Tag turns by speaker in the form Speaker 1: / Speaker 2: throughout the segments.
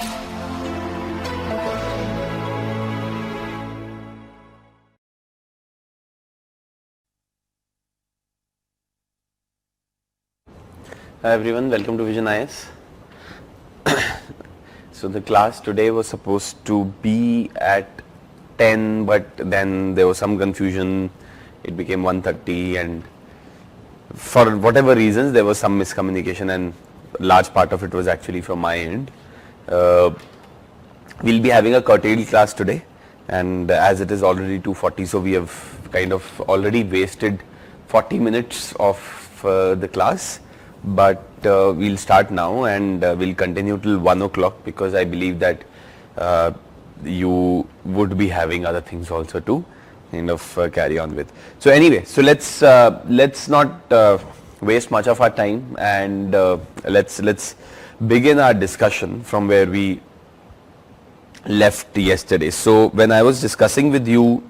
Speaker 1: Hi everyone, welcome to Vision IS. So the class today was supposed to be at 10, but then there was some confusion. It became 1:30, and for whatever reasons there was some miscommunication, and a large part of it was actually from my end. We'll be having a curtailed class today, and as it is already 2:40, so we have kind of already wasted 40 minutes of the class. But we'll start now, and we'll continue till 1 o'clock, because I believe that you would be having other things also to kind of carry on with. So anyway, so let's not waste much of our time, and let's begin our discussion from where we left yesterday. So when I was discussing with you,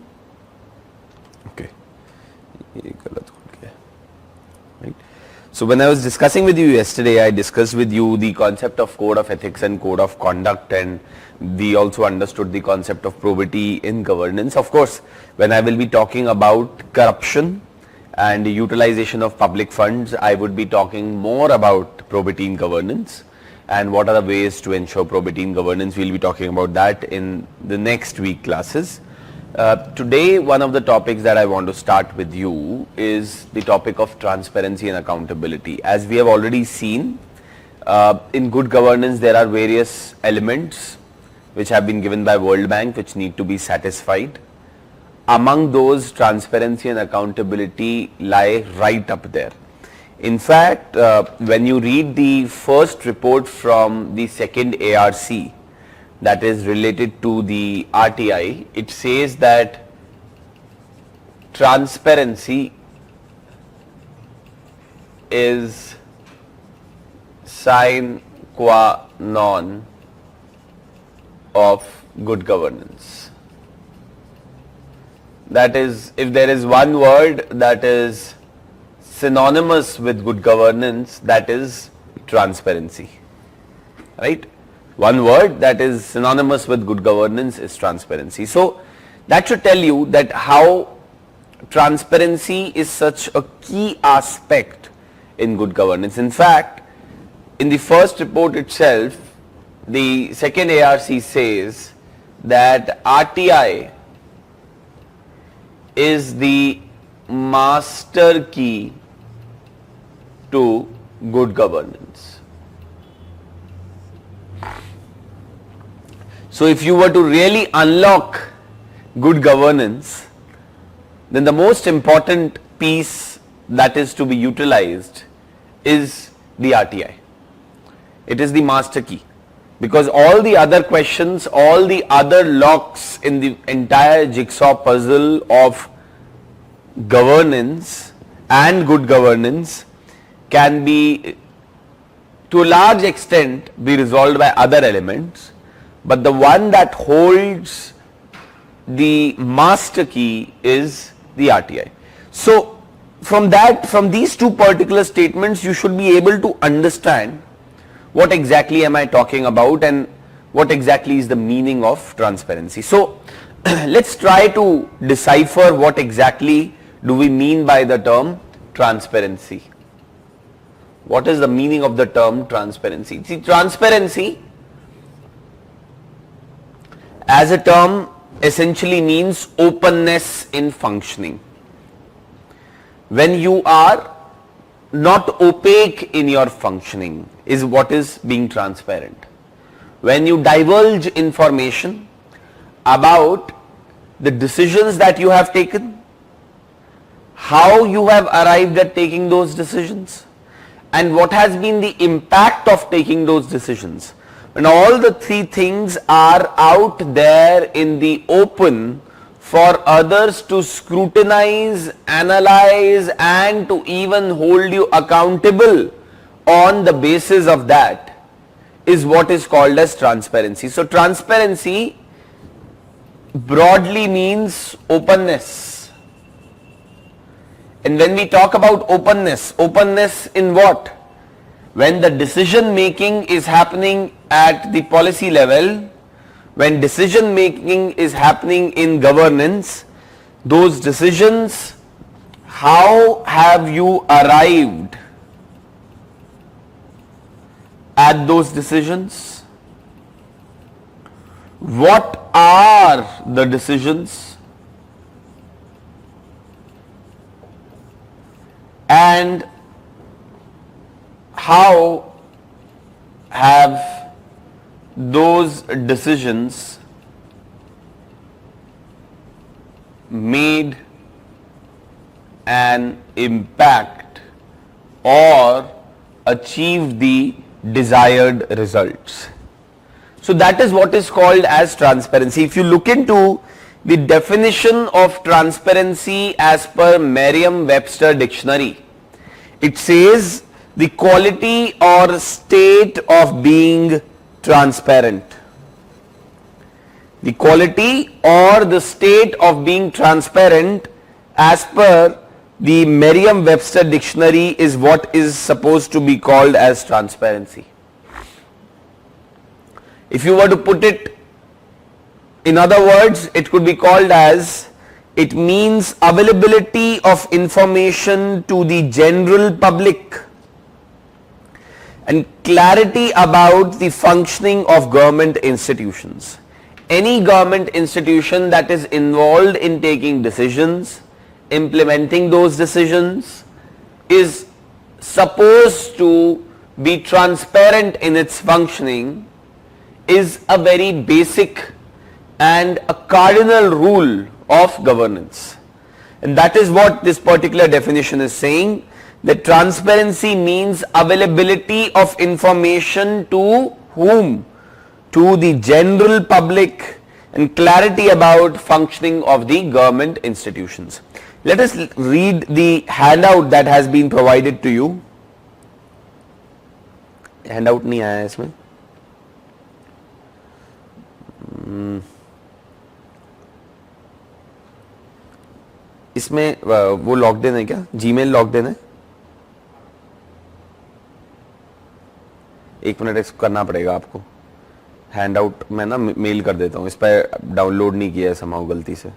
Speaker 1: so when I was discussing with you yesterday, I discussed with you the concept of code of ethics and code of conduct, and we also understood the concept of probity in governance. Of course, when I will be talking about corruption and utilization of public funds, I would be talking more about probity in governance and what are the ways to ensure probity in governance. We'll be talking about that in the next week classes. Today, one of the topics that I want to start with you is the topic of transparency and accountability. As we have already seen, in good governance there are various elements which have been given by World Bank which need to be satisfied. Among those, transparency and accountability lie right up there. In fact, when you read the first report from the second ARC, that is related to the RTI, it says that transparency is sine qua non of good governance. That is, if there is one word that is synonymous with good governance, that is transparency, right? One word that is synonymous with good governance is transparency. So that should tell you that how transparency is such a key aspect in good governance. In fact, in the first report itself, the second ARC says that RTI is the master key to good governance. So if you were to really unlock good governance, then the most important piece that is to be utilized is the RTI. It is the master key, because all the other questions, all the other locks in the entire jigsaw puzzle of governance and good governance can be, to a large extent, be resolved by other elements. But the one that holds the master key is the RTI. So from these two particular statements, you should be able to understand what exactly am I talking about and what exactly is the meaning of transparency. So let's try to decipher what exactly do we mean by the term transparency. What is the meaning of the term transparency? See, transparency as a term essentially means openness in functioning. When you are not opaque in your functioning is what is being transparent. When you divulge information about the decisions that you have taken, how you have arrived at taking those decisions, and what has been the impact of taking those decisions. When all the three things are out there in the open for others to scrutinize, analyze, and to even hold you accountable on the basis of that, is what is called as transparency. So transparency broadly means openness. And when we talk about openness, openness in what? when the decision making is happening at the policy level, when decision making is happening in governance, those decisions, how have you arrived at those decisions? What are the decisions? And how have those decisions made an impact or achieved the desired results? So that is what is called as transparency. If you look into the definition of transparency as per Merriam-Webster dictionary, it says the quality or state of being transparent. The quality or the state of being transparent as per the Merriam-Webster dictionary is what is supposed to be called as transparency. If you were to put it in other words, it could be called as, it means availability of information to the general public and clarity about the functioning of government institutions. Any government institution that is involved in taking decisions, implementing those decisions, is supposed to be transparent in its functioning, is a very basic and a cardinal rule of governance. And that is what this particular definition is saying, that transparency means availability of information to whom? To the general public, and clarity about functioning of the government institutions. Let us read the handout that has been provided to you. Handout नहीं आया है इसमें. इसमें वो locked in है क्या? Gmail locked in है? एक मिनट इसको करना पड़ेगा आपको. हैंडआउट मैं ना मेल कर देता हूँ, इस पर डाउनलोड नहीं किया है समाउ गलती से.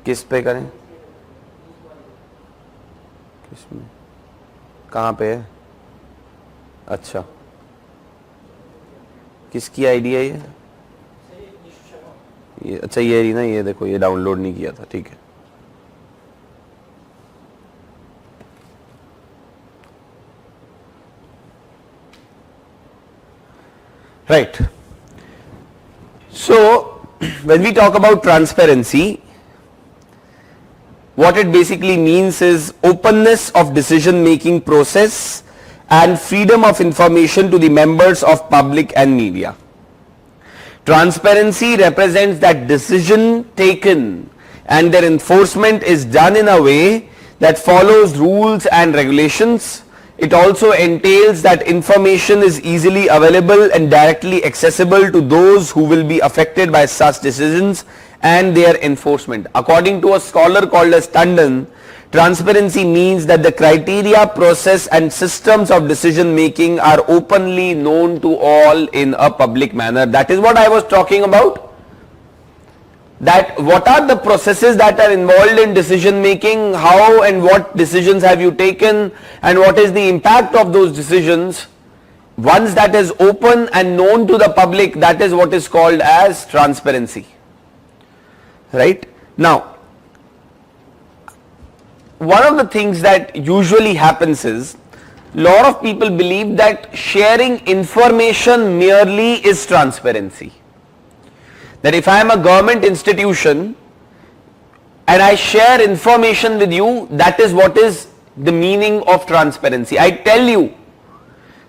Speaker 1: किस पे करें? किसमें? कहाँ पे है? अच्छा, किसकी आईडी है ये? अच्छा ये रही ना, ये देखो, ये डाउनलोड नहीं किया था. ठीक है, right. So when we talk about transparency, what it basically means is openness of decision making process and freedom of information to the members of public and media. Transparency represents that decision taken and their enforcement is done in a way that follows rules and regulations. It also entails that information is easily available and directly accessible to those who will be affected by such decisions and their enforcement. According to a scholar called as Tandon, transparency means that the criteria, process and systems of decision making are openly known to all in a public manner. That is what I was talking about. That what are the processes that are involved in decision making, how and what decisions have you taken, and what is the impact of those decisions. Once that is open and known to the public, that is what is called as transparency. Right? Now, one of the things that usually happens is, lot of people believe that sharing information merely is transparency. That if I am a government institution and I share information with you, that is what is the meaning of transparency. I tell you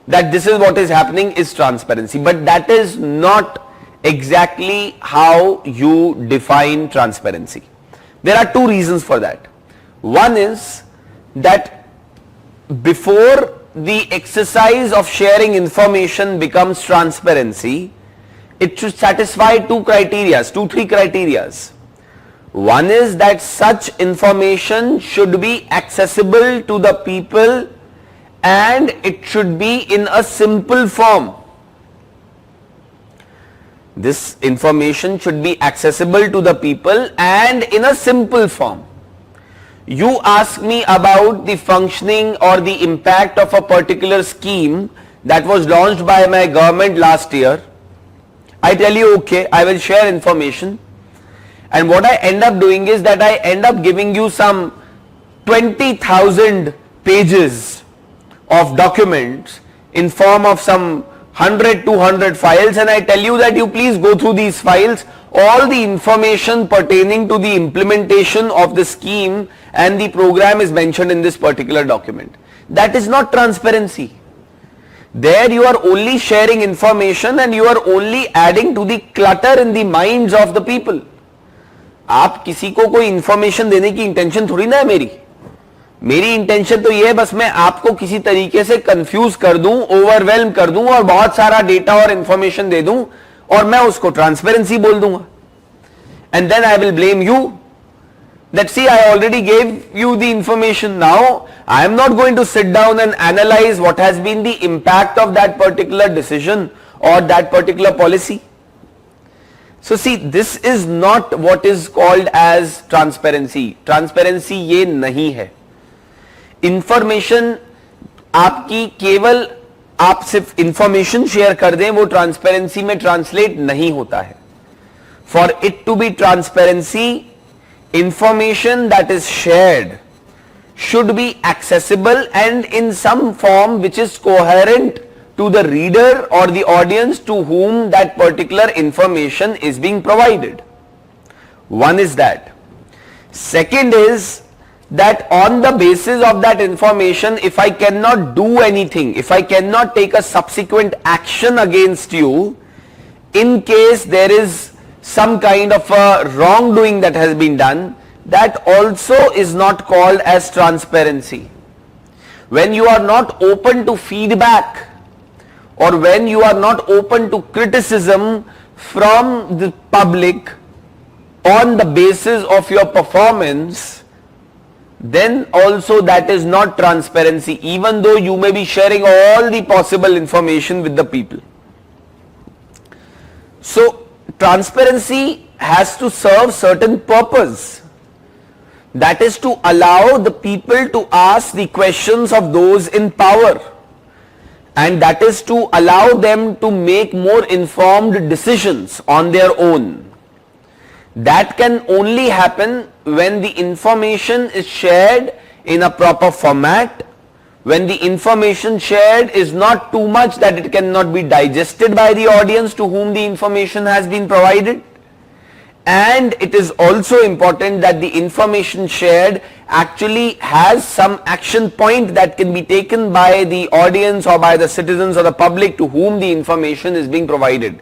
Speaker 1: that this is what is happening is transparency, but that is not exactly how you define transparency. There are two reasons for that. One is that before the exercise of sharing information becomes transparency, it should satisfy two, three criteria. One is that such information should be accessible to the people and it should be in a simple form. This information should be accessible to the people and in a simple form. You ask me about the functioning or the impact of a particular scheme that was launched by my government last year. I tell you, okay, I will share information. And what I end up doing is that I end up giving you some 20,000 pages of documents in form of some 100, 200 files, and I tell you that you please go through these files. All the information pertaining to the implementation of the scheme and the program is mentioned in this particular document. That is not transparency. There you are only sharing information and you are only adding to the clutter in the minds of the people. आप किसी को कोई information देने की intention थोड़ी ना है मेरी इंटेंशन तो ये है बस मैं आपको किसी तरीके से कंफ्यूज कर दूं, ओवरवेल्म कर दूं और बहुत सारा डेटा और इंफॉर्मेशन दे दूं और मैं उसको ट्रांसपेरेंसी बोल दूंगा. And then I will blame you that see I already gave you the information. Now I am not going to sit down and analyze what has been the impact of that particular decision or that particular policy. So see, this is not what is called as transparency. Transparency ये नहीं है. Information आपकी केवल आप सिर्फ information share कर दें वो transparency में translate नहीं होता है. For it to be transparency, information that is shared should be accessible and in some form which is coherent to the reader or the audience to whom that particular information is being provided. One is that. Second is that on the basis of that information, if I cannot do anything, if I cannot take a subsequent action against you, in case there is some kind of a wrongdoing that has been done, that also is not called as transparency. When you are not open to feedback or when you are not open to criticism from the public on the basis of your performance, then also that is not transparency, even though you may be sharing all the possible information with the people. So transparency has to serve certain purpose. That is to allow the people to ask the questions of those in power. And that is to allow them to make more informed decisions on their own. That can only happen when the information is shared in a proper format, when the information shared is not too much that it cannot be digested by the audience to whom the information has been provided. And it is also important that the information shared actually has some action point that can be taken by the audience or by the citizens or the public to whom the information is being provided.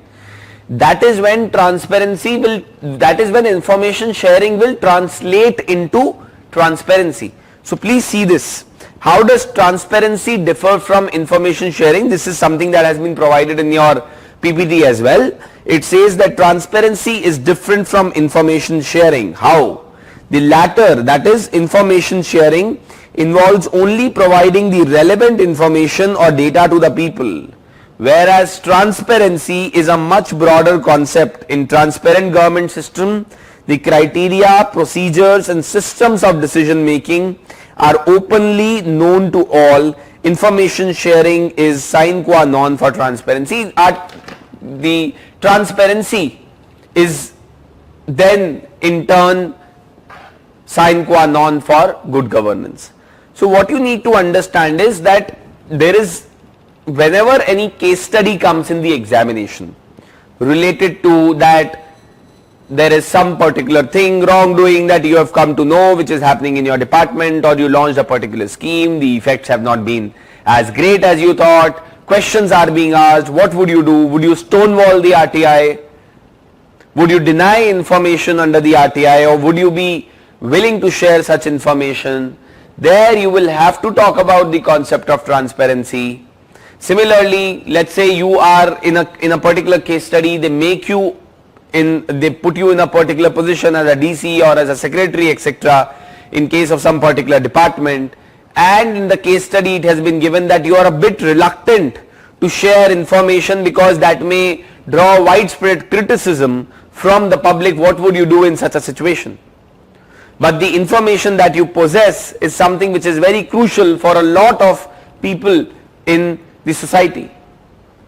Speaker 1: That is when transparency will, that is when information sharing will translate into transparency. So please see this. How does transparency differ from information sharing? This is something that has been provided in your PPT as well. It says that transparency is different from information sharing. How? The latter, that is information sharing, involves only providing the relevant information or data to the people, whereas transparency is a much broader concept. In transparent government system, the criteria, procedures and systems of decision making are openly known to all. Information sharing is sine qua non for transparency. The transparency is then in turn sine qua non for good governance. So what you need to understand is that there is, whenever any case study comes in the examination related to that there is some particular thing, wrongdoing that you have come to know which is happening in your department, or you launched a particular scheme, the effects have not been as great as you thought, questions are being asked, what would you do? Would you stonewall the RTI? Would you deny information under the RTI, or would you be willing to share such information? There you will have to talk about the concept of transparency. Similarly, let's say you are in a particular case study, they put you in a particular position as a DC or as a secretary, etc., in case of some particular department, and in the case study it has been given that you are a bit reluctant to share information because that may draw widespread criticism from the public, what would you do in such a situation? But the information that you possess is something which is very crucial for a lot of people in the society.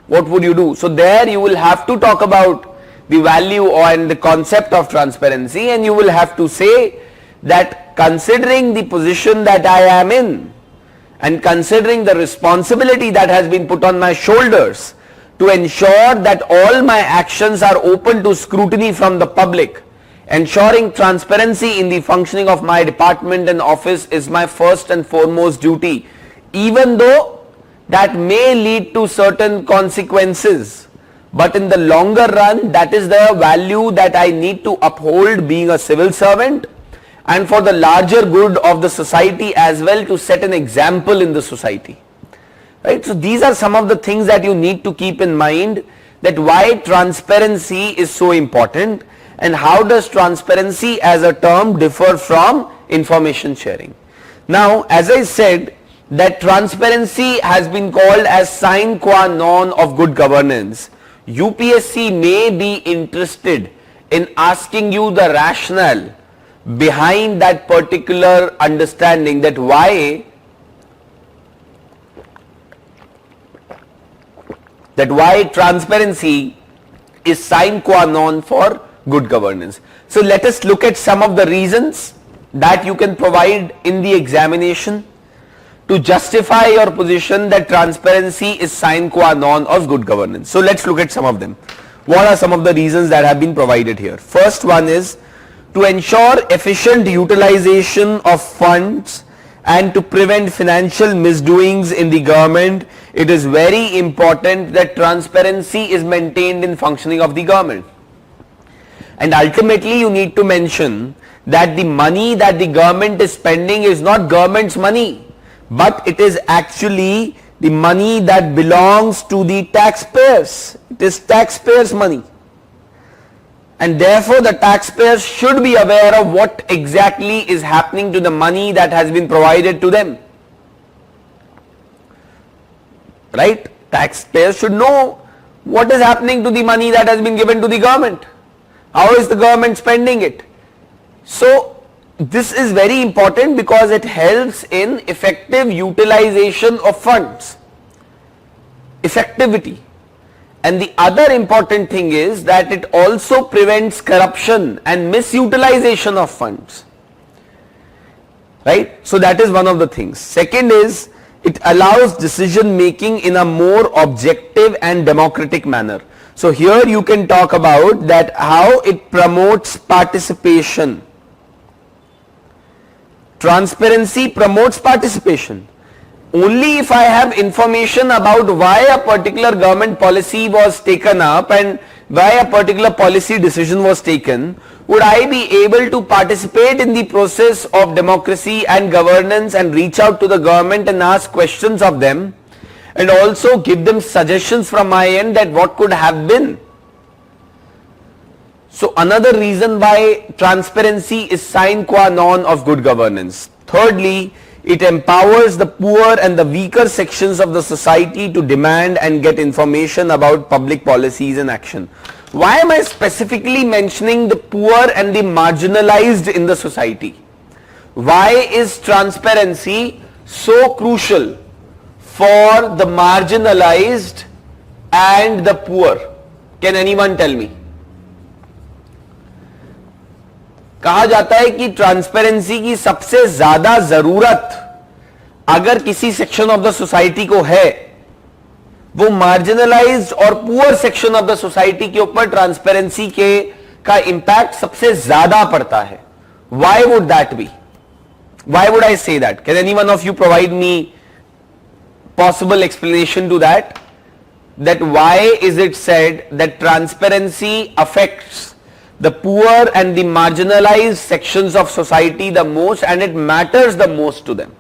Speaker 1: What would you do? So there you will have to talk about the value and the concept of transparency, and you will have to say that considering the position that I am in and considering the responsibility that has been put on my shoulders to ensure that all my actions are open to scrutiny from the public, ensuring transparency in the functioning of my department and office is my first and foremost duty, even though that may lead to certain consequences. But in the longer run, that is the value that I need to uphold being a civil servant, and for the larger good of the society as well, to set an example in the society. Right? So these are some of the things that you need to keep in mind, that why transparency is so important and how does transparency as a term differ from information sharing. Now, as I said, that transparency has been called as sine qua non of good governance. UPSC may be interested in asking you the rationale behind that particular understanding, that why transparency is sine qua non for good governance. So let us look at some of the reasons that you can provide in the examination to justify your position that transparency is sine qua non of good governance. So let's look at some of them. What are some of the reasons that have been provided here? First one is to ensure efficient utilization of funds and to prevent financial misdoings in the government. It is very important that transparency is maintained in functioning of the government. And ultimately you need to mention that the money that the government is spending is not government's money, but it is actually the money that belongs to the taxpayers. It is taxpayers' money. And therefore the taxpayers should be aware of what exactly is happening to the money that has been provided to them. Right? Taxpayers should know what is happening to the money that has been given to the government. How is the government spending it? So this is very important because it helps in effective utilization of funds. Effectivity. And the other important thing is that it also prevents corruption and misutilization of funds. Right? So that is one of the things. Second is it allows decision making in a more objective and democratic manner. So here you can talk about that how it promotes participation. Transparency promotes participation. Only if I have information about why a particular government policy was taken up and why a particular policy decision was taken, would I be able to participate in the process of democracy and governance and reach out to the government and ask questions of them and also give them suggestions from my end that what could have been. So another reason why transparency is sine qua non of good governance. Thirdly, it empowers the poor and the weaker sections of the society to demand and get information about public policies and action. Why am I specifically mentioning the poor and the marginalized in the society? Why is transparency so crucial for the marginalized and the poor? Can anyone tell me? कहा जाता है कि transparency की सबसे ज्यादा जरूरत अगर किसी सेक्शन ऑफ द सोसाइटी को है, वो मार्जिनलाइज्ड और poor section of the society के ऊपर ट्रांसपेरेंसी के का इंपैक्ट सबसे ज्यादा पड़ता है. Why would that be? Why would I say that? Can anyone of you provide me possible explanation to that? That why is it said that transparency affects the poor and the marginalized sections of society the most and it matters the most to them?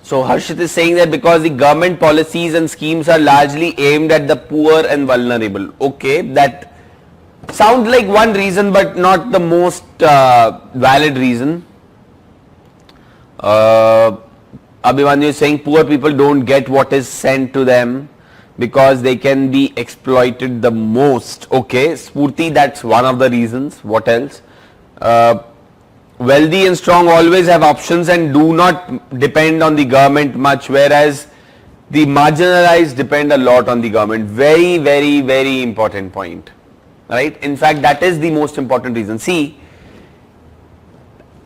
Speaker 1: So Harshit is saying that because the government policies and schemes are largely aimed at the poor and vulnerable. Okay, that sounds like one reason but not the most valid reason. Abhimanyu is saying poor people don't get what is sent to them because they can be exploited the most. Okay, Spurti, that's one of the reasons. What else? Wealthy and strong always have options and do not depend on the government much, whereas the marginalized depend a lot on the government. Very, very, very important point. Right? In fact, that is the most important reason. See,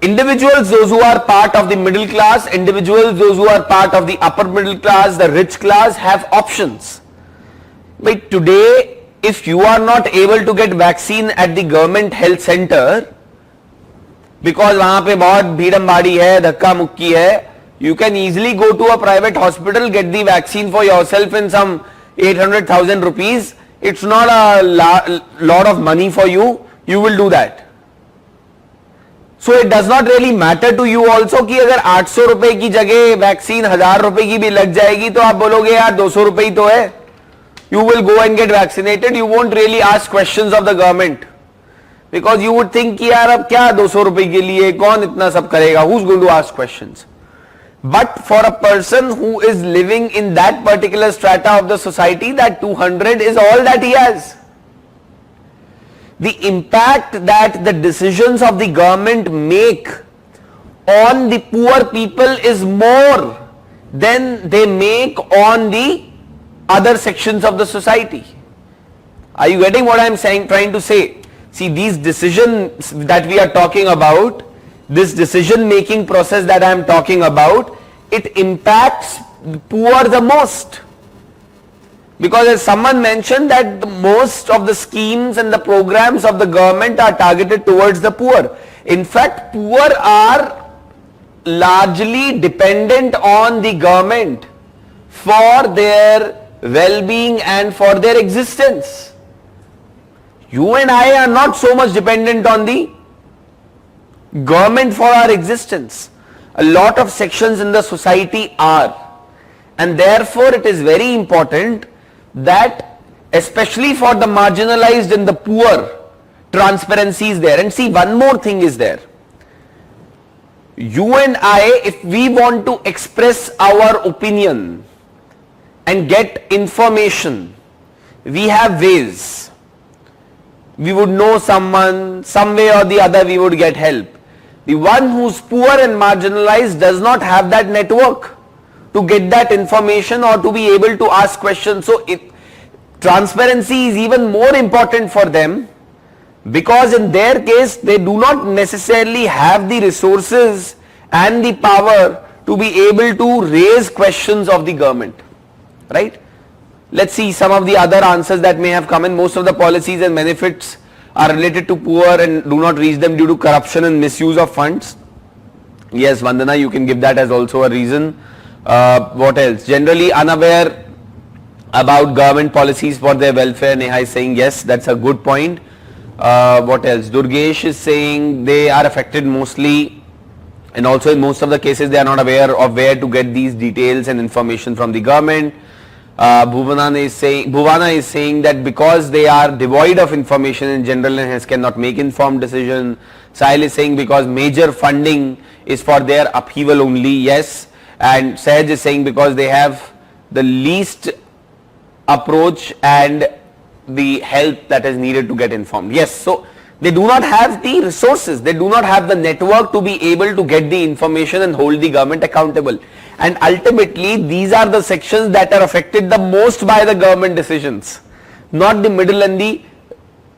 Speaker 1: individuals, those who are part of the middle class, individuals, those who are part of the upper middle class, the rich class have options. But today, if you are not able to get vaccine at the government health center, because वहाँ पे बहुत भीड़म भाड़ी है, धक्का मुक्की है, you can easily go to a private hospital, get the vaccine for yourself in some 800,000 rupees. It's not a lot of money for you. You will do that. So it does not really matter to you also कि अगर 800 रुपए की जगह vaccine 1000 रुपए की भी लग जाएगी तो आप बोलोगे यार 200 रुपए ही तो है. You will go and get vaccinated. You won't really ask questions of the government. Because you would think कि यार अब क्या 200 रुपए के लिए कौन इतना सब करेगा? Who's going to ask questions? But for a person who is living in that particular strata of the society, that 200 is all that he has. The impact that the decisions of the government make on the poor people is more than they make on the other sections of the society. Are you getting what I am saying, trying to say? See, these decisions that we are talking about, this decision making process that I am talking about, it impacts the poor the most. Because as someone mentioned that most of the schemes and the programs of the government are targeted towards the poor. In fact, poor are largely dependent on the government for their well-being and for their existence. You and I are not so much dependent on the government for our existence. A lot of sections in the society are. And therefore it is very important that especially for the marginalized and the poor, transparency is there. And see, one more thing is there. You and I, if we want to express our opinion and get information, we have ways. We would know someone, some way or the other we would get help. The one who's poor and marginalized does not have that network to get that information or to be able to ask questions. So transparency is even more important for them, because in their case they do not necessarily have the resources and the power to be able to raise questions of the government. Right? Let's see some of the other answers that may have come in. Most of the policies and benefits are related to poor and do not reach them due to corruption and misuse of funds. Yes, Vandana, you can give that as also a reason. What else? Generally unaware about government policies for their welfare. Neha is saying yes, that's a good point. What else? Durgesh is saying they are affected mostly, and also in most of the cases they are not aware of where to get these details and information from the government. Bhuvana is saying that because they are devoid of information in general and hence cannot make informed decision. Sahil is saying because major funding is for their upheaval only. Yes. And Sahaj is saying because they have the least approach and the help that is needed to get informed. Yes. So they do not have the resources, they do not have the network to be able to get the information and hold the government accountable. And ultimately these are the sections that are affected the most by the government decisions, not the middle and the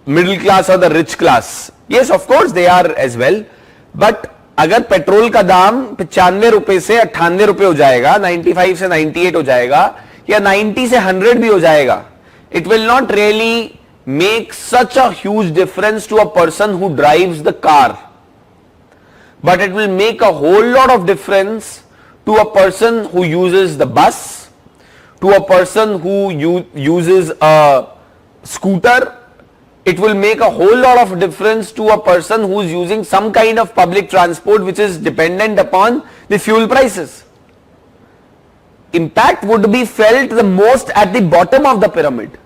Speaker 1: middle class or the rich class. Yes, of course they are as well, but अगर petrol का दाम 95 रुपए से 98 रुपए हो जाएगा, 95 से 98 हो जाएगा, या 90 से 100 भी हो जाएगा, it will not really make such a huge difference to a person who drives the car, but it will make a whole lot of difference to a person who uses the bus, to a person who uses a scooter. It will make a whole lot of difference to a person who is using some kind of public transport which is dependent upon the fuel prices. impact would be felt the most at the bottom of the pyramid.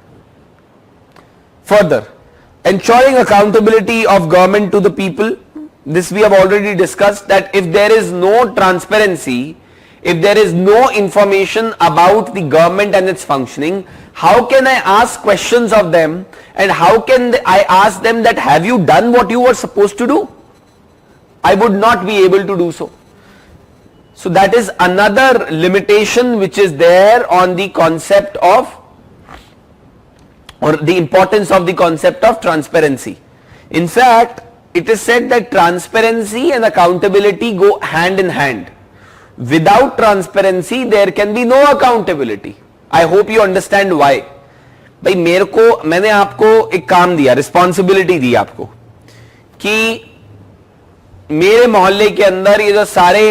Speaker 1: Further, ensuring accountability of government to the people. This we have already discussed, that if there is no transparency, if there is no information about the government and its functioning, how can I ask questions of them, and how can I ask them that have you done what you were supposed to do? I would not be able to do so. So that is another limitation which is there on the concept of, or the importance of the concept of transparency. In fact, it is said that transparency and accountability go hand in hand. Without transparency there can be no accountability. I hope you understand why. भाई मैंने आपको एक काम दिया, responsibility दी आपको कि मेरे मोहल्ले के अंदर ये जो सारे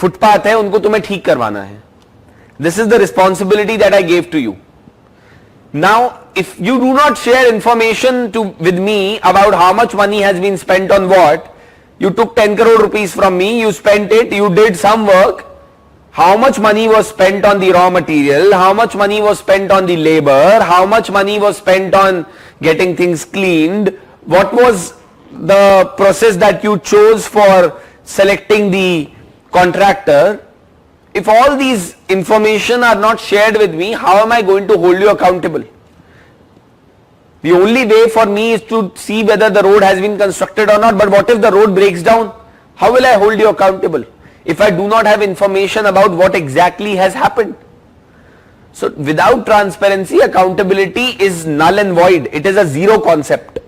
Speaker 1: फुटपाथ है उनको तुम्हें ठीक करवाना है. This is the responsibility that I gave to you. Now, if you do not share information with me about how much money has been spent on what, you took 10 crore rupees from me, you spent it, you did some work, how much money was spent on the raw material, how much money was spent on the labor, how much money was spent on getting things cleaned, what was the process that you chose for selecting the contractor. If all these information are not shared with me, how am I going to hold you accountable? The only way for me is to see whether the road has been constructed or not, but what if the road breaks down? How will I hold you accountable if I do not have information about what exactly has happened? So without transparency, accountability is null and void. It is a zero concept.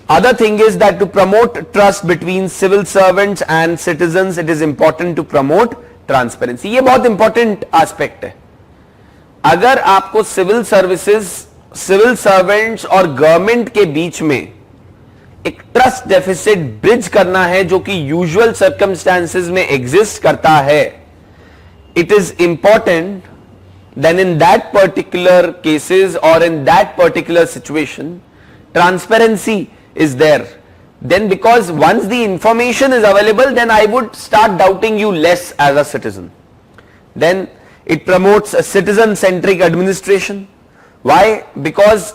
Speaker 1: Other thing is that to promote trust between civil servants and citizens, it is important to promote transparency. ये बहुत important aspect है. अगर आपको civil services, civil servants और government के बीच में एक trust deficit bridge करना है जो कि यूजुअल सर्कमस्टेंसेस में एग्जिस्ट करता है, it is important then in that particular cases और in that particular situation transparency is there. Then because once the information is available, then I would start doubting you less as a citizen. Then it promotes a citizen-centric administration. Why? Because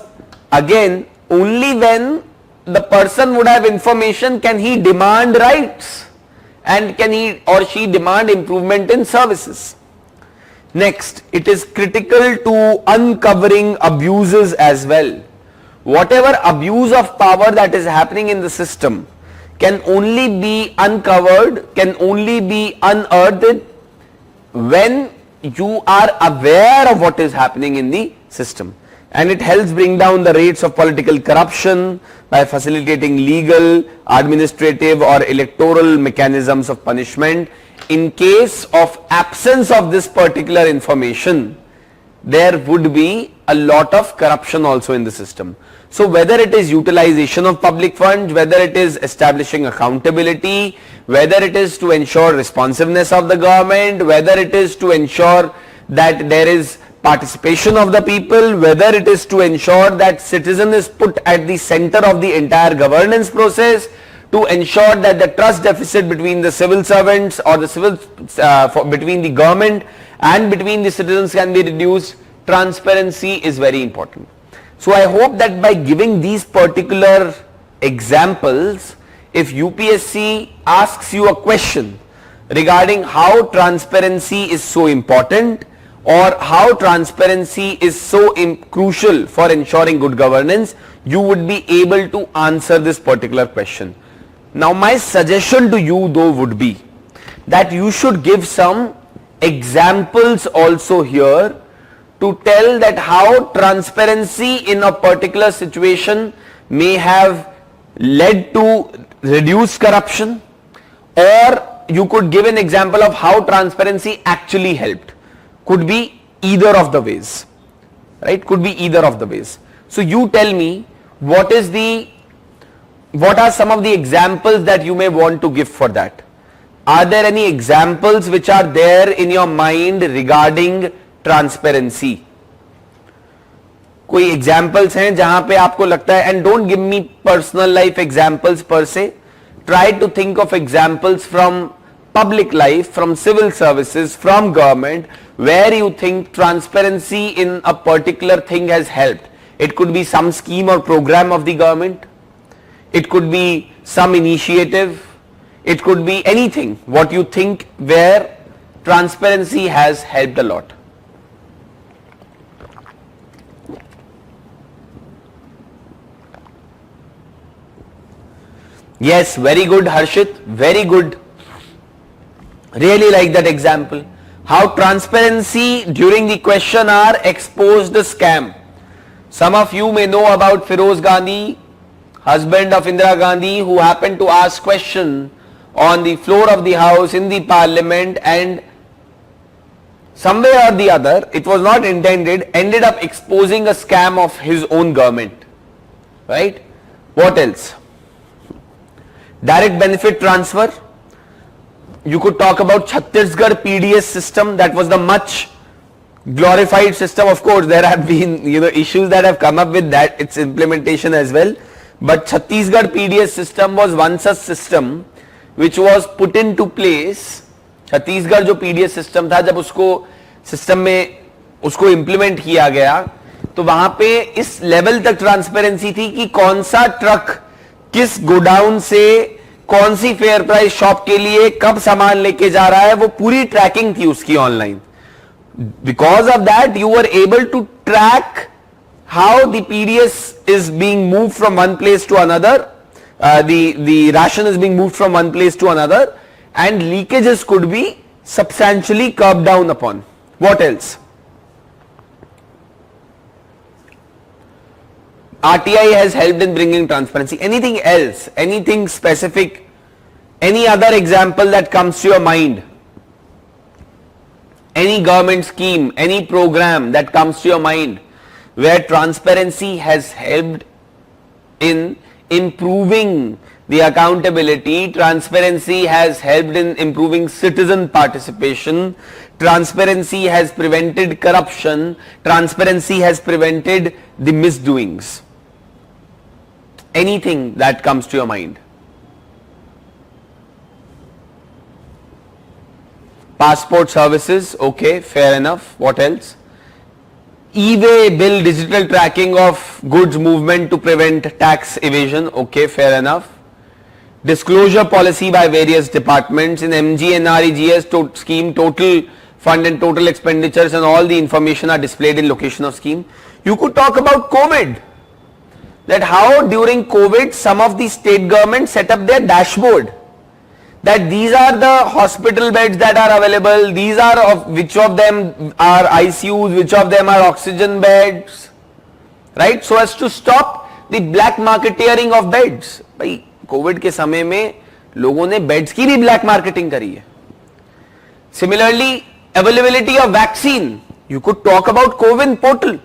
Speaker 1: again, only when the person would have information can he demand rights and can he or she demand improvement in services. Next, it is critical to uncovering abuses as well. Whatever abuse of power that is happening in the system can only be uncovered, can only be unearthed when you are aware of what is happening in the system. And it helps bring down the rates of political corruption by facilitating legal, administrative or electoral mechanisms of punishment. In case of absence of this particular information, there would be a lot of corruption also in the system. So whether it is utilization of public funds, whether it is establishing accountability, whether it is to ensure responsiveness of the government, whether it is to ensure that there is participation of the people, whether it is to ensure that citizen is put at the center of the entire governance process, to ensure that the trust deficit between the civil servants or the between the government and between the citizens can be reduced, transparency is very important. So I hope that by giving these particular examples, if UPSC asks you a question regarding how transparency is so important or how transparency is so crucial for ensuring good governance, you would be able to answer this particular question. Now my suggestion to you though would be that you should give some examples also here to tell that how transparency in a particular situation may have led to reduced corruption, or you could give an example of how transparency actually helped. Could be either of the ways, right? Could be either of the ways. So you tell me what are some of the examples that you may want to give for that. Are there any examples which are there in your mind regarding transparency? कोई examples हैं जहां पे आपको लगता है, and don't give me personal life examples per se, try to think of examples from public life, from civil services, from government, where you think transparency in a particular thing has helped. It could be some scheme or program of the government. It could be some initiative. It could be anything. What you think where transparency has helped a lot. Yes, very good, Harshit. Very good. Really like that example. How transparency during the question hour exposed the scam. Some of you may know about Feroz Gandhi, husband of Indira Gandhi, who happened to ask question on the floor of the house in the parliament, and somewhere or the other, it was not intended, ended up exposing a scam of his own government. Right? What else? Direct benefit transfer. You could talk about Chhattisgarh PDS system. That was the much glorified system. Of course, there have been issues that have come up with that, its implementation as well. But Chhattisgarh PDS system was one such system which was put into place. Chhattisgarh जो PDS system था, जब उसको system में उसको implement किया गया, तो वहां पे इस लेवल तक ट्रांसपेरेंसी थी कि कौन सा ट्रक किस गोडाउन से कौन सी फेयर प्राइस शॉप के लिए कब सामान लेके जा रहा है, वो पूरी ट्रैकिंग थी उसकी online. Because of that, you were able to track how the PDS is being moved from one place to another, the ration is being moved from one place to another, and leakages could be substantially curbed down upon. What else? RTI has helped in bringing transparency. Anything else? Anything specific? Any other example that comes to your mind? Any government scheme, any program that comes to your mind where transparency has helped in improving the accountability, transparency has helped in improving citizen participation, transparency has prevented corruption, transparency has prevented the misdoings. Anything that comes to your mind. Passport services, okay, fair enough. What else? E-way bill digital tracking of goods movement to prevent tax evasion, okay, fair enough. Disclosure policy by various departments in MGNREGS scheme, total fund and total expenditures and all the information are displayed in location of scheme. You could talk about COVID, that how during COVID some of the state governments set up their dashboard, that these are the hospital beds that are available, these are of which of them are ICUs, which of them are oxygen beds, right? So as to stop the black marketeering of beds. भाई Covid के समय में लोगों ने beds की भी black marketing करी है. Similarly, availability of vaccine. You could talk about CoWIN portal.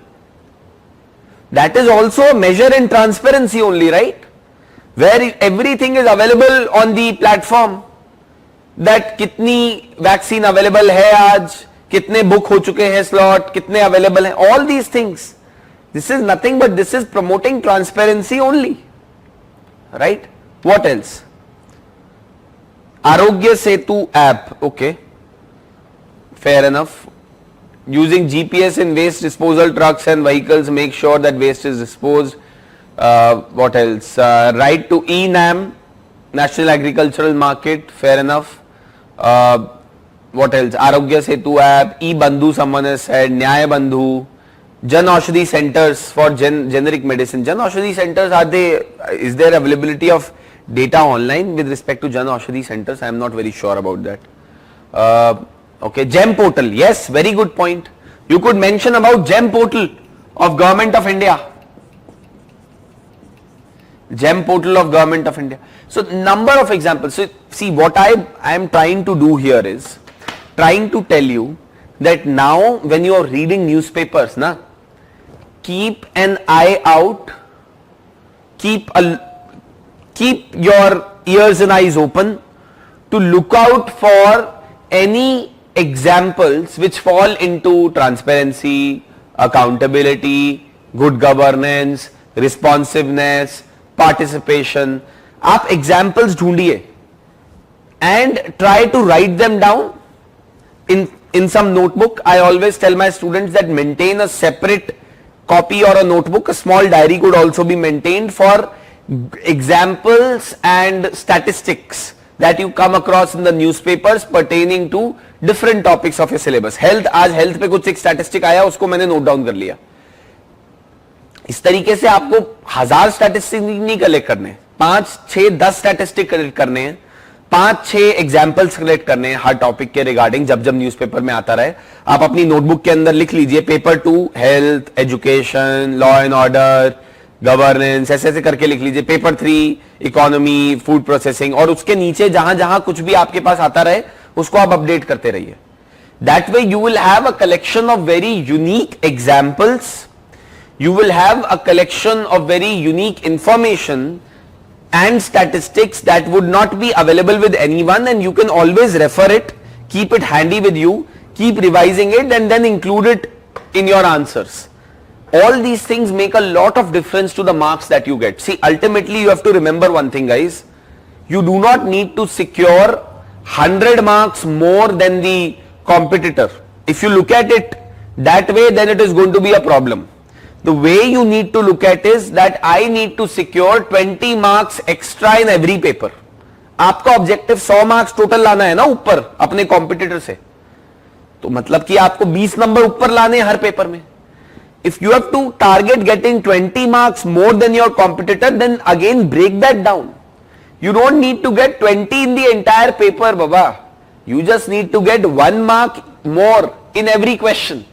Speaker 1: That is also a measure in transparency only, right? Where everything is available on the platform. That कितनी वैक्सीन अवेलेबल है आज, कितने book हो चुके हैं slot, कितने available हैं, all these things. This is nothing but this is promoting transparency only, right? What else? Arogya Setu app, okay, fair enough. Using GPS in waste disposal trucks and vehicles, make sure that waste is disposed. What else? Right to ENAM, National Agricultural Market, fair enough. What else? Arogya Setu app, E-Bandhu someone has said, Nyaya Bandhu, Jan Aushadhi centers for generic medicine. Jan Aushadhi centers, is there availability of data online with respect to Jan Aushadhi centers? I am not very sure about that. Okay, GEM portal, yes, very good point. You could mention about GEM portal of Government of India. GEM portal of Government of India. So number of examples. So see, what I am trying to do here is trying to tell you that now when you are reading newspapers, keep an eye out, keep your ears and eyes open to look out for any examples which fall into transparency, accountability, good governance, responsiveness, participation. आप examples ढूंढिए. and try to write them down in some notebook. I always tell my students that maintain a separate copy or a notebook. A small diary could also be maintained for examples and statistics that you come across in the newspapers pertaining to different topics of your syllabus. Health, आज health पे कुछ एक statistic आया, उसको मैंने note down कर लिया. इस तरीके से आपको 1000 स्टैटिस्टिक नहीं कलेक्ट करने, 5, 6, 10 स्टैटिस्टिक कलेक्ट करने हैं, 5, 6 एग्जाम्पल्स कलेक्ट करने हैं हर टॉपिक के रिगार्डिंग. जब जब न्यूज़पेपर में आता रहे आप अपनी नोटबुक के अंदर लिख लीजिए paper 2 health, education, law and order, governance, ऐसे ऐसे करके लिख लीजिए. पेपर 3 इकोनॉमी, फूड प्रोसेसिंग, और उसके नीचे जहां जहां कुछ भी आपके पास आता रहे उसको आप अपडेट करते रहिए. That way you will have a collection of very unique examples. You will have a collection of very unique information and statistics that would not be available with anyone, and you can always refer it, keep it handy with you, keep revising it, and then include it in your answers. All these things make a lot of difference to the marks that you get. See, ultimately you have to remember one thing, guys. You do not need to secure 100 marks more than the competitor. If you look at it that way, then it is going to be a problem. The way you need to look at is that I need to secure 20 marks extra in every paper. आपका objective 100 marks total लाना है ना ऊपर अपने competitor से, तो मतलब कि आपको 20 नंबर ऊपर लाने हर पेपर में. If you have to target getting 20 marks more than your competitor, then again break that down. You don't need to get 20 in the entire paper, baba. You just need to get 1 mark more in every question.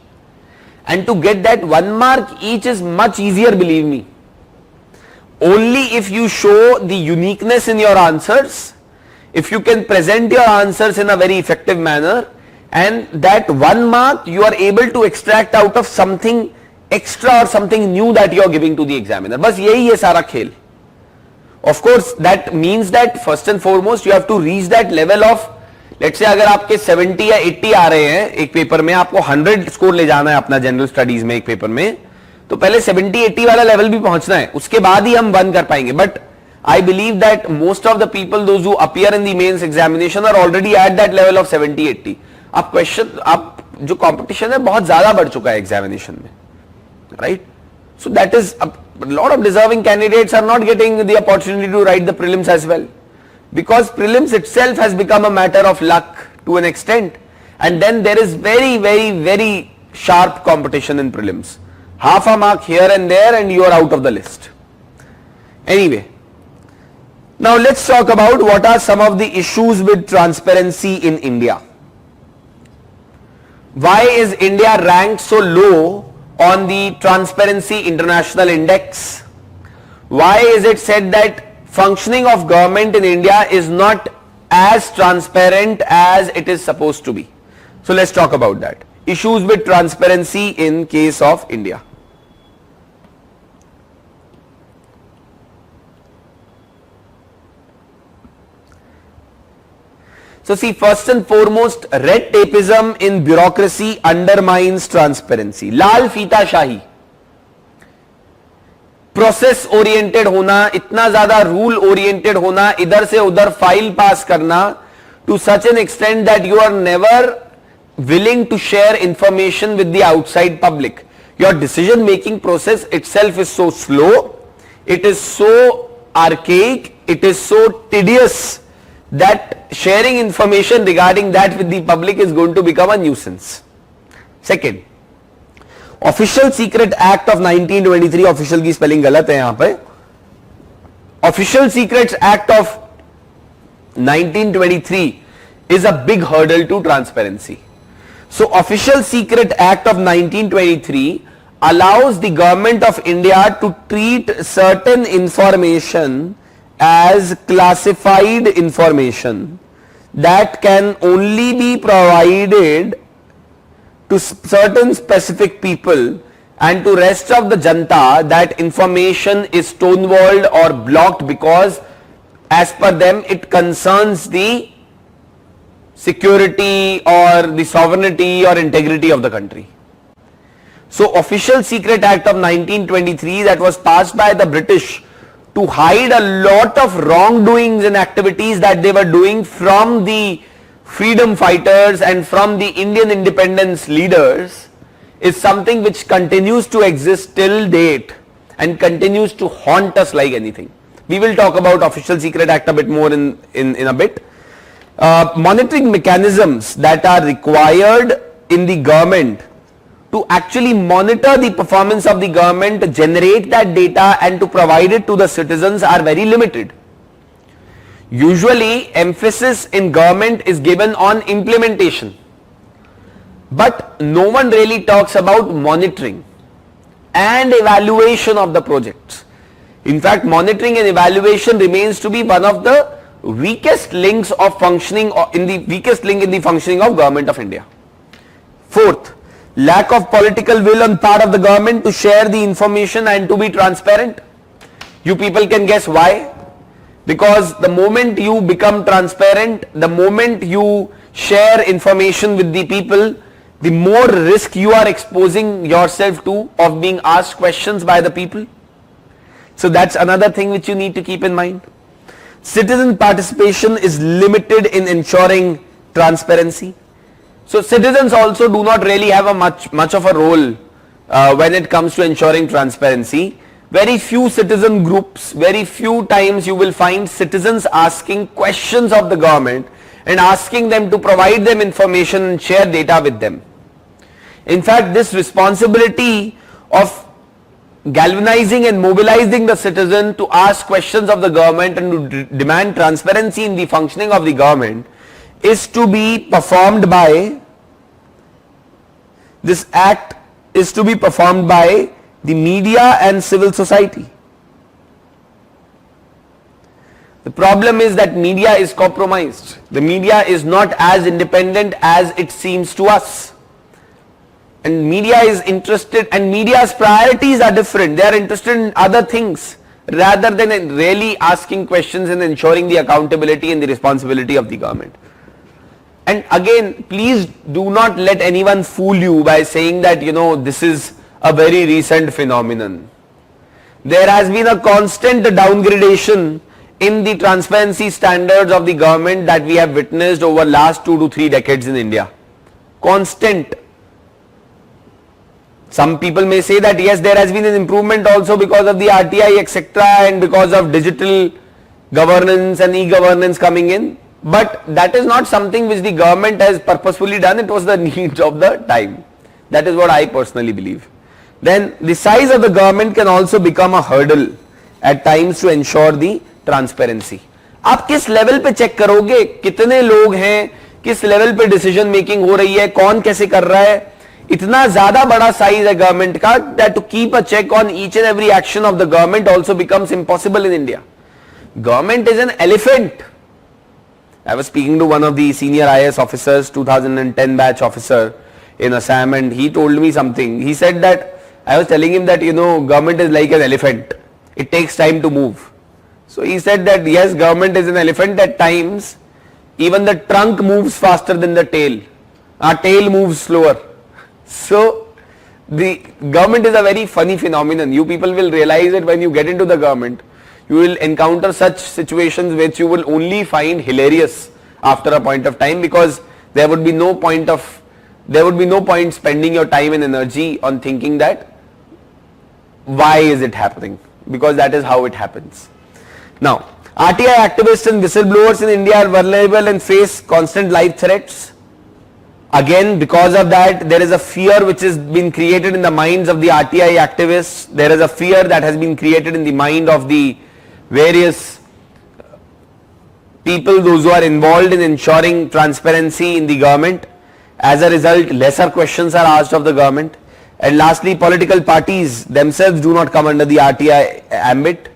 Speaker 1: And to get that 1 mark each is much easier, believe me. Only if you show the uniqueness in your answers, if you can present your answers in a very effective manner, and that 1 mark you are able to extract out of something extra or something new that you are giving to the examiner. बस यही है सारा खेल. Of course, that means that first and foremost you have to reach that level of, let's say अगर आपके 70 या 80 आ रहे हैं एक पेपर में, आपको 100 स्कोर ले जाना है अपना जनरल स्टडीज में एक पेपर में, तो पहले 70-80 वाला लेवल भी पहुंचना है, उसके बाद ही हम वन कर पाएंगे. But I believe that most of the people those who appear in the mains examination are already at that level of 70-80. आप क्वेश्चन, आप जो कंपटीशन है बहुत ज्यादा बढ़ चुका है एग्जामिनेशन में, right? So that is lot of deserving candidates are not getting the opportunity to write the prelims as well. Because prelims itself has become a matter of luck to an extent, and then there is very, very, very sharp competition in prelims. Half a mark here and there and you are out of the list. Anyway, now let's talk about what are some of the issues with transparency in India. Why is India ranked so low on the Transparency International Index? Why is it said that functioning of government in India is not as transparent as it is supposed to be? So let's talk about that. Issues with transparency in case of India. So see, first and foremost, red tapeism in bureaucracy undermines transparency. लाल फीता शाही, process oriented होना, इतना ज्यादा rule oriented होना, इधर से उधर file pass करना, to such an extent that you are never willing to share information with the outside public. Your decision making process itself is so slow, it is so archaic, it is so tedious that sharing information regarding that with the public is going to become a nuisance. Second, official secret act of 1923, official की spelling गलत है यहां पे, official secrets act of 1923 is a big hurdle to transparency. So Official Secret Act of 1923 allows the government of India to treat certain information as classified information that can only be provided to certain specific people, and to rest of the janta that information is stonewalled or blocked because as per them it concerns the security or the sovereignty or integrity of the country. So Official Secret Act of 1923 that was passed by the British to hide a lot of wrongdoings and activities that they were doing from the freedom fighters and from the Indian independence leaders is something which continues to exist till date and continues to haunt us like anything. We will talk about Official Secret Act a bit more in a bit. Monitoring mechanisms that are required in the government to actually monitor the performance of the government, to generate that data and to provide it to the citizens are very limited. Usually emphasis in government is given on implementation, but no one really talks about monitoring and evaluation of the projects. In fact, monitoring and evaluation remains to be one of the weakest links of functioning in the functioning of Government of India. Fourth, lack of political will on part of the government to share the information and to be transparent. You people can guess why. Because the moment you become transparent, the moment you share information with the people, the more risk you are exposing yourself to of being asked questions by the people. So that's another thing which you need to keep in mind. Citizen participation is limited in ensuring transparency. So citizens also do not really have a much of a role when it comes to ensuring transparency. Very few citizen groups, very few times you will find citizens asking questions of the government and asking them to provide them information and share data with them. In fact, this responsibility of galvanizing and mobilizing the citizen to ask questions of the government and to demand transparency in the functioning of the government is to be performed by, this act is to be performed by the media and civil society. The problem is that media is compromised. The media is not as independent as it seems to us. And media is interested, and media's priorities are different. They are interested in other things rather than in really asking questions and ensuring the accountability and the responsibility of the government. And again, please do not let anyone fool you by saying that, this is a very recent phenomenon. There has been a constant downgradation in the transparency standards of the government that we have witnessed over last 2 to 3 decades in India. Constant. Some people may say that yes, there has been an improvement also because of the RTI etc. and because of digital governance and e-governance coming in. But that is not something which the government has purposefully done. It was the needs of the time. That is what I personally believe. Then the size of the government can also become a hurdle at times to ensure the transparency. आप किस level पे check करोगे, कितने लोग हैं, किस level पे decision making हो रही है, कौन कैसे कर रहा है, इतना ज्यादा बड़ा साइज है गवर्नमेंट का that to keep a check on each and every action of the government also becomes impossible in India. Government is an elephant. I was speaking to one of the senior IAS officers, 2010 batch officer in Assam, and he told me something. He said that, I was telling him that, government is like an elephant. It takes time to move. So he said that yes, government is an elephant at times. Even the trunk moves faster than the tail. Our tail moves slower. So the government is a very funny phenomenon. You people will realize it when you get into the government. You will encounter such situations which you will only find hilarious after a point of time, because there would be no point spending your time and energy on thinking that why is it happening, because that is how it happens. Now, RTI activists and whistleblowers in India are vulnerable and face constant life threats. Again, because of that, there is a fear which has been created in the minds of the RTI activists. There is a fear that has been created in the mind of the various people, those who are involved in ensuring transparency in the government. As a result, lesser questions are asked of the government. And lastly, political parties themselves do not come under the RTI ambit,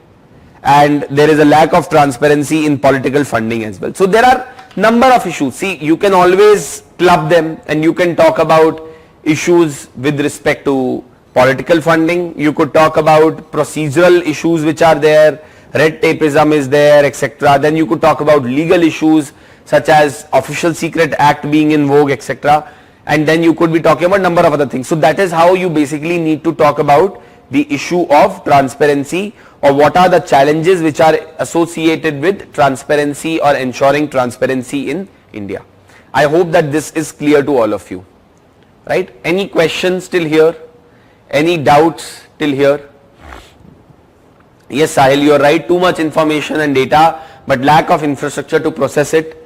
Speaker 1: and there is a lack of transparency in political funding as well. So there are number of issues. See, you can always club them and you can talk about issues with respect to political funding. You could talk about procedural issues which are there, red tapeism is there, etc. Then you could talk about legal issues such as Official Secret Act being in vogue, etc. And then you could be talking about number of other things. So that is how you basically need to talk about the issue of transparency, or what are the challenges which are associated with transparency or ensuring transparency in India. I hope that this is clear to all of you, right? Any questions till here? Any doubts till here? Yes, Sahil, you are right. Too much information and data, but lack of infrastructure to process it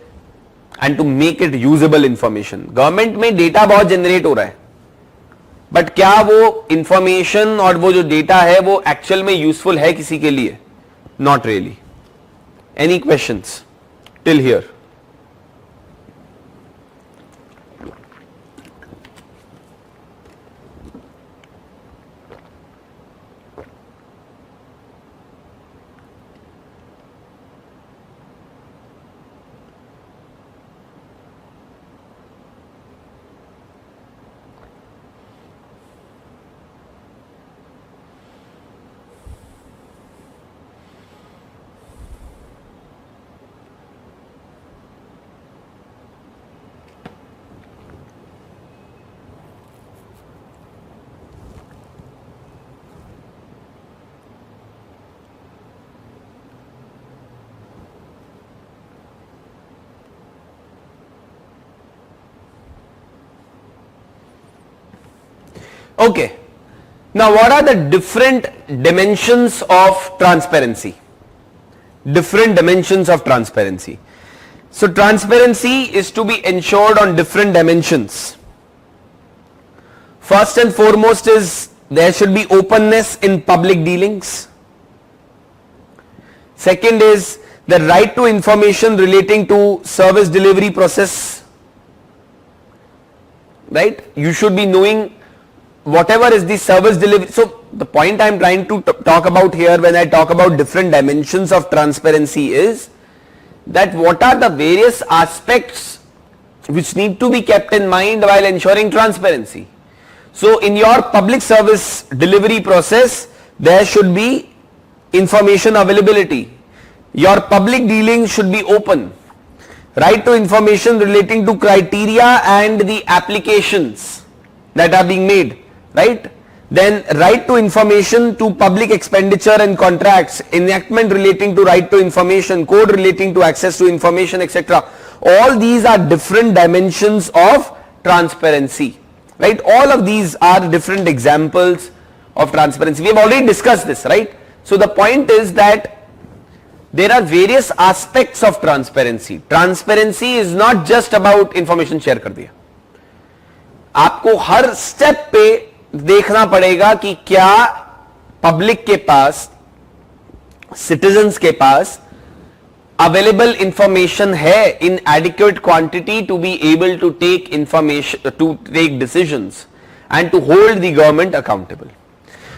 Speaker 1: and to make it usable information. Government में data बहुत generate हो रहा है, but क्या वो information और वो जो data है वो actual में useful है किसी के लिए? Not really. Any questions till here? Okay. Now what are the different dimensions of transparency? Different dimensions of transparency. So transparency is to be ensured on different dimensions. First and foremost is there should be openness in public dealings. Second is the right to information relating to service delivery process. Right? You should be knowing whatever is the service delivery. So the point I am trying to talk about here when I talk about different dimensions of transparency is that what are the various aspects which need to be kept in mind while ensuring transparency. So in your public service delivery process, there should be information availability. Your public dealings should be open. Right to information relating to criteria and the applications that are being made. Right? Then right to information to public expenditure and contracts, enactment relating to right to information, code relating to access to information, etc. All these are different dimensions of transparency. Right? All of these are different examples of transparency. We have already discussed this, right? So the point is that there are various aspects of transparency. Transparency is not just about information share कर दिया. आपको हर step पे देखना पड़ेगा कि क्या public के पास, citizens के पास अवेलेबल इंफॉर्मेशन है in adequate quantity to be able to take information, to take decisions and to hold the government accountable.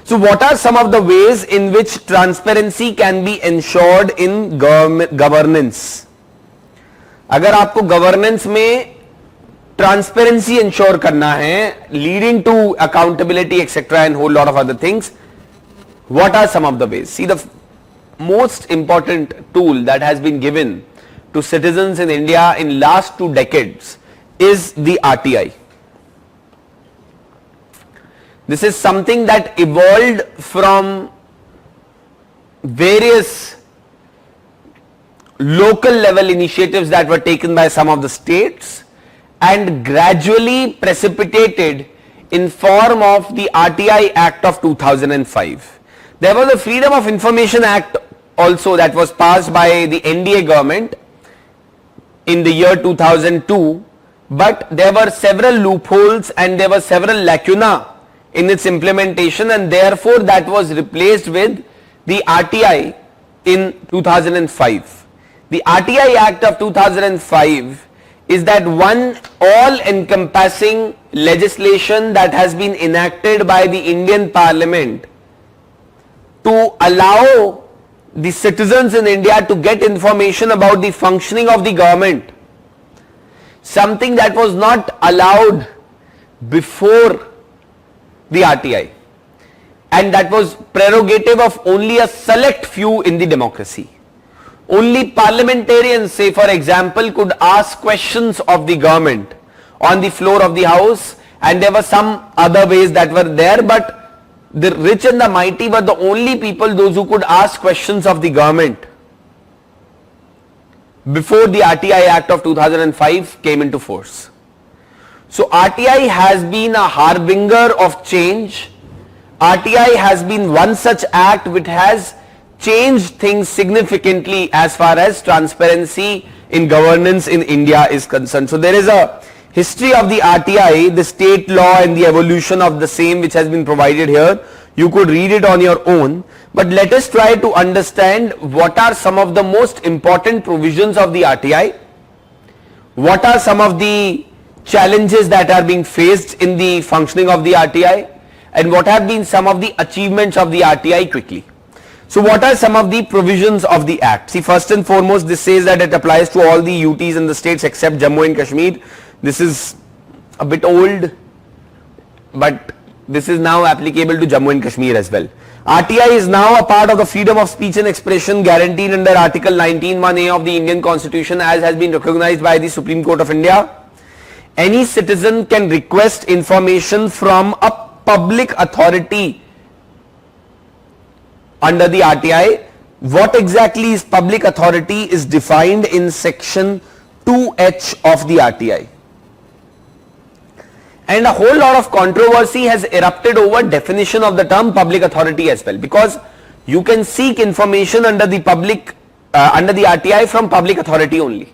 Speaker 1: So what are some of the ways in which transparency can be ensured in governance? अगर आपको governance में transparency ensure करना है, leading to accountability etcetera and whole lot of other things, what are some of the ways? See, the most important tool that has been given to citizens in India in last 2 decades is the RTI. This is something that evolved from various local level initiatives that were taken by some of the states and gradually precipitated in form of the RTI Act of 2005. There was a Freedom of Information Act also that was passed by the NDA government in the year 2002, but there were several loopholes and there were several lacuna in its implementation, and therefore that was replaced with the RTI in 2005. The RTI Act of 2005 is that one all-encompassing legislation that has been enacted by the Indian Parliament to allow the citizens in India to get information about the functioning of the government, something that was not allowed before the RTI, and that was prerogative of only a select few in the democracy. Only parliamentarians, say for example, could ask questions of the government on the floor of the house, and there were some other ways that were there, but the rich and the mighty were the only people, those who could ask questions of the government before the RTI Act of 2005 came into force. So RTI has been a harbinger of change. RTI has been one such act which has changed things significantly as far as transparency in governance in India is concerned. So there is a history of the RTI, the state law and the evolution of the same, which has been provided here. You could read it on your own, but let us try to understand what are some of the most important provisions of the RTI, what are some of the challenges that are being faced in the functioning of the RTI, and what have been some of the achievements of the RTI quickly. So what are some of the provisions of the Act? See, first and foremost, this says that it applies to all the UTs in the states except Jammu and Kashmir. This is a bit old, but this is now applicable to Jammu and Kashmir as well. RTI is now a part of the freedom of speech and expression guaranteed under Article 19(1)(a) of the Indian Constitution, as has been recognized by the Supreme Court of India. Any citizen can request information from a public authority under the RTI. What exactly is public authority is defined in section 2H of the RTI. And a whole lot of controversy has erupted over definition of the term public authority as well, because you can seek information under the RTI from public authority only.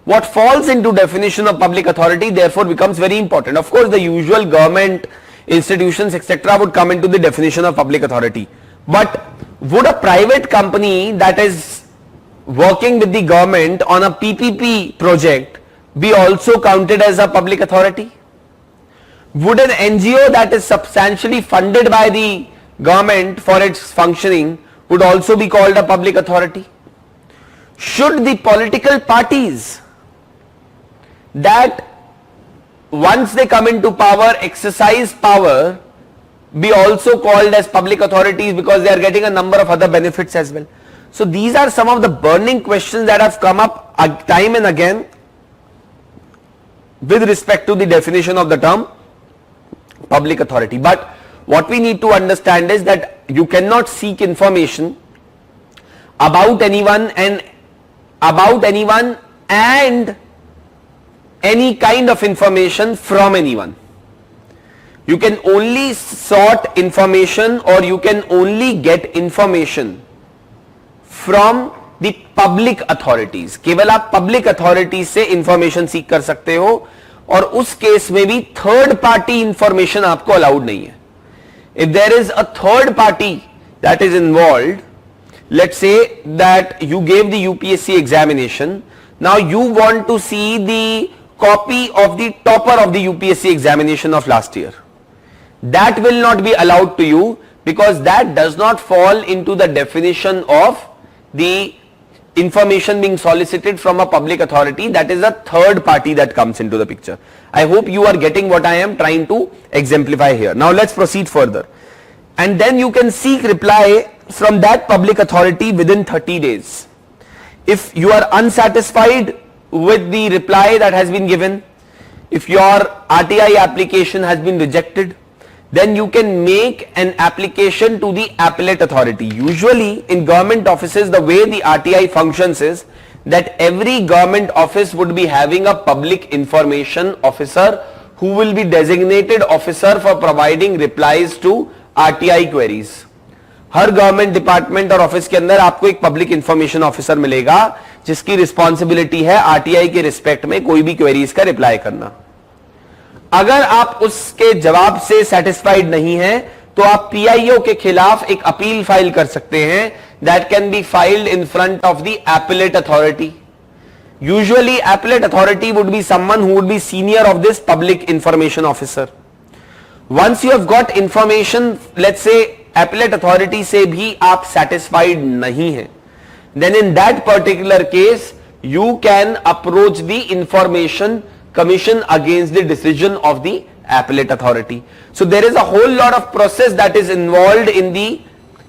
Speaker 1: What falls into definition of public authority therefore becomes very important. Of course, the usual government institutions etc. would come into the definition of public authority. But would a private company that is working with the government on a PPP project be also counted as a public authority? Would an NGO that is substantially funded by the government for its functioning would also be called a public authority? Should the political parties that once they come into power exercise power be also called as public authorities because they are getting a number of other benefits as well? So these are some of the burning questions that have come up time and again with respect to the definition of the term public authority. But what we need to understand is that you cannot seek information about anyone and any kind of information from anyone. You can only sort information or you can only get information from the public authorities. केवल आप public authorities से information seek कर सकते हो, और उस case में भी थर्ड पार्टी इंफॉर्मेशन आपको अलाउड नहीं है. If there is a third party that is involved, let's say that you gave the UPSC examination, now you want to see the copy of the topper of the UPSC examination of last year. That will not be allowed to you because that does not fall into the definition of the information being solicited from a public authority. That is a third party that comes into the picture. I hope you are getting what I am trying to exemplify here. Now let's proceed further. And then you can seek reply from that public authority within 30 days. If you are unsatisfied with the reply that has been given, if your RTI application has been rejected, then you can make an application to the appellate authority. Usually in government offices, the way the RTI functions is that every government office would be having a public information officer who will be designated officer for providing replies to RTI queries. Her government department और office के अंदर आपको एक public information officer मिलेगा जिसकी responsibility है RTI के respect में कोई भी क्वेरीज का रिप्लाई करना. अगर आप उसके जवाब से सेटिस्फाइड नहीं हैं तो आप पीआईओ के खिलाफ एक अपील फाइल कर सकते हैं. That can be filed in front of the appellate authority. Usually appellate authority would be someone who would be senior of this public information officer. Once you have got information, let's say appellate authority से भी आप satisfied नहीं हैं, then in that particular case you can approach the information commission against the decision of the appellate authority. So there is a whole lot of process that is involved in the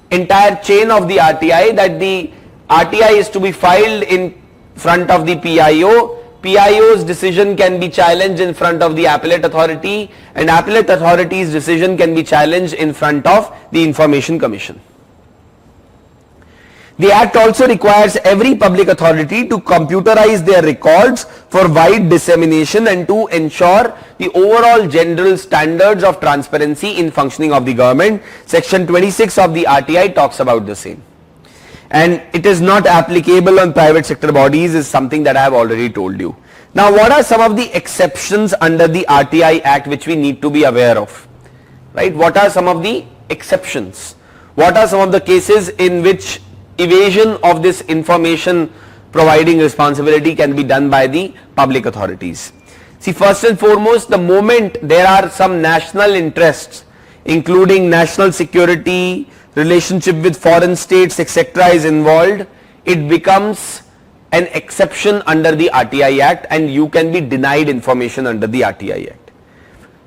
Speaker 1: entire chain of the RTI, that the RTI is to be filed in front of the PIO, PIO's decision can be challenged in front of the appellate authority, and appellate authority's decision can be challenged in front of the Information Commission. The Act also requires every public authority to computerize their records for wide dissemination and to ensure the overall general standards of transparency in functioning of the government. Section 26 of the RTI talks about the same. And it is not applicable on private sector bodies is something that I have already told you. Now, what are some of the exceptions under the RTI Act which we need to be aware of? Right? What are some of the exceptions? What are some of the cases in which evasion of this information providing responsibility can be done by the public authorities? See, first and foremost, the moment there are some national interests, including national security, relationship with foreign states, etc. is involved, it becomes an exception under the RTI Act and you can be denied information under the RTI Act.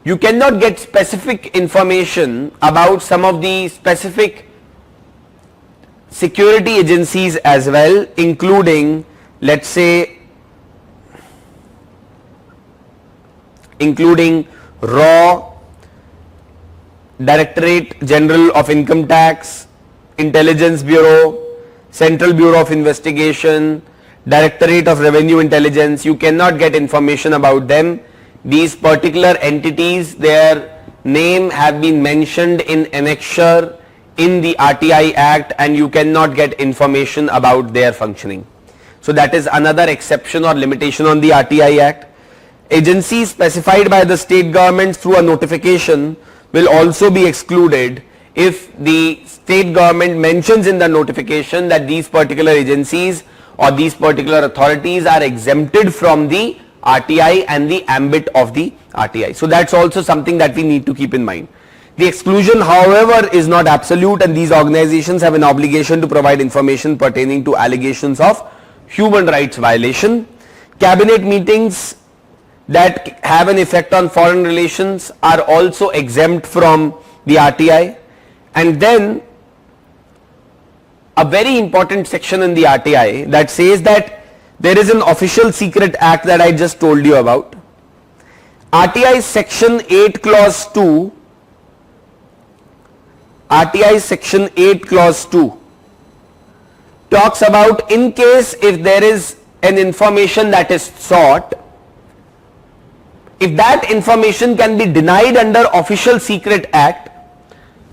Speaker 1: You cannot get specific information about some of the specific security agencies as well, including, let's say, RAW, Directorate General of Income Tax, Intelligence Bureau, Central Bureau of Investigation, Directorate of Revenue Intelligence. You cannot get information about them. These particular entities, their name have been mentioned in annexure in the RTI Act and you cannot get information about their functioning. So that is another exception or limitation on the RTI Act. Agencies specified by the state governments through a notification will also be excluded if the state government mentions in the notification that these particular agencies or these particular authorities are exempted from the RTI and the ambit of the RTI. So that's also something that we need to keep in mind. The exclusion, however, is not absolute and these organizations have an obligation to provide information pertaining to allegations of human rights violation. Cabinet meetings that have an effect on foreign relations are also exempt from the RTI. And then a very important section in the RTI that says that there is an Official Secret Act that I just told you about. RTI Section 8 Clause 2, RTI Section 8 Clause 2 talks about in case if there is an information that is sought, if that information can be denied under Official Secret Act,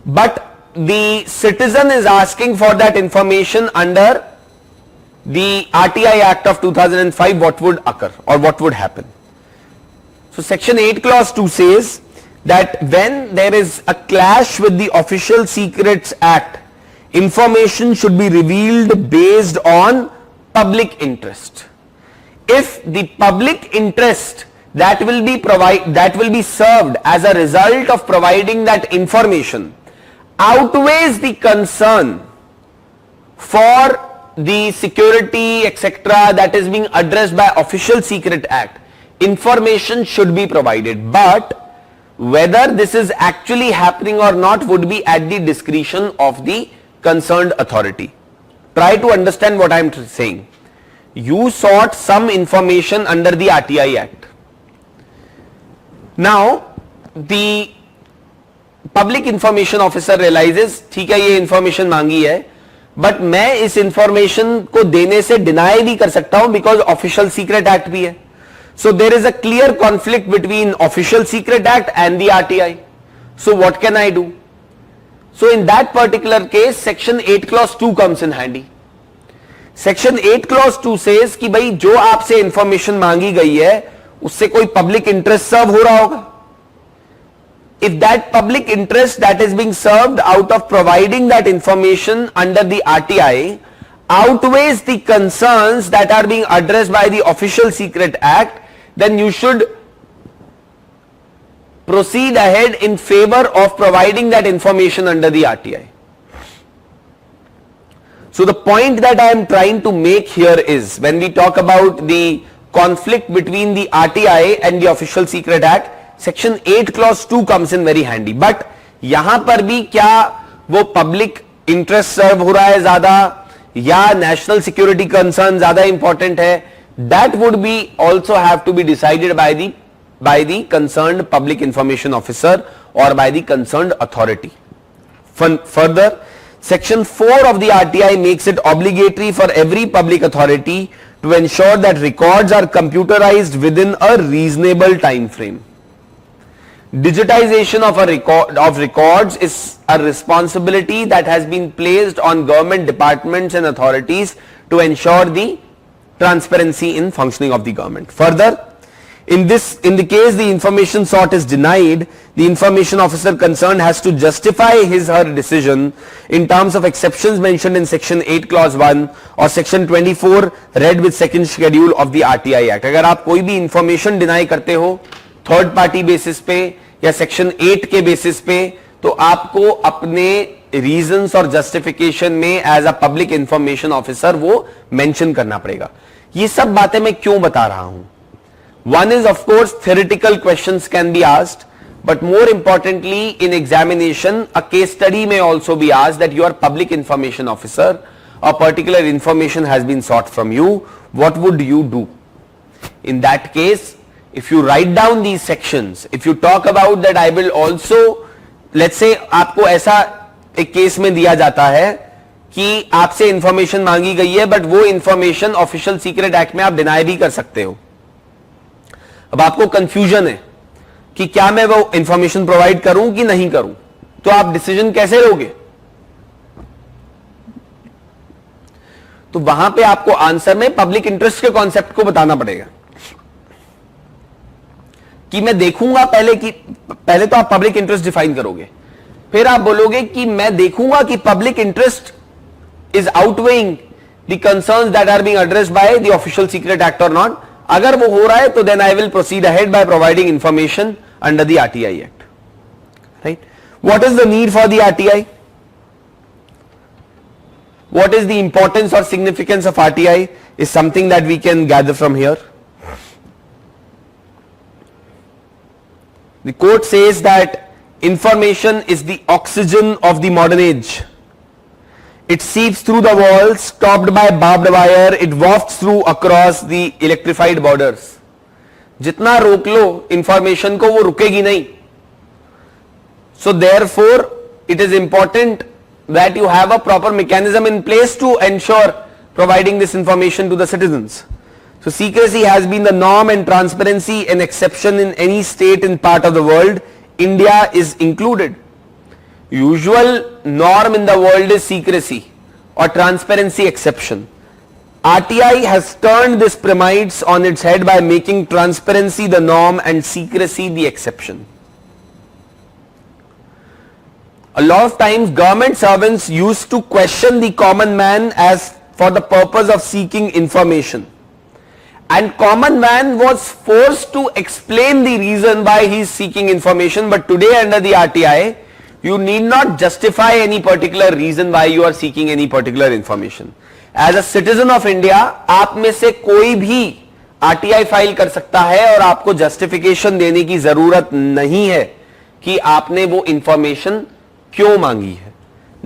Speaker 1: but the citizen is asking for that information under the RTI Act of 2005, what would occur or what would happen? So Section 8 Clause 2 says that when there is a clash with the Official Secrets Act, information should be revealed based on public interest. If the public interest that will be served as a result of providing that information outweighs the concern for the security, etc., that is being addressed by Official Secret Act, information should be provided. But whether this is actually happening or not would be at the discretion of the concerned authority. Try to understand what I am saying. You sought some information under the RTI Act. Now, the public information officer realizes, ठीक है ये information मांगी है, but मैं इस information को देने से deny भी कर सकता हूं because Official Secret Act भी है. So there is a clear conflict between Official Secret Act and the RTI. So what can I do? So in that particular case, Section 8 Clause 2 comes in handy. Section 8 Clause 2 says कि भाई जो आपसे information मांगी गई है उससे कोई public interest serve हो रहा होगा. If that public interest that is being served out of providing that information under the RTI outweighs the concerns that are being addressed by the Official Secret Act, then you should proceed ahead in favor of providing that information under the RTI. So the point that I am trying to make here is, when we talk about the conflict between the RTI and the Official Secret Act, Section 8 Clause 2 comes in very handy. But यहाँ पर भी क्या वो public interest serve हो रहा है ज़्यादा या national security concern ज़्यादा important है, that would be also have to be decided by the concerned public information officer or by the concerned authority. Further, section 4 of the RTI makes it obligatory for every public authority to ensure that records are computerized within a reasonable time frame. Digitization of records is a responsibility that has been placed on government departments and authorities to ensure the transparency in functioning of the government. Further, in the case the information sought is denied, the information officer concerned has to justify his or her decision in terms of exceptions mentioned in section 8 clause 1 or section 24 read with second schedule of the RTI Act. अगर आप कोई भी information deny करते हो third party basis पे या section 8 के basis पे, तो आपको अपने रीजंस और जस्टिफिकेशन में as a public information officer वो मेंशन करना पड़ेगा. ये सब बातें मैं क्यों बता रहा हूं? One is of course theoretical questions can be asked, but more importantly in examination a case study may also be asked that you are public information officer, a particular information has been sought from you, what would you do? In that case, if you write down these sections, if you talk about that I will also, let's say आपको ऐसा एक case में दिया जाता है कि आपसे information मांगी गई है बट वो इंफॉर्मेशन ऑफिशियल सीक्रेट एक्ट में आप डिनाई भी कर सकते हो. अब आपको कंफ्यूजन है कि क्या मैं वो इंफॉर्मेशन प्रोवाइड करूं कि नहीं करूं, तो आप डिसीजन कैसे लोगे? तो वहां पे आपको आंसर में पब्लिक इंटरेस्ट के कॉन्सेप्ट को बताना पड़ेगा कि मैं देखूंगा पहले तो आप पब्लिक इंटरेस्ट डिफाइन करोगे, फिर आप बोलोगे कि मैं देखूंगा कि public interest is outweighing the concerns that are being addressed by the official secret act और नॉट. अगर वो हो रहा है तो then I will proceed ahead by providing information under the RTI act. Right? What is the need for the RTI? What is the importance or significance of RTI is something that we can gather from here. The court says that information is the oxygen of the modern age. It seeps through the walls, topped by barbed wire. It wafts through across the electrified borders. जितना रोक लो information को वो रुकेगी नहीं. So therefore, it is important that you have a proper mechanism in place to ensure providing this information to the citizens. So secrecy has been the norm and transparency an exception in any state and part of the world. India is included. Usual norm in the world is secrecy or transparency exception. RTI has turned this premise on its head by making transparency the norm and secrecy the exception. A lot of times government servants used to question the common man as for the purpose of seeking information, and common man was forced to explain the reason why he is seeking information. But today under the RTI you need not justify any particular reason why you are seeking any particular information. As a citizen of India, आप में से कोई भी RTI file कर सकता है और आपको जस्टिफिकेशन देने की जरूरत नहीं है कि आपने वो इंफॉर्मेशन क्यों मांगी है.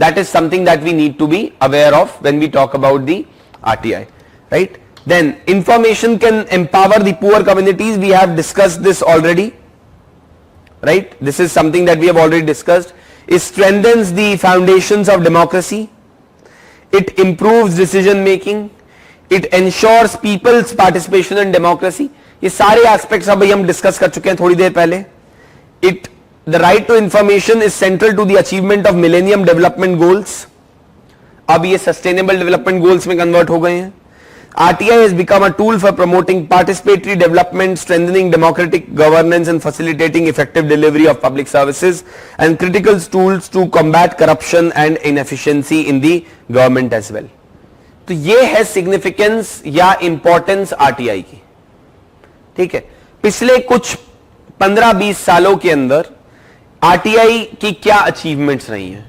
Speaker 1: That is something that we need to be aware of when we talk about the RTI, right? Then information can empower the poor communities. We have discussed this already, right? This is something that we have already discussed. It strengthens the foundations of democracy. It improves decision making. It ensures people's participation in democracy. ये सारे aspects अभी हम discuss कर चुके हैं थोड़ी देर पहले. The right to information is central to the achievement of Millennium Development Goals. अब ये Sustainable Development Goals में convert हो गए हैं. RTI has become a tool for promoting participatory development, strengthening democratic governance and facilitating effective delivery of public services, and critical tools to combat corruption and inefficiency in the government as well. तो ये है significance या importance RTI की. ठीक है, पिछले कुछ 15-20 सालों के अंदर आरटीआई की क्या अचीवमेंट्स रही हैं?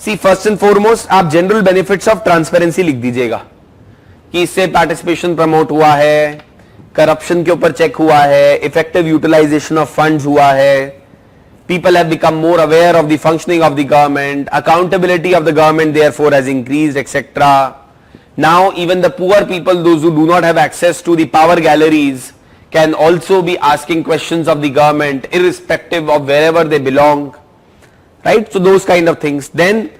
Speaker 1: सी फर्स्ट एंड फॉरमोस्ट आप जनरल बेनिफिट्स ऑफ ट्रांसपेरेंसी लिख दीजिएगा कि इससे पार्टिसिपेशन प्रमोट हुआ है, करप्शन के ऊपर चेक हुआ है, इफेक्टिव यूटिलाइजेशन ऑफ फंड्स हुआ है, people have become more aware of the functioning of the government, accountability of the government therefore has increased etcetera, Now even the poor people, those who do not have access to the power galleries, can also be asking questions of the government irrespective of wherever they belong, right? So those kind of things. Then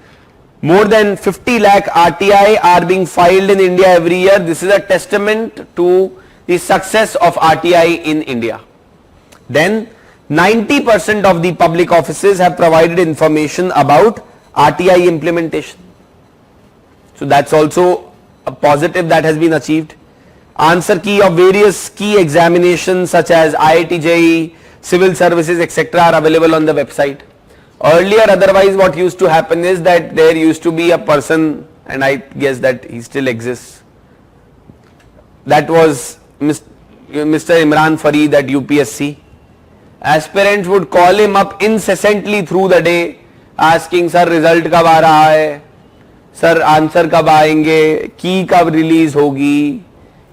Speaker 1: more than 50 lakh RTI are being filed in India every year. This is a testament to the success of RTI in India. Then 90% of the public offices have provided information about RTI implementation. So that's also a positive that has been achieved. Answer key of various key examinations such as IIT JEE, civil services, etc. are available on the website. Earlier, otherwise, what used to happen is that there used to be a person, and I guess that he still exists. That was Mr. Imran Fareed at UPSC. Aspirants would call him up incessantly through the day, asking, "Sir, result कब आ रहा है? Sir, answer कब आएंगे? की कब release होगी?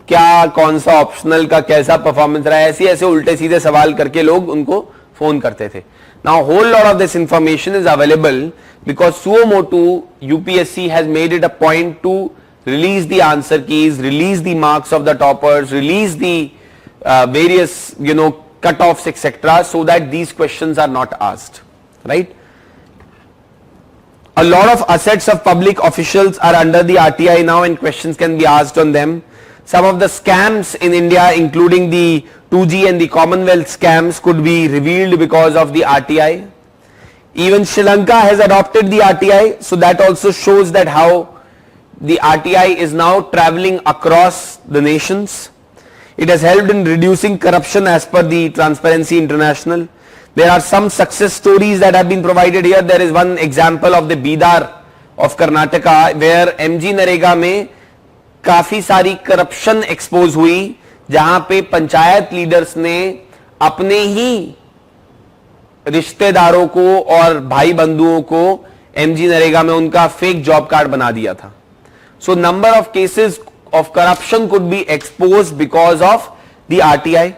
Speaker 1: क्या कौन सा ऑप्शनल का कैसा परफॉर्मेंस रहा है?" ऐसे ऐसे उल्टे सीधे सवाल करके लोग उनको फोन करते थे. Now whole lot of this information is available because suo motu UPSC has made it a point to release the answer keys, release the marks of the toppers, release the various cutoffs, etc., so that these questions are not asked, right? A lot of assets of public officials are under the RTI now and questions can be asked on them. Some of the scams in India, including the 2G and the Commonwealth scams, could be revealed because of the RTI. Even Sri Lanka has adopted the RTI, so that also shows that how the RTI is now traveling across the nations. It has helped in reducing corruption as per the Transparency International. There are some success stories that have been provided here. There is one example of the Bidar of Karnataka where MG Narega में काफी सारी corruption expose हुई, जहां पे panchayat leaders ने अपने ही रिश्तेदारों को और भाई बंधुओं को एमजी नरेगा में उनका फेक जॉब कार्ड बना दिया था. So number of cases of corruption could be exposed because of the RTI.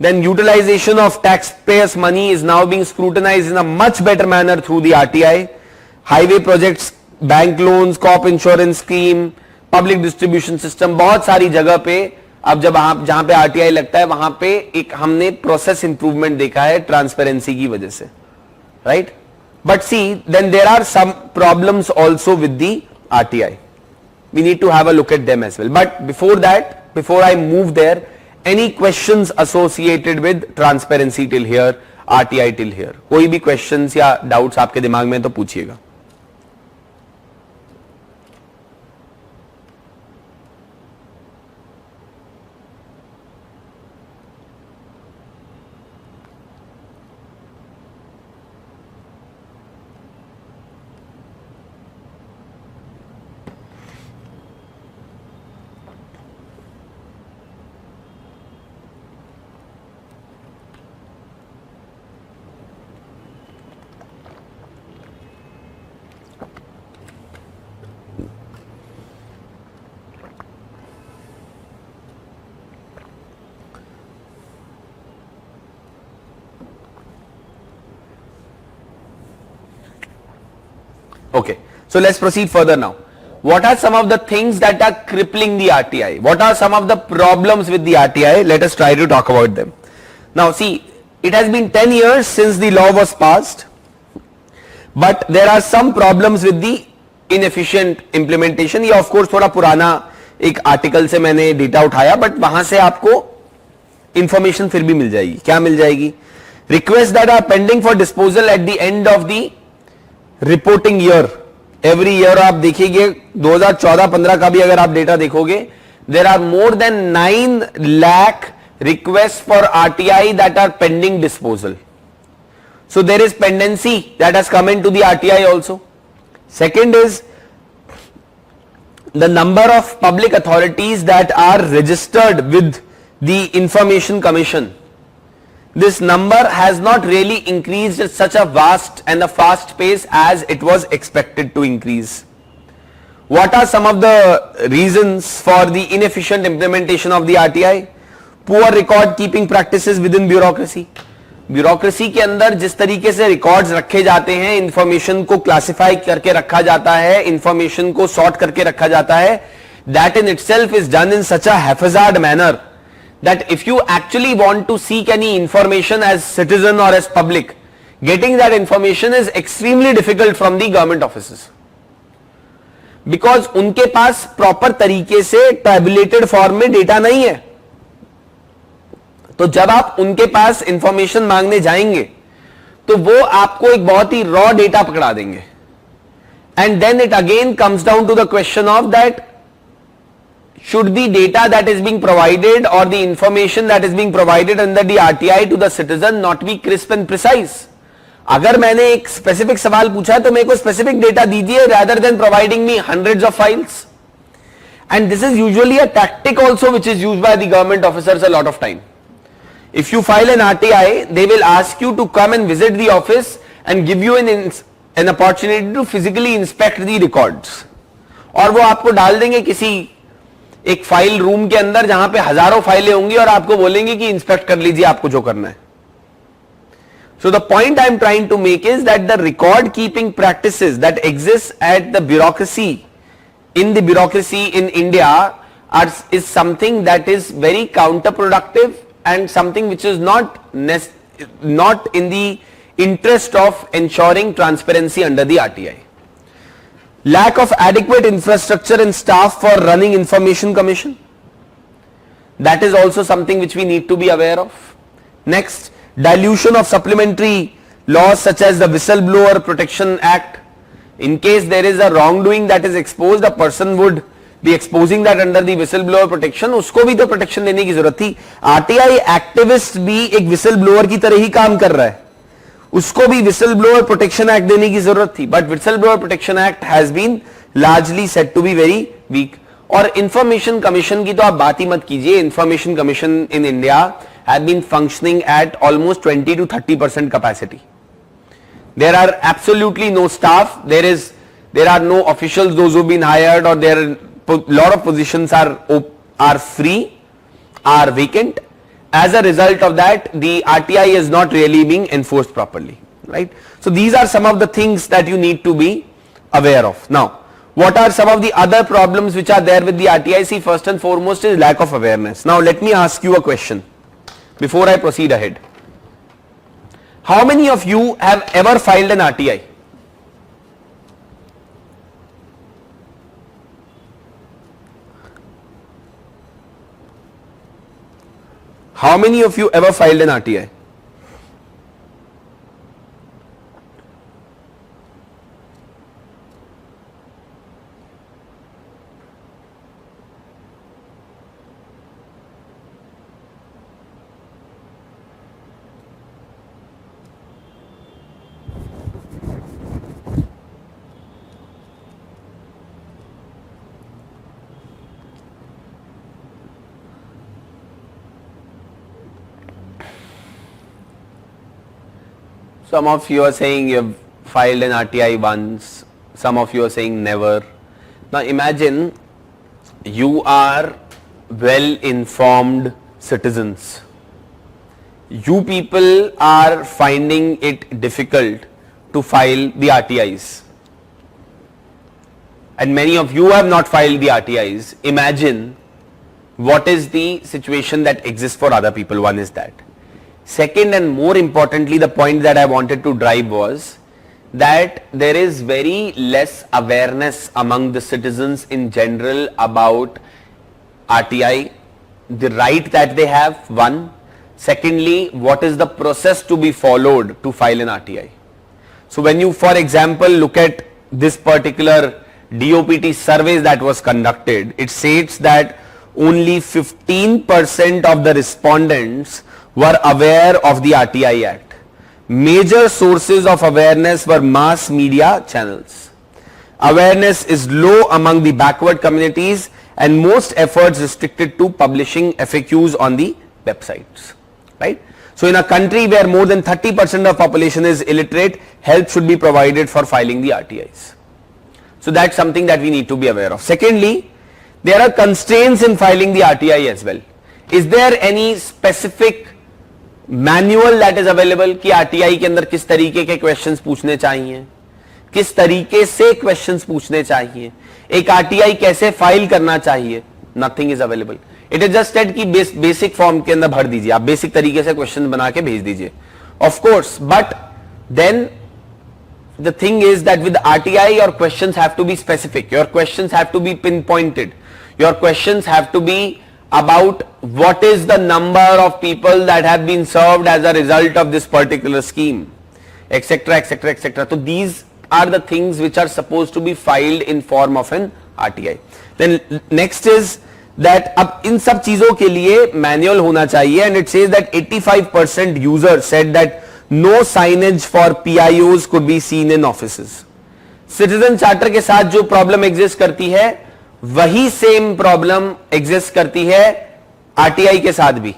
Speaker 1: Then utilization of taxpayers' money is now being scrutinized in a much better manner through the RTI. Highway projects, bank loans, crop insurance scheme, public distribution system, बहुत सारी जगह पे अब जब आप जहां पे RTI लगता है वहां पे एक हमने प्रोसेस इंप्रूवमेंट देखा है ट्रांसपेरेंसी की वजह से, right? But see then there are some problems also with the RTI. We need to have a look at them as well. But before that, before I move there, any questions associated with transparency till here, RTI till here? कोई भी questions या doubts आपके दिमाग में तो पूछिएगा. Okay, so let's proceed further now. What are some of the things that are crippling the RTI? What are some of the problems with the RTI? Let us try to talk about them. Now see, it has been 10 years since the law was passed, but there are some problems with the inefficient implementation. ये of course थोड़ा पुराना एक article से मैंने data उठाया, but वहां से आपको इंफॉर्मेशन फिर भी मिल जाएगी. क्या मिल जाएगी? Requests that are pending for disposal at the end of the reporting year, every year आप देखिए 2014-15 का भी अगर आप डेटा देखोगे, there are more than 9 lakh request for RTI that are pending disposal. So there is pendency that has come into the RTI also. Second is the number of public authorities that are registered with the information commission. This number has not really increased at such a vast and a fast pace as it was expected to increase. What are some of the reasons for the inefficient implementation of the RTI? Poor record keeping practices within bureaucracy. Bureaucracy के अंदर जिस तरीके से records रखे जाते हैं, information को classify करके रखा जाता है, information को sort करके रखा जाता है, that in itself is done in such a haphazard manner that if you actually want to seek any information as citizen or as public, getting that information is extremely difficult from the government offices. Because उनके पास proper तरीके से tabulated form में data नहीं है. तो जब आप उनके पास इंफॉर्मेशन मांगने जाएंगे तो वो आपको एक बहुत ही रॉ डेटा पकड़ा देंगे. And then it again comes down to the question of that should the data that is being provided or the information that is being provided under the RTI to the citizen not be crisp and precise. अगर मैंने एक specific सवाल पूछा है तो मेरे को specific data दीजिए rather than providing me hundreds of files. And this is usually a tactic also which is used by the government officers a lot of time. If you file an RTI, they will ask you to come and visit the office and give you an opportunity to physically inspect the records. और वो आपको डाल देंगे किसी एक file room के अंदर जहां पे हजारों फाइलें होंगी और आपको बोलेंगे कि इंस्पेक्ट कर लीजिए आपको जो करना है. So the point I am trying to make is that the record keeping practices that exist at the bureaucracy in India is something that is very counterproductive and something which is not in the interest of ensuring transparency under the RTI. Lack of adequate infrastructure and staff for running information commission. That is also something which we need to be aware of. Next, dilution of supplementary laws such as the Whistleblower Protection Act. In case there is a wrongdoing that is exposed, a person would be exposing that under the whistleblower protection. उसको भी तो protection देने की जरूरत थी. RTI activist भी एक whistleblower की तरह ही काम कर रहा है. उसको भी whistleblower protection act देने की जरूरत थी. But whistleblower protection act has been largely said to be very weak. और information commission की तो आप बात ही मत कीजिए. Information commission in India have been functioning at almost 20 to 30% capacity. There are absolutely no staff. There are no officials, those who've been hired, or there are lot of positions are free, are vacant. As a result of that, the RTI is not really being enforced properly, right? So these are some of the things that you need to be aware of. Now, what are some of the other problems which are there with the RTI? See, first and foremost is lack of awareness. Now, let me ask you a question before I proceed ahead. How many of you have ever filed an RTI? How many of you ever filed an RTI? Some of you are saying you have filed an RTI once, some of you are saying never. Now imagine you are well informed citizens. You people are finding it difficult to file the RTIs. And many of you have not filed the RTIs. Imagine what is the situation that exists for other people. One is that. Second, and more importantly, the point that I wanted to drive was that there is very less awareness among the citizens in general about RTI, the right that they have, one. Secondly, what is the process to be followed to file an RTI. So when you, for example, look at this particular DOPT survey that was conducted, it states that only 15% of the respondents were aware of the RTI Act. Major sources of awareness were mass media channels. Awareness is low among the backward communities and most efforts restricted to publishing FAQs on the websites, right? So in a country where more than 30% of population is illiterate, help should be provided for filing the RTIs. So that's something that we need to be aware of. Secondly, there are constraints in filing the RTI as well. Is there any specific manual that is available कि RTI के अंदर किस तरीके के questions पूछने चाहिए? किस तरीके से क्वेश्चंस पूछने चाहिए, एक आरटीआई कैसे फाइल करना चाहिए, nothing is available. It is just said कि बेसिक फॉर्म के अंदर भर दीजिए, आप बेसिक तरीके से क्वेश्चन बना के भेज दीजिए. Of course, but then the thing is that with RTI your questions have to be specific, your questions have to be pinpointed, your questions have to be about what is the number of people that have been served as a result of this particular scheme, etc, etc, etc. So these are the things which are supposed to be filed in form of an RTI. Then next is that अब इन सब चीजों के लिए manual होना चाहिए, and it says that 85% users said that no signage for PIOs could be seen in offices. Citizen charter के साथ जो प्रॉब्लम एग्जिस्ट करती है वही सेम प्रॉब्लम एग्जिस्ट करती है आरटीआई के साथ भी.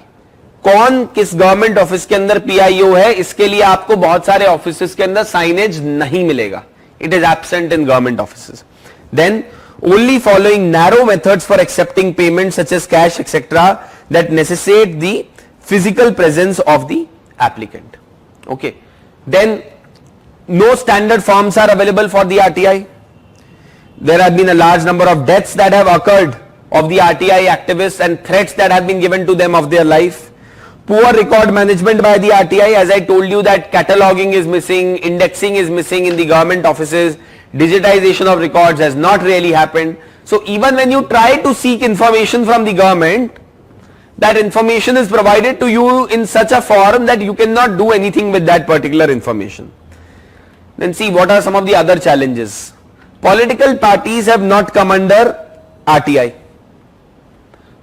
Speaker 1: कौन किस गवर्नमेंट ऑफिस के अंदर पीआईओ है, इसके लिए आपको बहुत सारे ऑफिसेस के अंदर साइनेज नहीं मिलेगा. It is absent in government offices. Then only following narrow methods for accepting payments such as cash etc that necessitate the physical presence of the applicant. Okay, then no standard forms are available for the RTI. There have been a large number of deaths that have occurred of the RTI activists and threats that have been given to them of their life. Poor record management by the RTI, as I told you that cataloging is missing, indexing is missing in the government offices, digitization of records has not really happened. So even when you try to seek information from the government, that information is provided to you in such a form that you cannot do anything with that particular information. Then see what are some of the other challenges. Political parties have not come under RTI.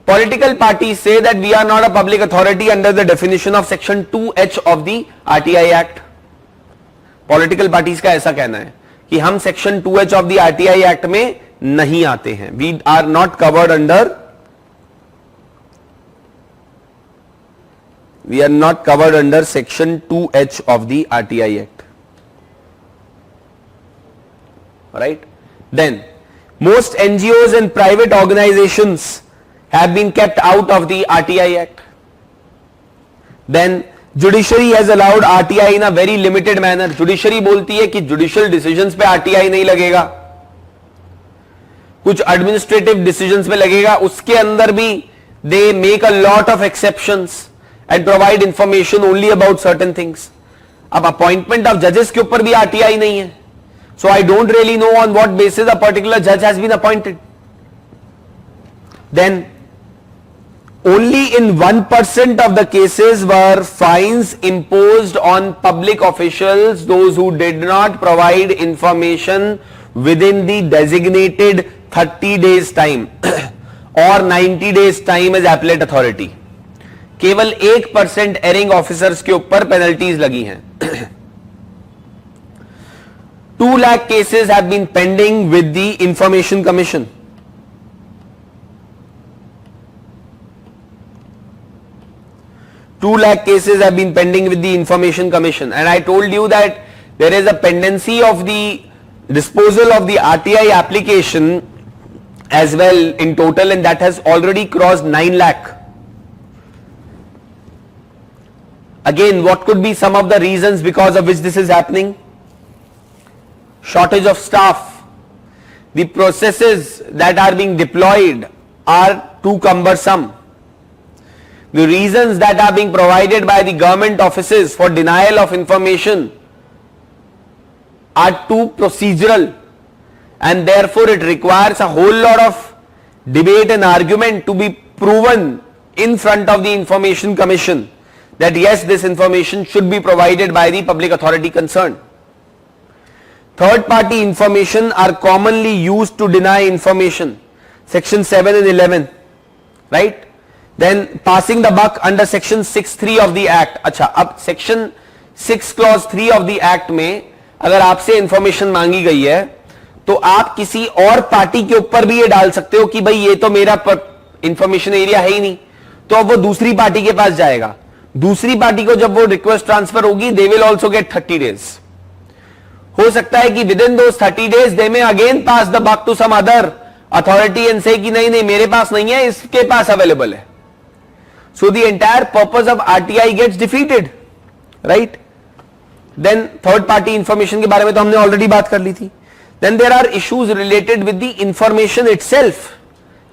Speaker 1: Political parties say that we are not a public authority under the definition of section 2H of the RTI Act. Political parties का ऐसा कहना है कि हम section 2H of the RTI Act में नहीं आते हैं. We are not covered under section 2H of the RTI Act. Right? Then most NGOs and private organizations have been kept out of the RTI Act. Then judiciary has allowed RTI in a very limited manner. Judiciary बोलती है कि judicial decisions पे RTI नहीं लगेगा, कुछ administrative decisions में लगेगा. उसके अंदर भी they make a lot of exceptions and provide information only about certain things. अब appointment of judges के ऊपर भी RTI नहीं है. So I don't really know on what basis a particular judge has been appointed. Then only in 1% of the cases were fines imposed on public officials, those who did not provide information within the designated 30 days time or 90 days time as appellate authority. केवल 1% Ering officers के ऊपर penalties लगी हैं. 2 lakh cases have been pending with the Information Commission. Two lakh cases have been pending with the Information Commission, and I told you that there is a pendency of the disposal of the RTI application as well in total, and that has already crossed 9 lakh. Again, what could be some of the reasons because of which this is happening? Shortage of staff. The processes that are being deployed are too cumbersome. The reasons that are being provided by the government offices for denial of information are too procedural, and therefore it requires a whole lot of debate and argument to be proven in front of the Information Commission that yes, this information should be provided by the public authority concerned. Third party information are commonly used to deny information. Section 7 and 11, right? Then passing the buck under section 6(3) of the act. अच्छा, अब section 6 clause 3 of the act में अगर आपसे information मांगी गई है तो आप किसी और पार्टी के ऊपर भी ये डाल सकते हो कि भाई ये तो मेरा इंफॉर्मेशन एरिया है ही नहीं, तो अब वो दूसरी पार्टी के पास जाएगा. दूसरी पार्टी को जब वो रिक्वेस्ट ट्रांसफर होगी, they will also get 30 days. हो सकता है कि with in those 30 days they may again pass the buck to some other authority and say कि नहीं मेरे पास नहीं है, इसके पास अवेलेबल है. So the entire purpose of RTI gets defeated, right? Then third party information के बारे में तो हमने ऑलरेडी बात कर ली थी. Then there are issues related with the information itself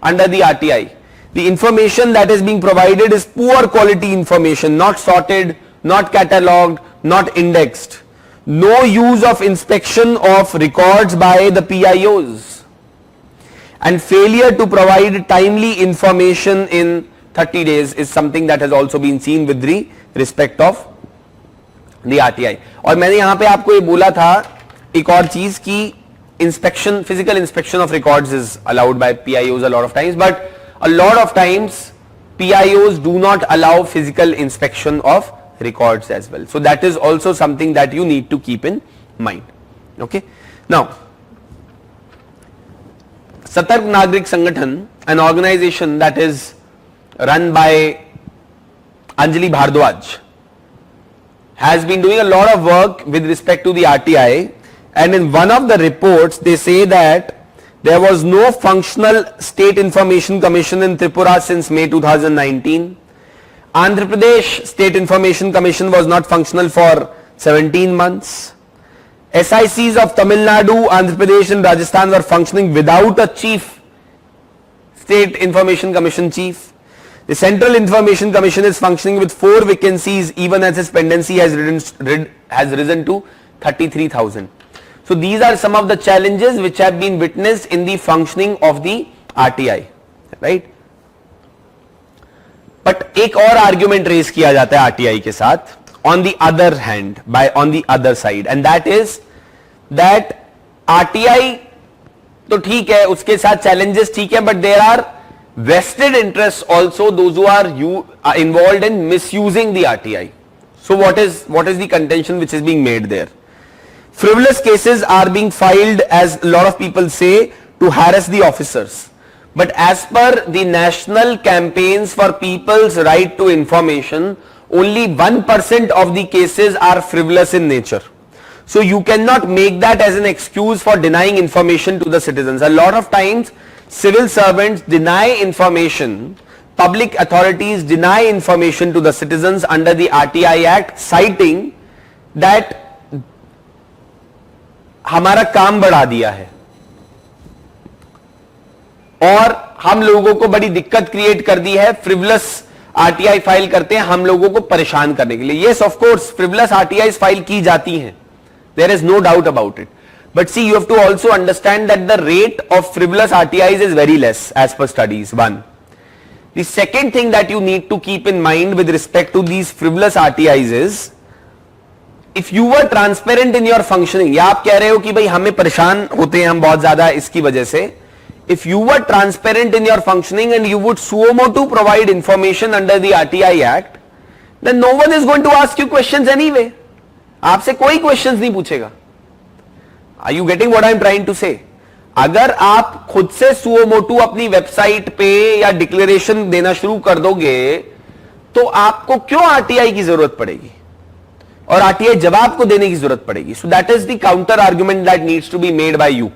Speaker 1: under the RTI. The information that is being provided is poor quality information, not sorted, not catalogued, not indexed. No use of inspection of records by the PIOs. And failure to provide timely information in 30 days is something that has also been seen with the respect of the RTI. और मैंने यहाँ पे आपको ये बोला था एक और चीज की inspection, physical inspection of records is allowed by PIOs a lot of times, but a lot of times PIOs do not allow physical inspection of records as well. So that is also something that you need to keep in mind. Okay. Now, Satark Nagrik Sangathan, an organization that is run by Anjali Bhardwaj, has been doing a lot of work with respect to the RTI, and in one of the reports they say that there was no functional State Information Commission in Tripura since May 2019. Andhra Pradesh State Information Commission was not functional for 17 months. SICs of Tamil Nadu, Andhra Pradesh and Rajasthan were functioning without a chief, State Information Commission chief. The Central Information Commission is functioning with 4 vacancies even as its pendency has risen to 33,000. So these are some of the challenges which have been witnessed in the functioning of the RTI, right? But एक और argument raise किया जाता है RTI के साथ on the other hand, on the other side, and that is that RTI तो ठीक है, उसके साथ challenges ठीक है, but there are vested interests also, those who are involved in misusing the RTI. So what is the contention which is being made there? Frivolous cases are being filed, as a lot of people say, to harass the officers. But as per the National Campaigns for People's Right to Information, only 1% of the cases are frivolous in nature. So you cannot make that as an excuse for denying information to the citizens. A lot of times civil servants deny information, public authorities deny information to the citizens under the RTI Act, citing that हमारा काम बढ़ा दिया है और हम लोगों को बड़ी दिक्कत क्रिएट कर दी है, फ्रिवलस आरटीआई फाइल करते हैं हम लोगों को परेशान करने के लिए. Yes, of course frivolous RTI file की जाती हैं, there is no doubt about it, but see you have to also understand that the rate of frivolous RTIs is very less as per studies. One, the second thing that you need to keep in mind with respect to these frivolous RTIs is, if you were transparent in your functioning, या आप कह रहे हो कि भाई हमें परेशान होते हैं हम बहुत ज्यादा इसकी वजह से, if you were transparent in your functioning and you would suo motu provide information under the RTI Act, then no one is going to ask you questions anyway. आपसे कोई questions नहीं पूछेगा. Are you getting what I am trying to say? अगर आप खुद से suo motu अपनी website पे या डिक्लेरेशन देना शुरू कर दोगे तो आपको क्यों RTI की जरूरत पड़ेगी और RTI जवाब को देने की जरूरत पड़ेगी. So that is the counter argument that needs to be made by you.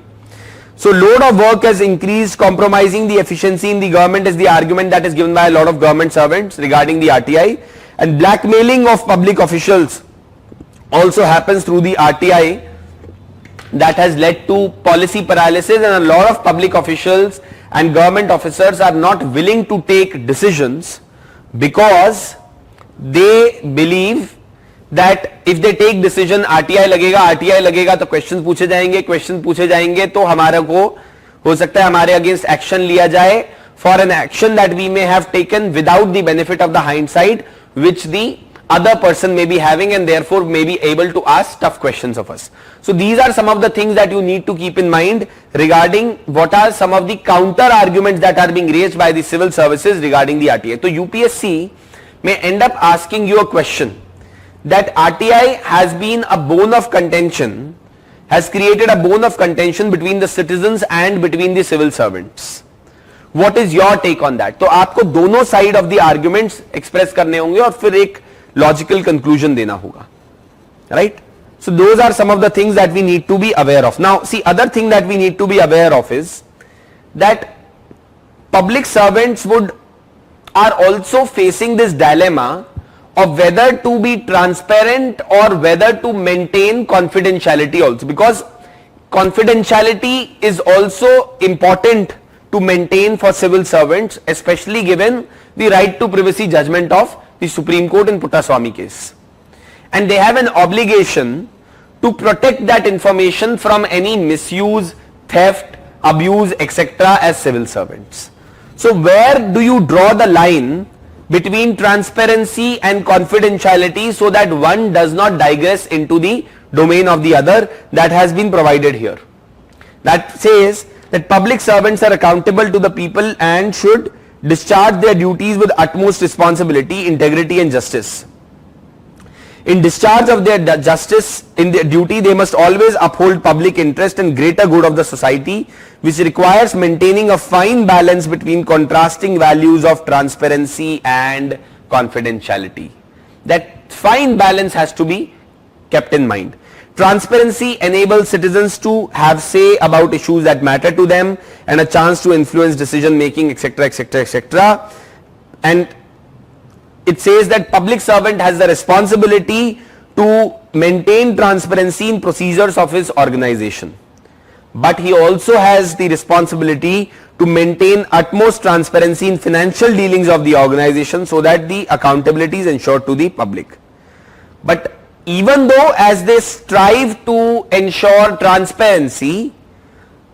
Speaker 1: So load of work has increased, compromising the efficiency in the government is the argument that is given by a lot of government servants regarding the RTI, and blackmailing of public officials also happens through the RTI. That has led to policy paralysis, and a lot of public officials and government officers are not willing to take decisions because they believe that if they take decision RTI लगेगा तो question पूछे जाएंगे तो हमारे को हो सकता है हमारे अगेंस्ट एक्शन लिया जाए for an action that we may have taken without the benefit of the hindsight which the other person may be having, and therefore may be able to ask tough questions of us. So these are some of the things that you need to keep in mind regarding what are some of the counter arguments that are being raised by the civil services regarding the RTI. So UPSC may end up asking you a question that RTI has been a bone of contention, has created a bone of contention between the citizens and between the civil servants. What is your take on that? तो आपको दोनों side of the arguments express करने होंगे और फिर एक logical conclusion देना होगा, right? So those are some of the things that we need to be aware of. Now see, other thing that we need to be aware of is that public servants are also facing this dilemma of whether to be transparent or whether to maintain confidentiality also, because confidentiality is also important to maintain for civil servants, especially given the right to privacy judgment of the Supreme Court in Puttaswamy case. And they have an obligation to protect that information from any misuse, theft, abuse, etc. as civil servants. So where do you draw the line between transparency and confidentiality so that one does not digress into the domain of the other? That has been provided here. That says that public servants are accountable to the people and should discharge their duties with utmost responsibility, integrity and justice. In discharge of their duty, they must always uphold public interest and greater good of the society, which requires maintaining a fine balance between contrasting values of transparency and confidentiality. That fine balance has to be kept in mind. Transparency enables citizens to have say about issues that matter to them and a chance to influence decision making, etc., etc., etc. And it says that public servant has the responsibility to maintain transparency in procedures of his organization, but he also has the responsibility to maintain utmost transparency in financial dealings of the organization so that the accountability is ensured to the public. But even though as they strive to ensure transparency,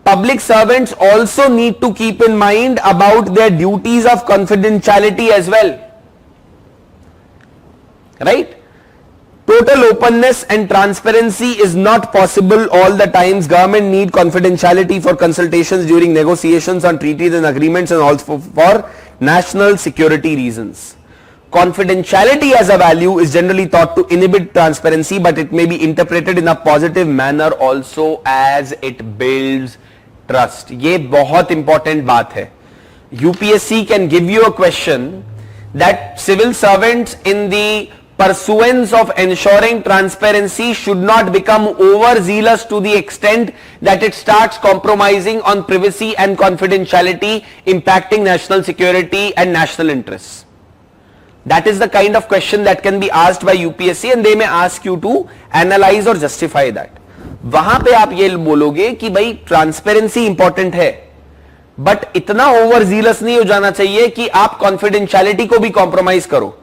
Speaker 1: public servants also need to keep in mind about their duties of confidentiality as well. Right? Total openness and transparency is not possible all the times. Government need confidentiality for consultations during negotiations on treaties and agreements and also for national security reasons. Confidentiality as a value is generally thought to inhibit transparency, but it may be interpreted in a positive manner also as it builds trust. ये बहुत important बात है. UPSC can give you a question that civil servants in the pursuance of ensuring transparency should not become overzealous to the extent that it starts compromising on privacy and confidentiality, impacting national security and national interests. That is the kind of question that can be asked by UPSC and they may ask you to analyze or justify that. वहां पे आप ये बोलोगे कि भाई transparency important है, but इतना ओवरजीलस नहीं हो जाना चाहिए कि आप कॉन्फिडेंशियलिटी को भी कॉम्प्रोमाइज करो.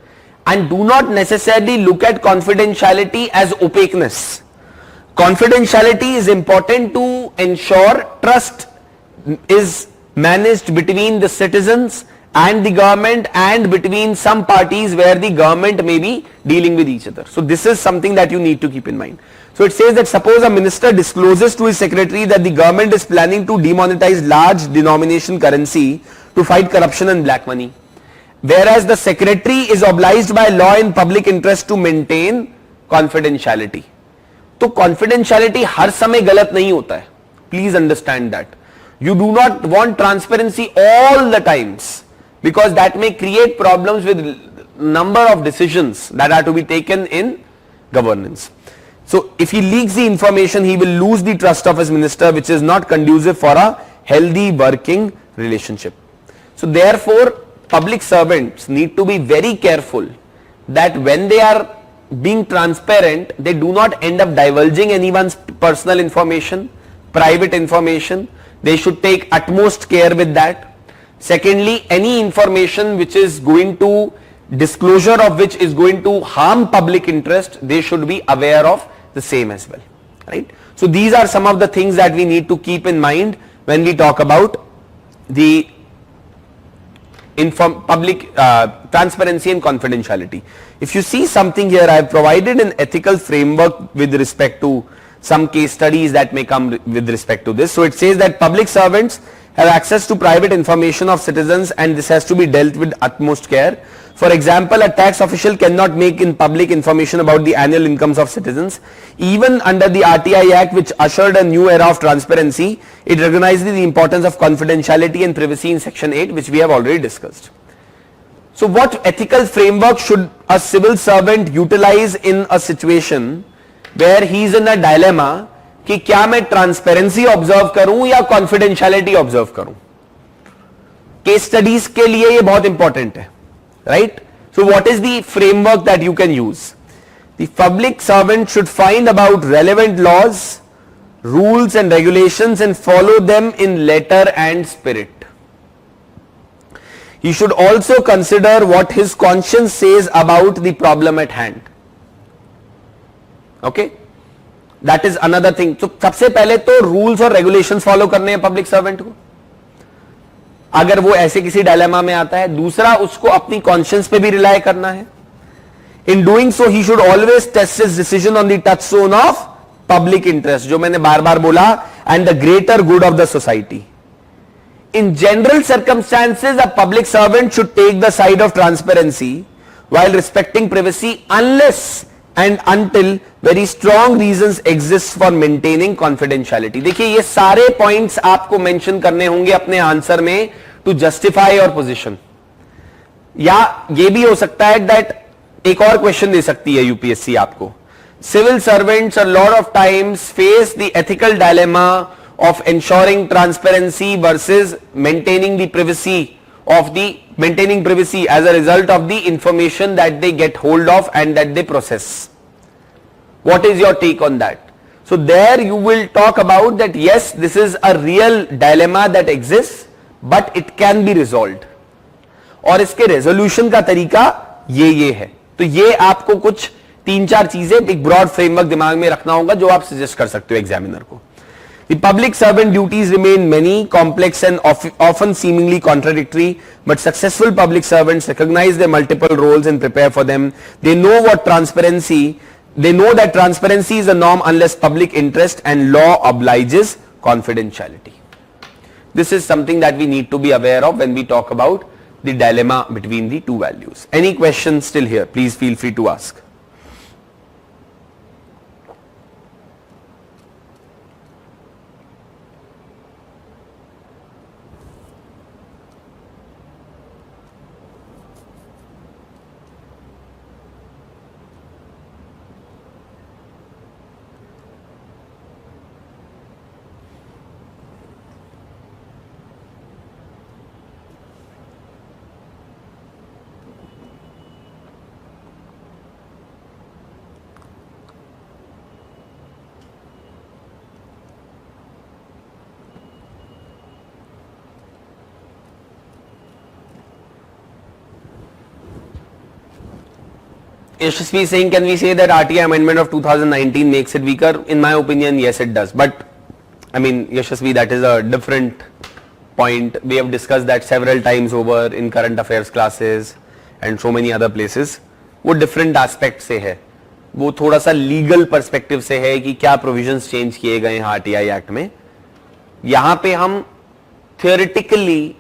Speaker 1: And do not necessarily look at confidentiality as opaqueness. Confidentiality is important to ensure trust is managed between the citizens and the government and between some parties where the government may be dealing with each other. So this is something that you need to keep in mind. So it says that suppose a minister discloses to his secretary that the government is planning to demonetize large denomination currency to fight corruption and black money, whereas the secretary is obliged by law in public interest to maintain confidentiality. तो confidentiality हर समय गलत नहीं होता है. Please understand that. You do not want transparency all the times because that may create problems with number of decisions that are to be taken in governance. So if he leaks the information, he will lose the trust of his minister, which is not conducive for a healthy working relationship. So therefore, public servants need to be very careful that when they are being transparent, they do not end up divulging anyone's personal information, private information. They should take utmost care with that. Secondly, any information which is going to, disclosure of which is going to harm public interest, they should be aware of the same as well. Right? So these are some of the things that we need to keep in mind when we talk about the public transparency and confidentiality. If you see something here, I have provided an ethical framework with respect to some case studies that may come with respect to this. So it says that public servants have access to private information of citizens and this has to be dealt with utmost care. For example, a tax official cannot make in public information about the annual incomes of citizens. Even under the RTI Act, which ushered a new era of transparency, it recognizes the importance of confidentiality and privacy in Section 8, which we have already discussed. So what ethical framework should a civil servant utilize in a situation where he is in a dilemma कि क्या मैं transparency observe करूं या confidentiality observe करूं? Case studies के लिए ये बहुत इंपॉर्टेंट है, right? So what is the framework that you can use? The public servant should find about relevant laws, rules and regulations and follow them in letter and spirit. He should also consider what his conscience says about the problem at hand. Okay? That is another thing. So सबसे पहले तो rules और regulations follow करने हैं public servant को, अगर वो ऐसे किसी डायलेमा में आता है. दूसरा, उसको अपनी conscience पे भी rely करना है. In doing so, he should always test his decision on the touchstone of public interest, जो मैंने बार बार बोला, and the greater good of the society. In general circumstances, a public servant should take the side of transparency while respecting privacy unless and until very strong reasons exist for maintaining confidentiality. देखिए, ये सारे points आपको mention करने होंगे अपने answer में to justify your position. या ये भी हो सकता है that एक और क्वेश्चन दे सकती है यूपीएससी आपको. Civil servants a lot of times face the ethical dilemma of ensuring transparency versus maintaining privacy as a result of the information that they get hold of and that they process. What is your take on that? So there you will talk about that, yes, this is a real dilemma that exists, but it can be resolved. और इसके resolution का तरीका ये है. तो ये आपको कुछ 3-4 चीजें एक broad framework दिमाग में रखना होगा जो आप suggest कर सकते हो examiner को. The public servant duties remain many, complex and often seemingly contradictory, but successful public servants recognize their multiple roles and prepare for them. They know that transparency is a norm unless public interest and law obliges confidentiality. This is something that we need to be aware of when we talk about the dilemma between the two values. Any questions still here? Please feel free to ask. Yashasvi is saying, can we say that RTI amendment of 2019 makes it weaker? In my opinion, yes, it does. But I mean, Yashasvi, that is a different point. We have discussed that several times over in current affairs classes and so many other places. वो different aspects से है. वो थोड़ा सा legal perspective से है कि क्या provisions change किए गए हैं RTI Act में. यहाँ पे हम theoretically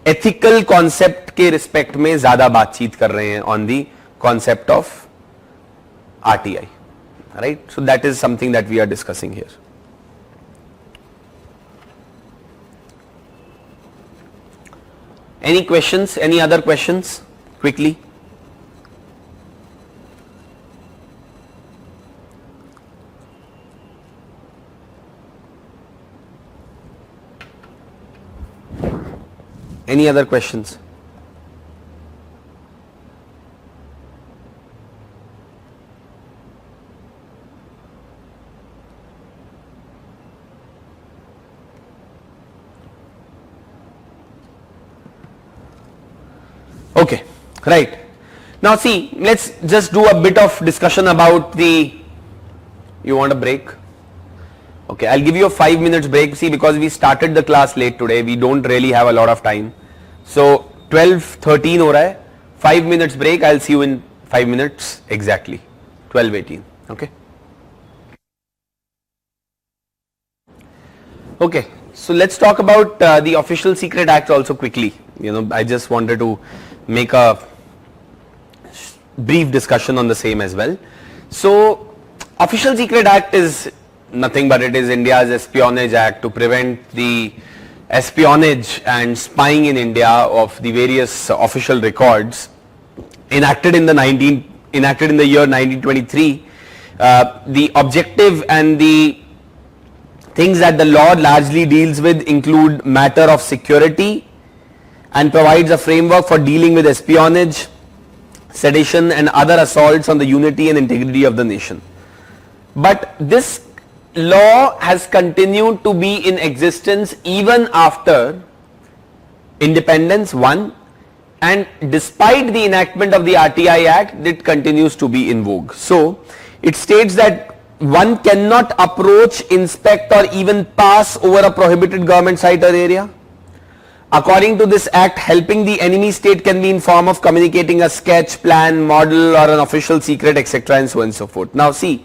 Speaker 1: ethical concept के respect में ज़्यादा बातचीत कर रहे हैं on the concept of RTI, right? So that is something that we are discussing here. Any questions? Any other questions? Quickly. Any other questions? Okay, right. Now see, let's just do a bit of discussion about you want a break? Okay, I'll give you a 5 minutes break. See, because we started the class late today, we don't really have a lot of time. So 12:13 हो रहा है, 5 minutes break. I'll see you in 5 minutes exactly, 12:18. Okay. Okay, so let's talk about the Official Secret Act also quickly. I just wanted to make a brief discussion on the same as well. So, Official Secret Act is nothing but it is India's Espionage Act to prevent the espionage and spying in India of the various official records enacted in the year 1923. The objective and the things that the law largely deals with include matter of security and provides a framework for dealing with espionage, sedition and other assaults on the unity and integrity of the nation. But this law has continued to be in existence even after independence, one, and despite the enactment of the RTI Act, it continues to be in vogue. So, it states that one cannot approach, inspect or even pass over a prohibited government site or area. According to this act, helping the enemy state can be in form of communicating a sketch, plan, model or an official secret, etc. and so on and so forth. Now see,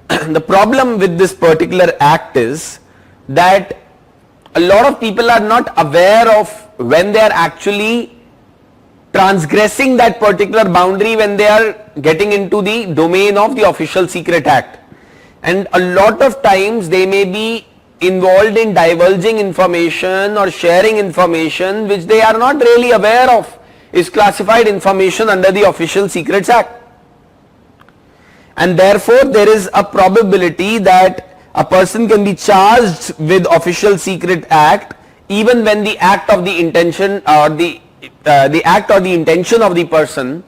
Speaker 1: the problem with this particular act is that a lot of people are not aware of when they are actually transgressing that particular boundary, when they are getting into the domain of the Official Secret Act. And a lot of times they may be involved in divulging information or sharing information which they are not really aware of is classified information under the Official Secrets Act. And therefore there is a probability that a person can be charged with Official Secret Act even when the act of the intention or the act or the intention of the person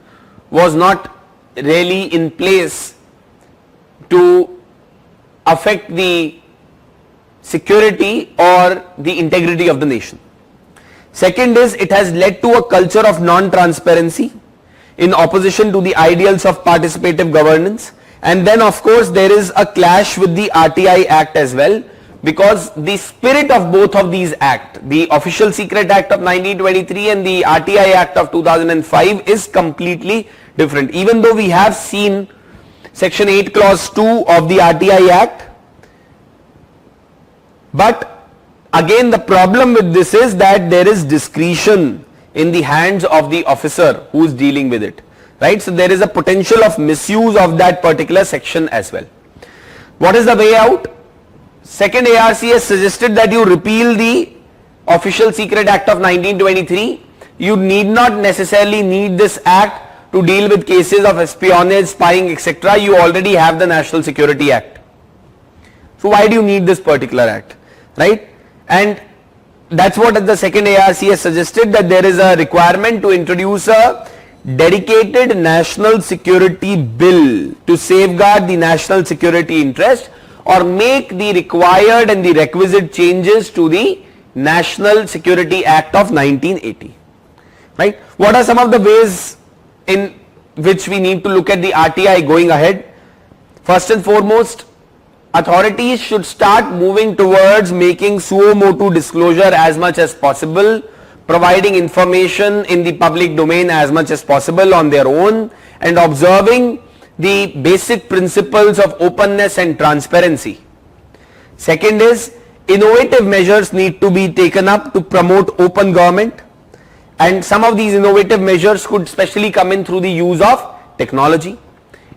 Speaker 1: was not really in place to affect the security or the integrity of the nation. Second is, it has led to a culture of non-transparency in opposition to the ideals of participative governance. And then of course there is a clash with the RTI Act as well, because the spirit of both of these acts, the Official Secret Act of 1923 and the RTI Act of 2005, is completely different. Even though we have seen Section 8 Clause 2 of the RTI Act, but again the problem with this is that there is discretion in the hands of the officer who is dealing with it, right? So there is a potential of misuse of that particular section as well. What is the way out? Second ARC has suggested that you repeal the Official Secret Act of 1923. You need not necessarily need this act to deal with cases of espionage, spying, etc. You already have the National Security Act. So why do you need this particular act, right? And that's what the second ARC has suggested, that there is a requirement to introduce a dedicated national security bill to safeguard the national security interest, or make the required and the requisite changes to the National Security Act of 1980, right? What are some of the ways in which we need to look at the RTI going ahead? First and foremost, authorities should start moving towards making suo motu disclosure as much as possible, providing information in the public domain as much as possible on their own, and observing the basic principles of openness and transparency. Second is, innovative measures need to be taken up to promote open government, and some of these innovative measures could especially come in through the use of technology,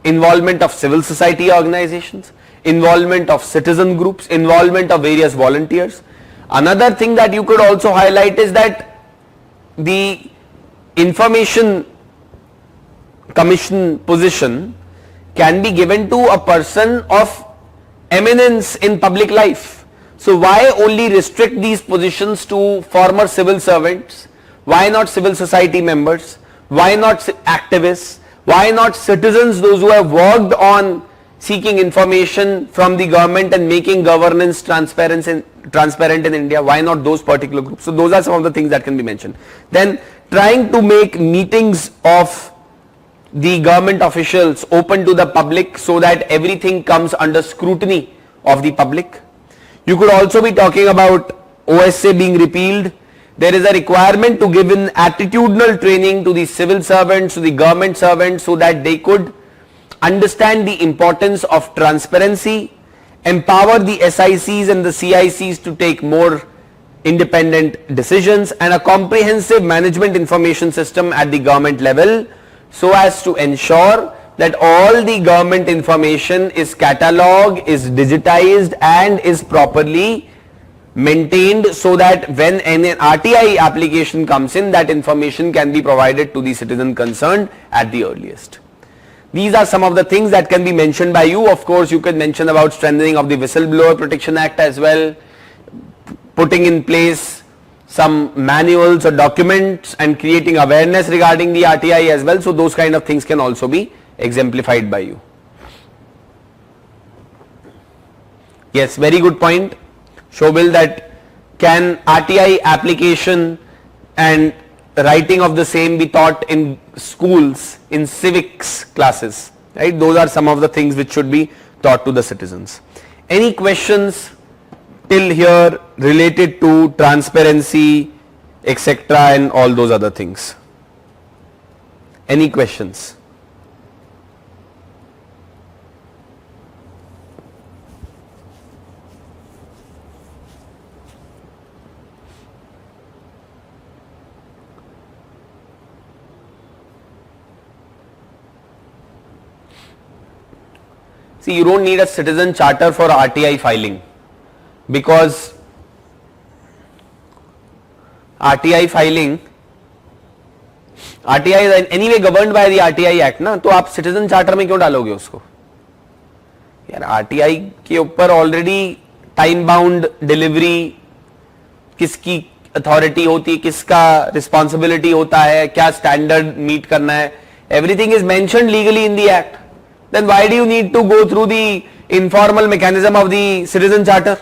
Speaker 1: involvement of civil society organizations, involvement of citizen groups, involvement of various volunteers. Another thing that you could also highlight is that the Information Commission position can be given to a person of eminence in public life. So why only restrict these positions to former civil servants? Why not civil society members? Why not activists? Why not citizens, those who have worked on seeking information from the government and making governance transparent in India? Why not those particular groups? So those are some of the things that can be mentioned. Then trying to make meetings of the government officials open to the public so that everything comes under scrutiny of the public. You could also be talking about OSA being repealed. There is a requirement to give an attitudinal training to the civil servants, to the government servants, so that they could understand the importance of transparency, empower the SICs and the CICs to take more independent decisions, and a comprehensive management information system at the government level, so as to ensure that all the government information is catalogued, is digitized and is properly maintained, so that when an RTI application comes in, that information can be provided to the citizen concerned at the earliest. These are some of the things that can be mentioned by you. Of course, you can mention about strengthening of the Whistleblower Protection Act as well, putting in place some manuals or documents and creating awareness regarding the RTI as well. So those kind of things can also be exemplified by you. Yes, very good point, Shobil, that can RTI application and writing of the same be taught in schools, in civics classes, right? Those are some of the things which should be taught to the citizens. Any questions till here related to transparency, etc. and all those other things? Any questions? See, you don't need a citizen charter for RTI filing, because RTI filing, RTI is anyway governed by the RTI Act ना, तो आप citizen charter में क्यों डालोगे उसको? यार RTI के ऊपर already time bound delivery, किसकी authority होती है, किसका responsibility होता है, क्या standard meet करना है, everything is mentioned legally in the Act. Then why do you need to go through the informal mechanism of the citizen charter?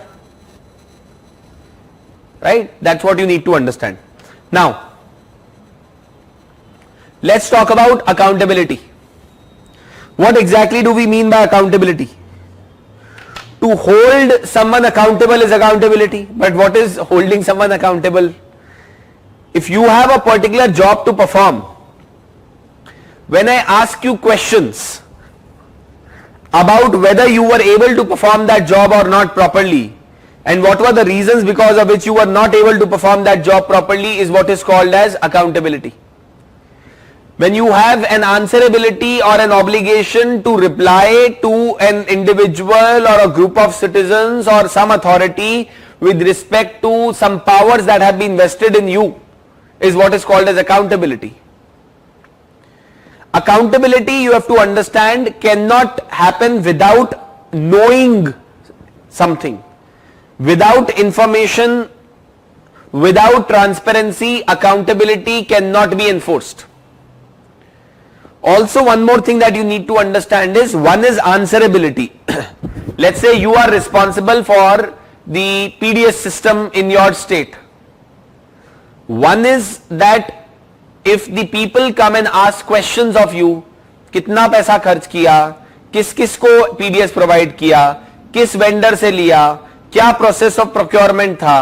Speaker 1: Right? That's what you need to understand. Now, let's talk about accountability. What exactly do we mean by accountability? To hold someone accountable is accountability, but what is holding someone accountable? If you have a particular job to perform, when I ask you questions about whether you were able to perform that job or not properly, and what were the reasons because of which you were not able to perform that job properly, is what is called as accountability. When you have an answerability or an obligation to reply to an individual or a group of citizens or some authority with respect to some powers that have been vested in you, is what is called as accountability. Accountability, you have to understand, cannot happen without knowing something. Without information, without transparency, accountability cannot be enforced. Also, one more thing that you need to understand is, one is answerability. Let's say you are responsible for the PDS system in your state. One is that if the people come and ask questions of you, कितना पैसा खर्च किया, किस किस को PDS provide किया, किस vendor से लिया, क्या प्रोसेस ऑफ प्रोक्योरमेंट था,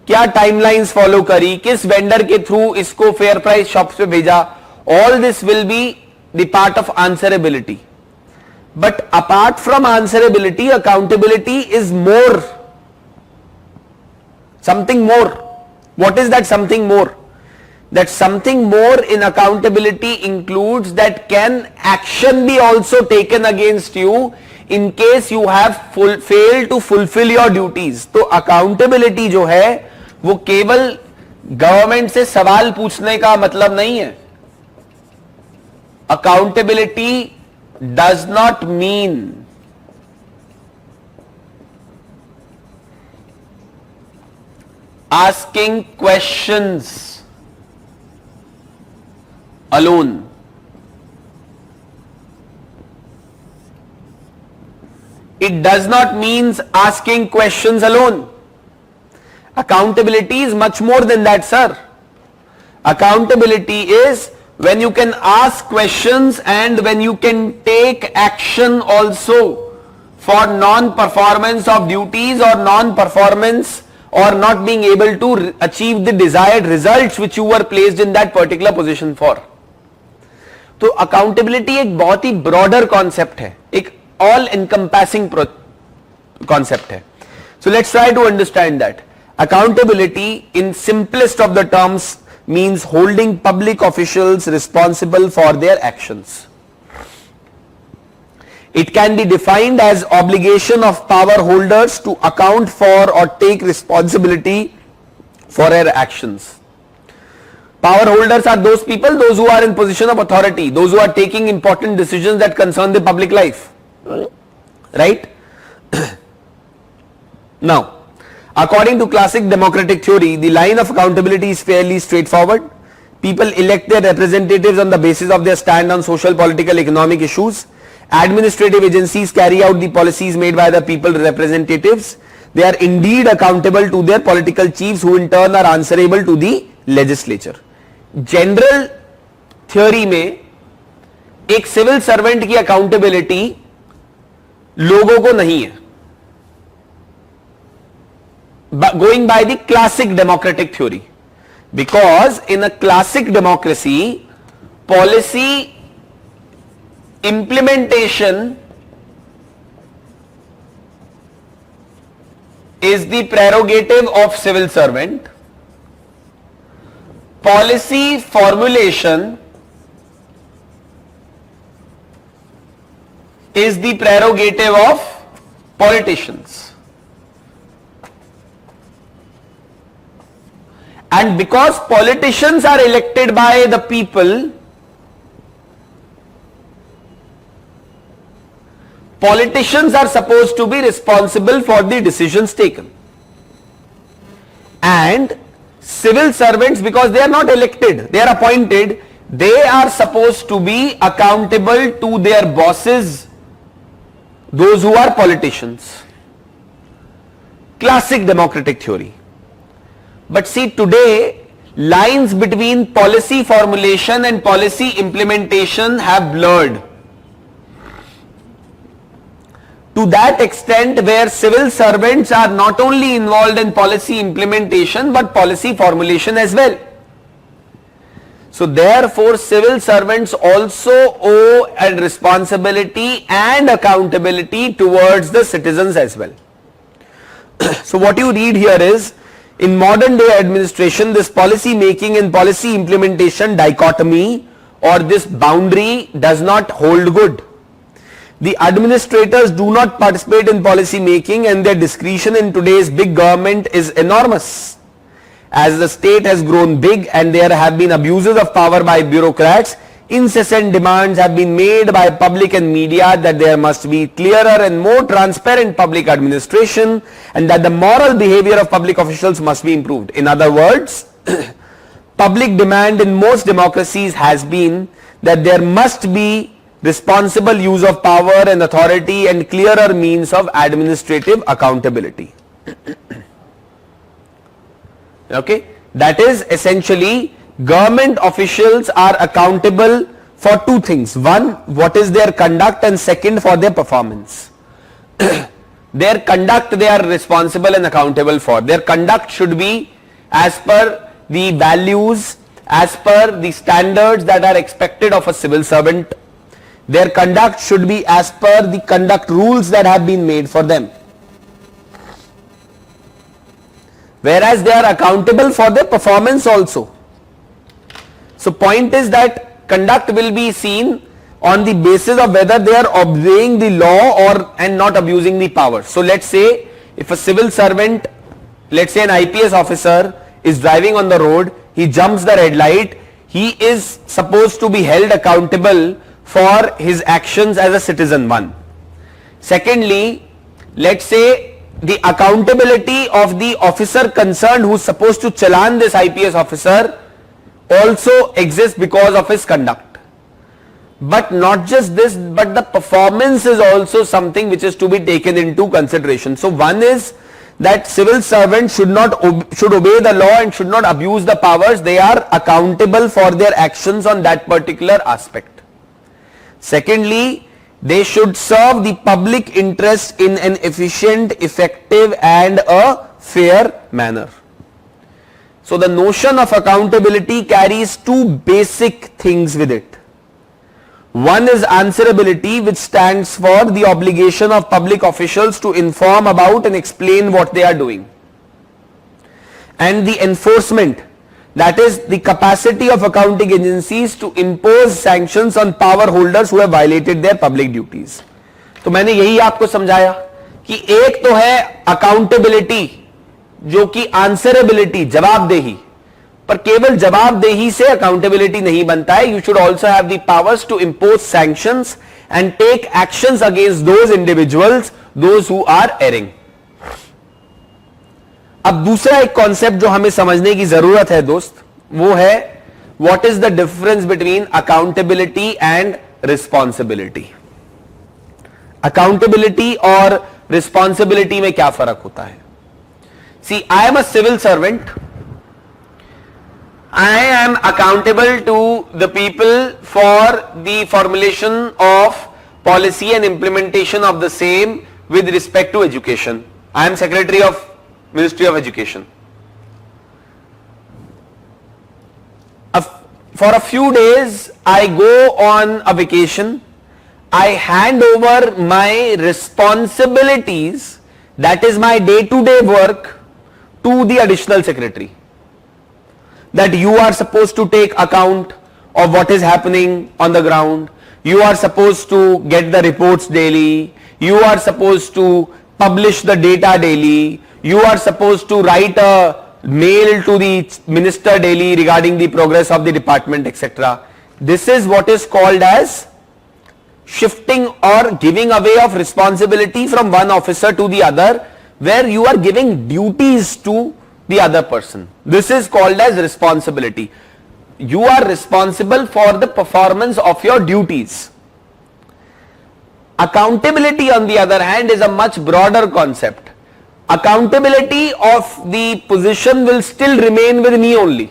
Speaker 1: क्या टाइमलाइंस फॉलो करी, किस वेंडर के थ्रू इसको फेयर प्राइस शॉप्स पे भेजा, all this will be the part of answerability. But apart from answerability, accountability is more, something more. What is that something more? That something more in accountability includes that can action be also taken against you in case you have failed to fulfill your duties. तो accountability जो है वो केवल government से सवाल पूछने का मतलब नहीं है. Accountability does not mean asking questions alone. It does not mean asking questions alone. Accountability is much more than that, sir. Accountability is when you can ask questions and when you can take action also for non-performance of duties or non-performance or not being able to achieve the desired results which you were placed in that particular position for. तो accountability एक बहुत ही broader concept है, एक all encompassing concept है. So let's try to understand that. Accountability in simplest of the terms means holding public officials responsible for their actions. It can be defined as obligation of power holders to account for or take responsibility for their actions. Power holders are those people, those who are in position of authority, those who are taking important decisions that concern the public life. Right? Now, According to classic democratic theory, the line of accountability is fairly straightforward. People elect their representatives on the basis of their stand on social, political, economic issues. Administrative agencies carry out the policies made by the people representatives. They are indeed accountable to their political chiefs, who in turn are answerable to the legislature. General theory में एक civil servant की accountability लोगों को नहीं है. Going by the classic democratic theory, because in a classic democracy, policy implementation is the prerogative of civil servant. Policy formulation is the prerogative of politicians. And because politicians are elected by the people, politicians are supposed to be responsible for the decisions taken. And civil servants, because they are not elected, they are appointed, they are supposed to be accountable to their bosses, those who are politicians. Classic democratic theory. But see, today lines between policy formulation and policy implementation have blurred to that extent where civil servants are not only involved in policy implementation but policy formulation as well. So therefore civil servants also owe a responsibility and accountability towards the citizens as well. So what you read here is, in modern day administration, this policy making and policy implementation dichotomy or this boundary does not hold good. The administrators do not participate in policy making and their discretion in today's big government is enormous. As the state has grown big and there have been abuses of power by bureaucrats, incessant demands have been made by public and media that there must be clearer and more transparent public administration and that the moral behavior of public officials must be improved. In other words, public demand in most democracies has been that there must be responsible use of power and authority and clearer means of administrative accountability. Okay, that is essentially government officials are accountable for two things. One, what is their conduct, and second, for their performance. Their conduct they are responsible and accountable for. Their conduct should be as per the values, as per the standards that are expected of a civil servant. Their conduct should be as per the conduct rules that have been made for them. Whereas they are accountable for their performance also. So point is that conduct will be seen on the basis of whether they are obeying the law and not abusing the power. So let's say if a civil servant, let's say an IPS officer is driving on the road, he jumps the red light, he is supposed to be held accountable for his actions as a citizen, one. Secondly, let's say the accountability of the officer concerned who is supposed to challan this IPS officer also exists because of his conduct. But not just this, but the performance is also something which is to be taken into consideration. So one is that civil servants should obey the law and should not abuse the powers. They are accountable for their actions on that particular aspect. Secondly, they should serve the public interest in an efficient, effective and a fair manner. So the notion of accountability carries two basic things with it. One is answerability, which stands for the obligation of public officials to inform about and explain what they are doing. And the enforcement, that is the capacity of accounting agencies to impose sanctions on power holders who have violated their public duties. तो मैंने यही आपको समझाया कि एक तो है accountability, जो कि आंसरेबिलिटी, जवाबदेही, पर केवल जवाबदेही से अकाउंटेबिलिटी नहीं बनता है. You should also have the powers to impose sanctions and take actions against those individuals, those who are erring. अब दूसरा एक कॉन्सेप्ट जो हमें समझने की जरूरत है दोस्त, वो है what is the difference between accountability and responsibility. Accountability और रिस्पॉन्सिबिलिटी में क्या फर्क होता है? See, I am a civil servant, I am accountable to the people for the formulation of policy and implementation of the same with respect to education. I am Secretary of Ministry of Education. For a few days, I go on a vacation. I hand over my responsibilities, that is my day-to-day work, to the additional secretary. That you are supposed to take account of what is happening on the ground. You are supposed to get the reports daily. You are supposed to publish the data daily. You are supposed to write a mail to the minister daily regarding the progress of the department, etc. This is what is called as shifting or giving away of responsibility from one officer to the other, where you are giving duties to the other person. This is called as responsibility. You are responsible for the performance of your duties. Accountability, on the other hand, is a much broader concept. Accountability of the position will still remain with me only.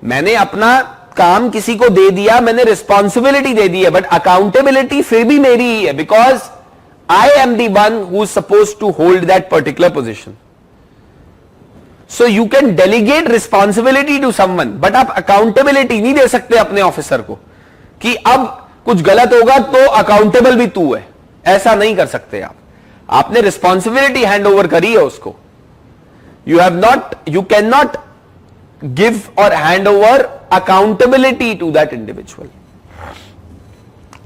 Speaker 1: मैंने अपना काम किसी को दे दिया, मैंने responsibility दे दी है, but accountability फिर भी मेरी ही है, because I am the one who is supposed to hold that particular position. So you can delegate responsibility to someone, but आप accountability नहीं दे सकते अपने ऑफिसर को कि अब कुछ गलत होगा तो अकाउंटेबल भी तू है, ऐसा नहीं कर सकते आप. आपने रिस्पॉन्सिबिलिटी हैंड ओवर करी है उसको. You cannot give or hand over accountability to that individual.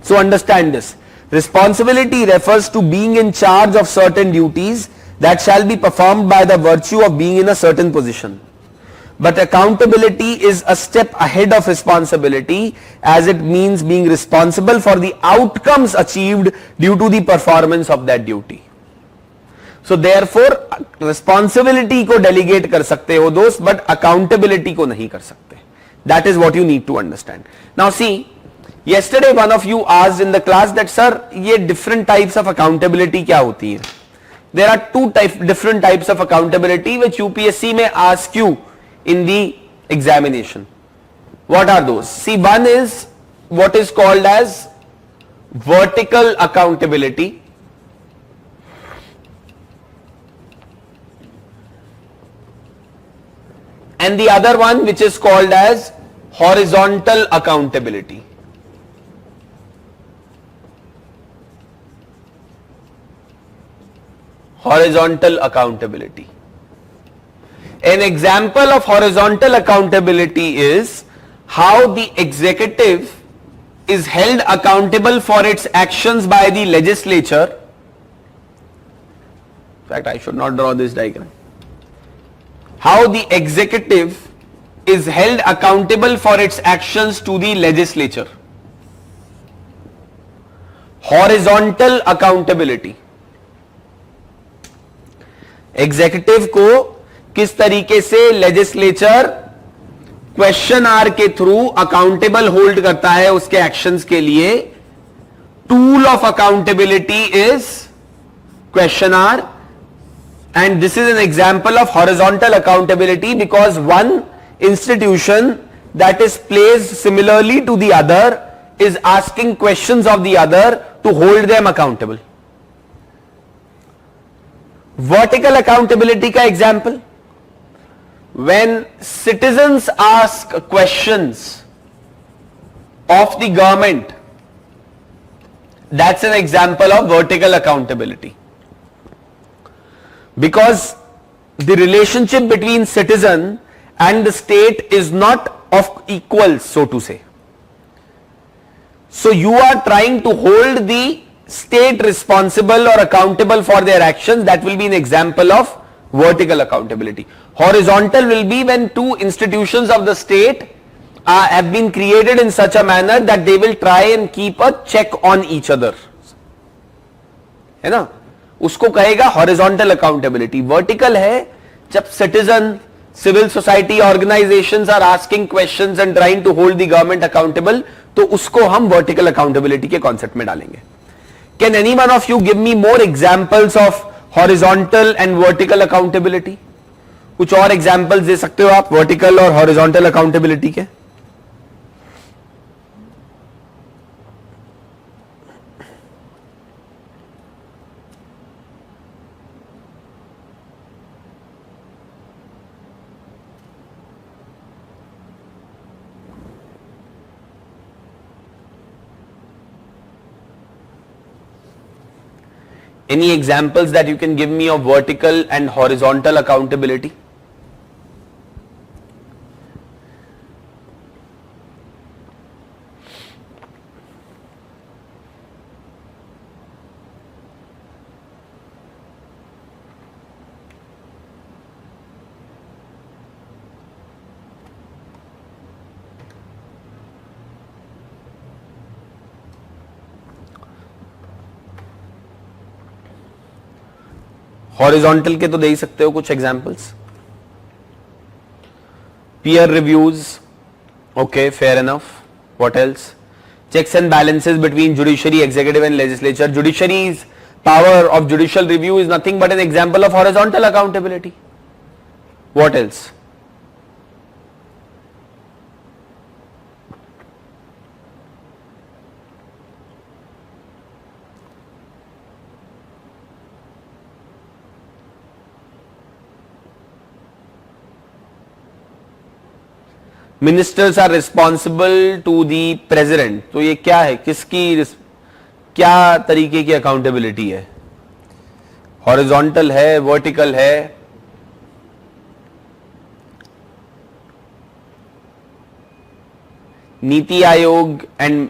Speaker 1: So understand this. Responsibility refers to being in charge of certain duties that shall be performed by the virtue of being in a certain position. But accountability is a step ahead of responsibility, as it means being responsible for the outcomes achieved due to the performance of that duty. So therefore responsibility को delegate कर सकते हो दोस्त, but accountability को नहीं कर सकते. That is what you need to understand. Now see, yesterday one of you asked in the class that sir, ये different types of accountability क्या होती है? There are different types of accountability which UPSC may ask you in the examination. What are those? See, one is what is called as vertical accountability. And the other one which is called as horizontal accountability. Horizontal accountability. An example of horizontal accountability is how the executive is held accountable for its actions by the legislature. In fact, I should not draw this diagram. How the executive is held accountable for its actions to the legislature. Horizontal accountability. Executive को किस तरीके से legislature question hour के through accountable hold करता है उसके actions के लिए. Tool of accountability is question hour, and this is an example of horizontal accountability because one institution that is placed similarly to the other is asking questions of the other to hold them accountable. Vertical accountability का example, when citizens ask questions of the government, that's an example of vertical accountability, because the relationship between citizen and the state is not of equals, so to say. So you are trying to hold the state responsible or accountable for their actions. That will be an example of vertical accountability. Horizontal will be when two institutions of the state have been created in such a manner that they will try and keep a check on each other, है ना. उसको कहेगा horizontal accountability. Vertical है जब citizen, civil society organisations are asking questions and trying to hold the government accountable, तो उसको हम vertical accountability के कॉन्सेप्ट में डालेंगे। Can any one of you give me more examples of horizontal and vertical accountability? कुछ और examples दे सकते हो आप वर्टिकल और हॉरिजॉन्टल अकाउंटेबिलिटी के? Any examples that you can give me of vertical and horizontal accountability? Horizontal के तो दे ही सकते हो कुछ examples. Peer reviews, okay, fair enough. What else? Checks and balances between judiciary, executive and legislature. Judiciary's power of judicial review is nothing but an example of horizontal accountability. What else? Ministers are responsible to the president, तो ये क्या है, किसकी, क्या तरीके की accountability है? Horizontal है, वर्टिकल है? NITI Aayog and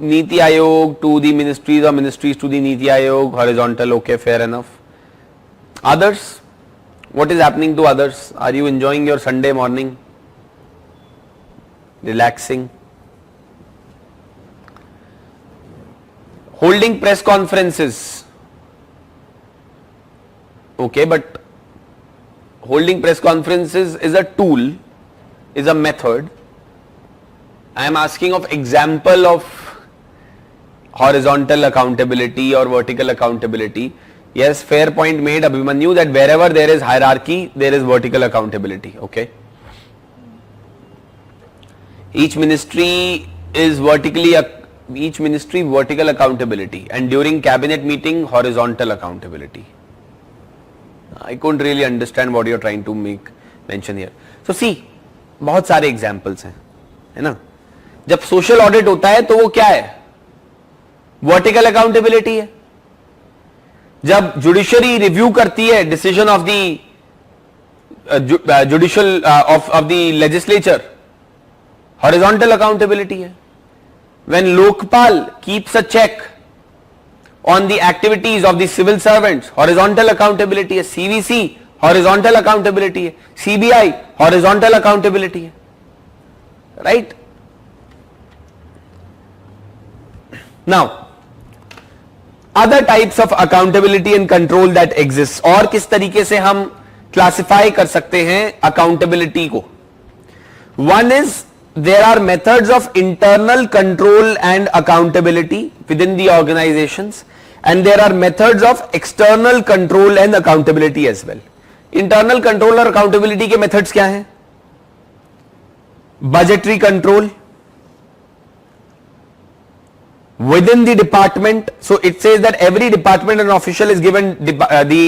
Speaker 1: NITI Aayog to the ministries और ministries to the NITI Aayog, horizontal, okay, fair enough. Others, what is happening to others? Are you enjoying your Sunday morning? Relaxing, holding press conferences, okay, but holding press conferences is a tool, is a method. I am asking of example of horizontal accountability or vertical accountability. Yes, fair point made, Abhimanyu, that wherever there is hierarchy there is vertical accountability, okay. Each ministry vertical accountability, and during cabinet meeting horizontal accountability. I couldn't really understand what you're trying to make mention here. So see, बहुत सारे examples हैं, है ना। जब social audit होता है तो वो क्या है? वर्टिकल अकाउंटेबिलिटी है। जब जुडिशरी रिव्यू करती है decision of the judicial of the legislature, horizontal accountability है। When Lokpal keeps a check on the activities of the civil servants, horizontal accountability है। CVC horizontal accountability है। CBI horizontal accountability है, right? Now, other types of accountability and control that exists, और किस तरीके से हम classify कर सकते हैं accountability को? One is, there are methods of internal control and accountability within the organizations, and there are methods of external control and accountability as well. Internal control और accountability के methods क्या हैं? Budgetary control within the department. So it says that every department and official is given the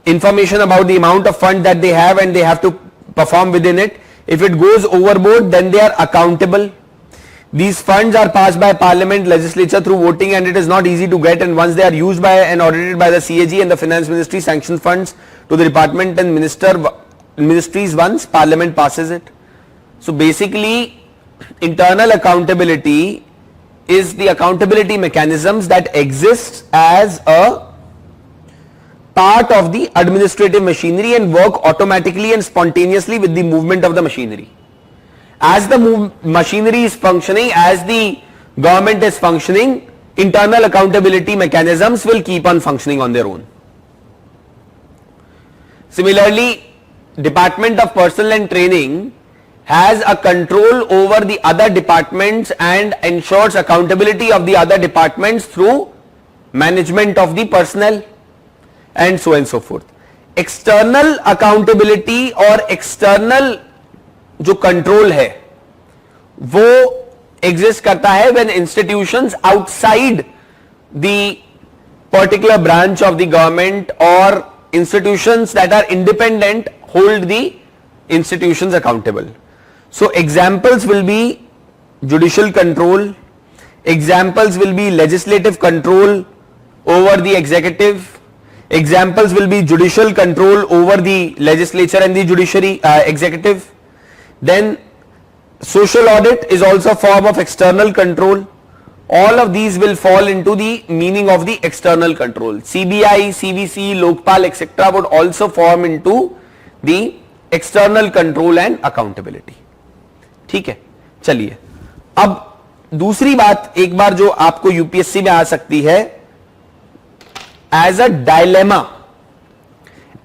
Speaker 1: information about the amount of fund that they have, and they have to perform within it. If it goes overboard, then they are accountable. These funds are passed by parliament, legislature through voting, and it is not easy to get, and once they are used by and audited by the CAG and the finance ministry, sanction funds to the department and ministries once parliament passes it. So basically, internal accountability is the accountability mechanisms that exist as a part of the administrative machinery and work automatically and spontaneously with the movement of the machinery. As the machinery is functioning, as the government is functioning, internal accountability mechanisms will keep on functioning on their own. Similarly, Department of Personnel and Training has a control over the other departments and ensures accountability of the other departments through management of the personnel and so forth. External accountability और external जो control है वो exist करता है when institutions outside the particular branch of the government or institutions that are independent hold the institutions accountable. So examples will be judicial control, examples will be legislative control over the executive, examples will be judicial control over the legislature and the judiciary executive. Then social audit is also a form of external control. All of these will fall into the meaning of the external control. CBI, CVC, Lokpal, etc. would also form into the external control and accountability. ठीक है, चलिए अब दूसरी बात एक बार जो आपको UPSC में आ सकती है as a dilemma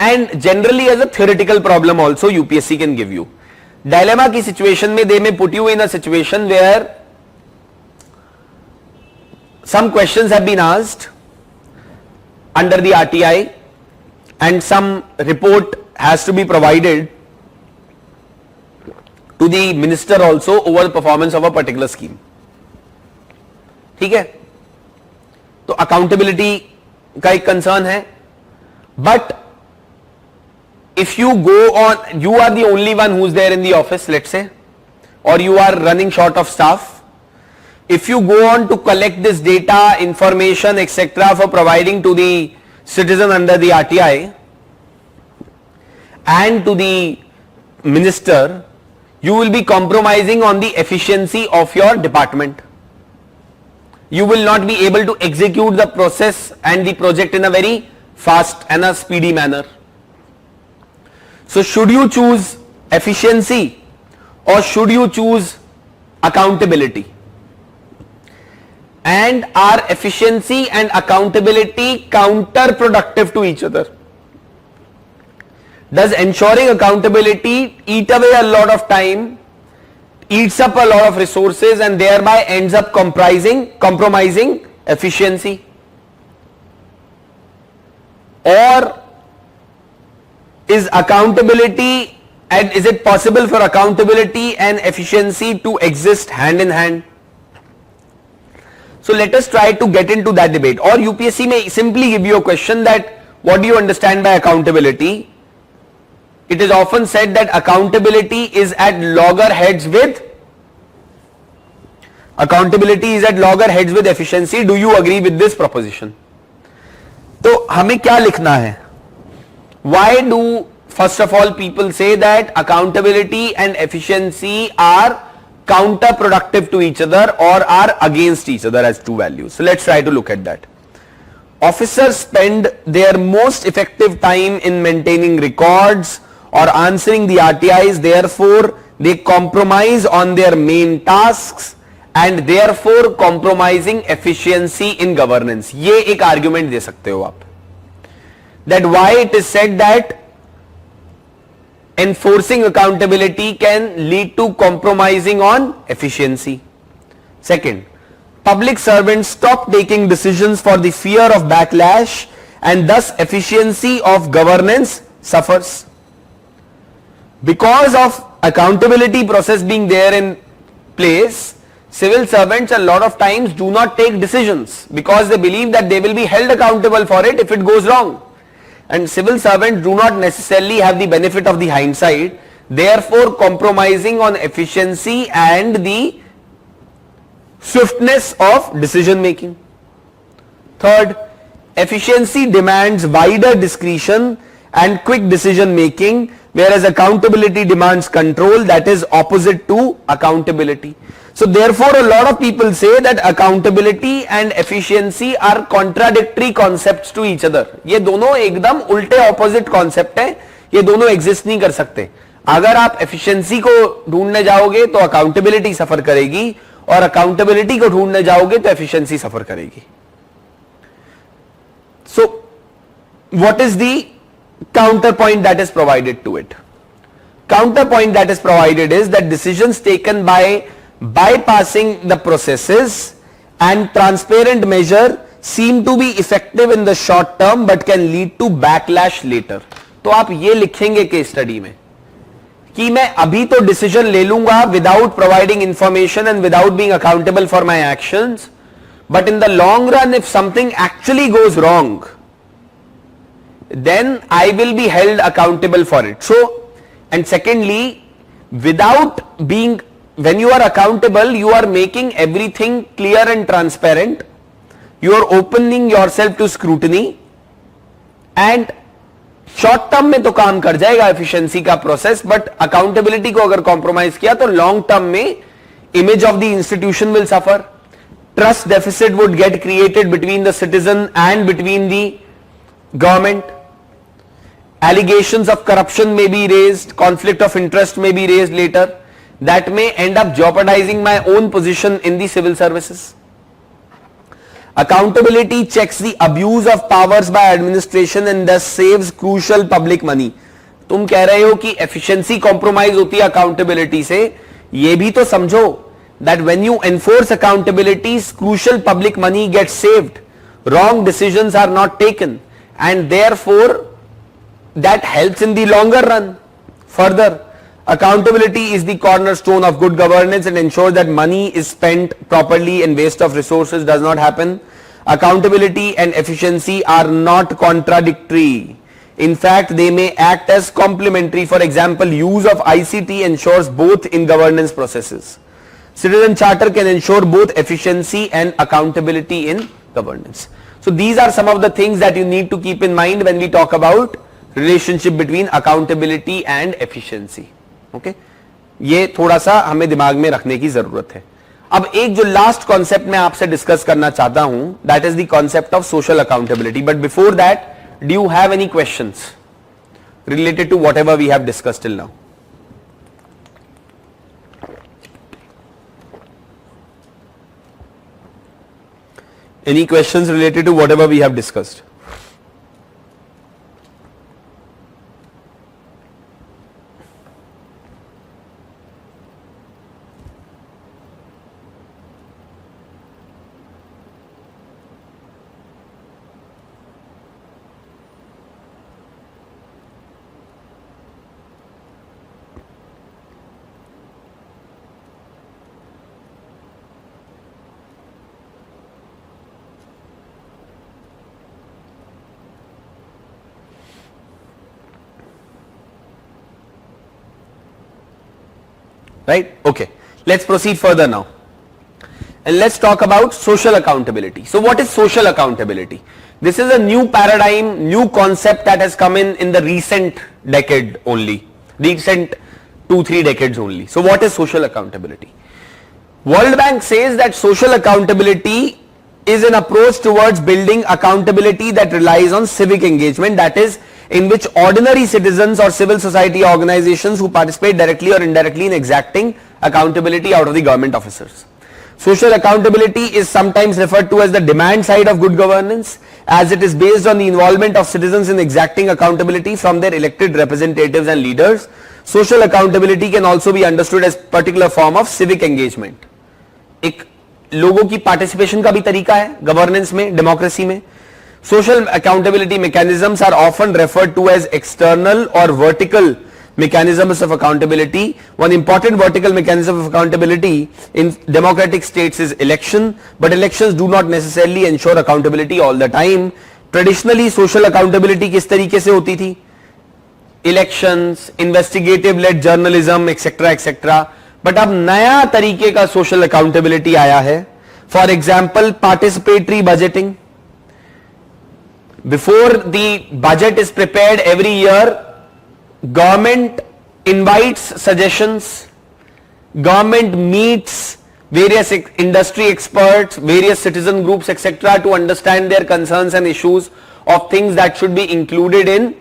Speaker 1: and generally as a theoretical problem also UPSC can give you. Dilemma की सिचुएशन में they may put you in a situation where some questions have been asked under the RTI and some report has to be provided to the minister also over the performance of a particular scheme. ठीक है, तो accountability का एक concern है, but if you go on, you are the only one who's there in the office, let's say, or you are running short of staff. If you go on to collect this data, information, etc. for providing to the citizen under the RTI and to the minister, you will be compromising on the efficiency of your department. You will not be able to execute the process and the project in a very fast and a speedy manner. So should you choose efficiency or should you choose accountability? And are efficiency and accountability counterproductive to each other? Does ensuring accountability eat away a lot of time, eats up a lot of resources and thereby ends up compromising efficiency? Or is accountability, and is it possible for accountability and efficiency to exist hand in hand? So let us try to get into that debate. Or UPSC may simply give you a question that what do you understand by accountability? It is often said that accountability is at loggerheads with efficiency. Do you agree with this proposition? तो हमें क्या लिखना है? Why do first of all people say that accountability and efficiency are counterproductive to each other or are against each other as two values? So let's try to look at that. Officers spend their most effective time in maintaining records or answering the RTIs, therefore they compromise on their main tasks and therefore compromising efficiency in governance. ये एक argument दे सकते हो आप. That why it is said that enforcing accountability can lead to compromising on efficiency. Second, public servants stop taking decisions for the fear of backlash and thus efficiency of governance suffers. Because of accountability process being there in place, civil servants a lot of times do not take decisions because they believe that they will be held accountable for it if it goes wrong. And civil servants do not necessarily have the benefit of the hindsight, therefore compromising on efficiency and the swiftness of decision making. Third, efficiency demands wider discretion and quick decision making, whereas accountability demands control that is opposite to accountability. So therefore a lot of people say that accountability and efficiency are contradictory concepts to each other. ये दोनों एकदम उल्टे opposite concept हैं, ये दोनों exist नहीं कर सकते. अगर आप efficiency को ढूंढने जाओगे तो accountability सफर करेगी और अकाउंटेबिलिटी को ढूंढने जाओगे तो एफिशिएंसी सफर करेगी. So what is the counterpoint that is provided to it? Counterpoint that is provided is that decisions taken by bypassing the processes and transparent measure seem to be effective in the short term but can lead to backlash later. तो आप ये लिखेंगे case study में कि मैं अभी तो decision ले लूंगा without providing information and without being accountable for my actions, but in the long run if something actually goes wrong then I will be held accountable for it. So, and secondly, without being, when you are accountable, you are making everything clear and transparent. You are opening yourself to scrutiny and short term में तो काम कर जाएगा efficiency का process, but accountability को अगर compromise किया तो long term में image of the institution will suffer. Trust deficit would get created between the citizen and between the government. Allegations of corruption may be raised, conflict of interest may be raised later, that may end up jeopardizing my own position in the civil services. Accountability checks the abuse of powers by administration and thus saves crucial public money. तुम कह रहे हो कि efficiency compromise होती है accountability से, ये भी तो समझो that when you enforce accountability, crucial public money gets saved, wrong decisions are not taken, and therefore that helps in the longer run. Further, accountability is the cornerstone of good governance and ensures that money is spent properly and waste of resources does not happen. Accountability and efficiency are not contradictory. In fact, they may act as complementary. For example, use of ICT ensures both in governance processes. Citizen Charter can ensure both efficiency and accountability in governance. So these are some of the things that you need to keep in mind when we talk about relationship between accountability and efficiency. Okay? ये थोड़ा सा हमें दिमाग में रखने की जरूरत है. अब एक जो लास्ट कॉन्सेप्ट मैं आपसे डिस्कस करना चाहता हूं, that is the concept of social accountability. But before that, do you have any questions related to whatever we have discussed till now? Any questions related to whatever we have discussed? Right? Okay. Let's proceed further now. And let's talk about social accountability. So what is social accountability? This is a new paradigm, new concept that has come in the recent decade only. Recent 2-3 decades only. So what is social accountability? World Bank says that social accountability is an approach towards building accountability that relies on civic engagement, that is, in which ordinary citizens or civil society organizations who participate directly or indirectly in exacting accountability out of the government officers. Social accountability is sometimes referred to as the demand side of good governance, as it is based on the involvement of citizens in exacting accountability from their elected representatives and leaders. Social accountability can also be understood as particular form of civic engagement. एक लोगों की participation का भी तरीका है governance में, democracy में. Social accountability mechanisms are often referred to as external or vertical mechanisms of accountability. One important vertical mechanism of accountability in democratic states is election, but elections do not necessarily ensure accountability all the time. Traditionally, social accountability किस तरीके से होती थी? Elections, investigative led journalism, etc. etc. But अब नया तरीके का social accountability आया है. For example, participatory budgeting. Before the budget is prepared every year, government invites suggestions, government meets various industry experts, various citizen groups, etc. to understand their concerns and issues of things that should be included in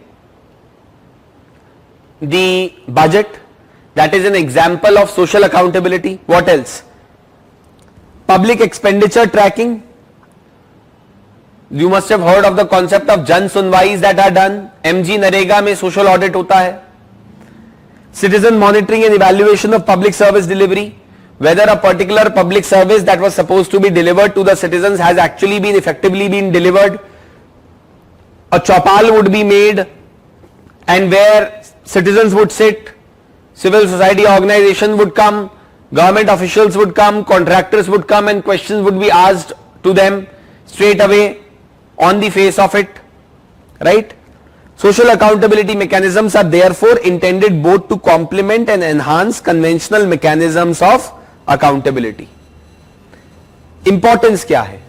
Speaker 1: the budget. That is an example of social accountability. What else? public expenditure tracking. You must have heard of the concept of Jan Sunwais that are done. MG Narega में social audit होता है. Citizen monitoring and evaluation of public service delivery. Whether a particular public service that was supposed to be delivered to the citizens has actually been effectively been delivered. A chaupal would be made, and where citizens would sit, civil society organization would come, government officials would come, contractors would come, and questions would be asked to them straight away on the face of it, right? Social accountability mechanisms are therefore intended both to complement and enhance conventional mechanisms of accountability. Importance क्या है?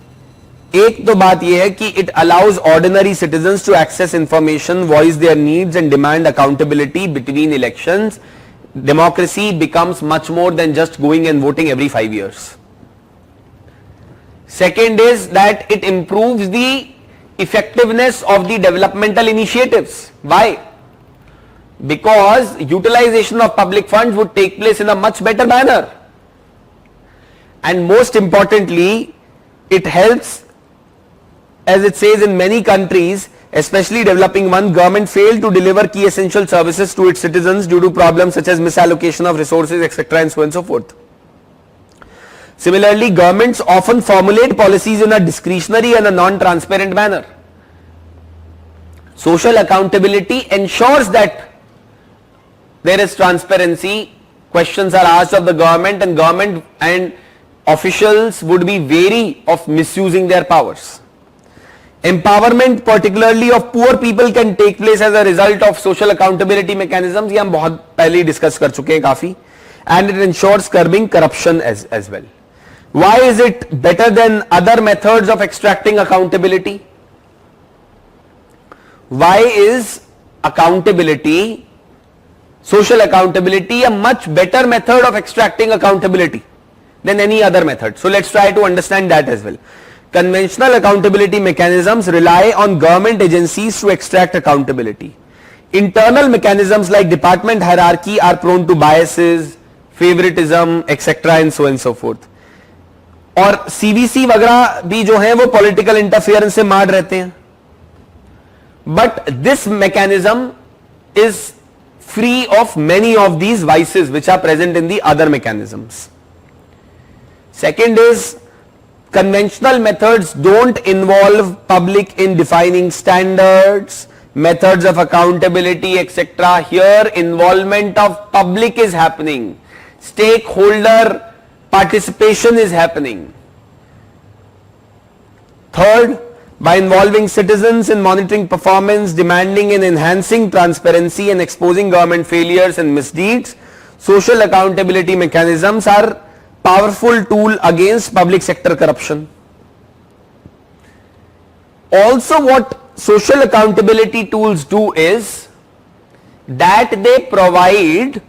Speaker 1: एक तो बात यह है कि it allows ordinary citizens to access information, voice their needs and demand accountability between elections. Democracy becomes much more than just going and voting every 5 years. Second is that it improves the effectiveness of the developmental initiatives. Why? Because utilization of public funds would take place in a much better manner. And most importantly, it helps, as it says in many countries, especially developing one, government failed to deliver key essential services to its citizens due to problems such as misallocation of resources, etc. and so on and so forth. Similarly, governments often formulate policies in a discretionary and a non-transparent manner. Social accountability ensures that there is transparency, questions are asked of the government, and officials would be wary of misusing their powers. Empowerment particularly of poor people can take place as a result of social accountability mechanisms. ये हम बहुत पहले discuss कर चुके हैं काफी. And it ensures curbing corruption as well. Why is it better than other methods of extracting accountability? Why is accountability, social accountability, a much better method of extracting accountability than any other method? So let's try to understand that as well. Conventional accountability mechanisms rely on government agencies to extract accountability. Internal mechanisms like department hierarchy are prone to biases, favoritism, etc. and so on and so forth. और CVC वगैरह भी जो हैं वो political interference से मार रहते हैं. But this mechanism is free of many of these vices which are present in the other mechanisms. Second is, conventional methods don't involve public in defining standards, methods of accountability, etc. Here involvement of public is happening. Stakeholder participation is happening. Third, by involving citizens in monitoring performance, demanding and enhancing transparency and exposing government failures and misdeeds, social accountability mechanisms are powerful tool against public sector corruption. Also, what social accountability tools do is that they provide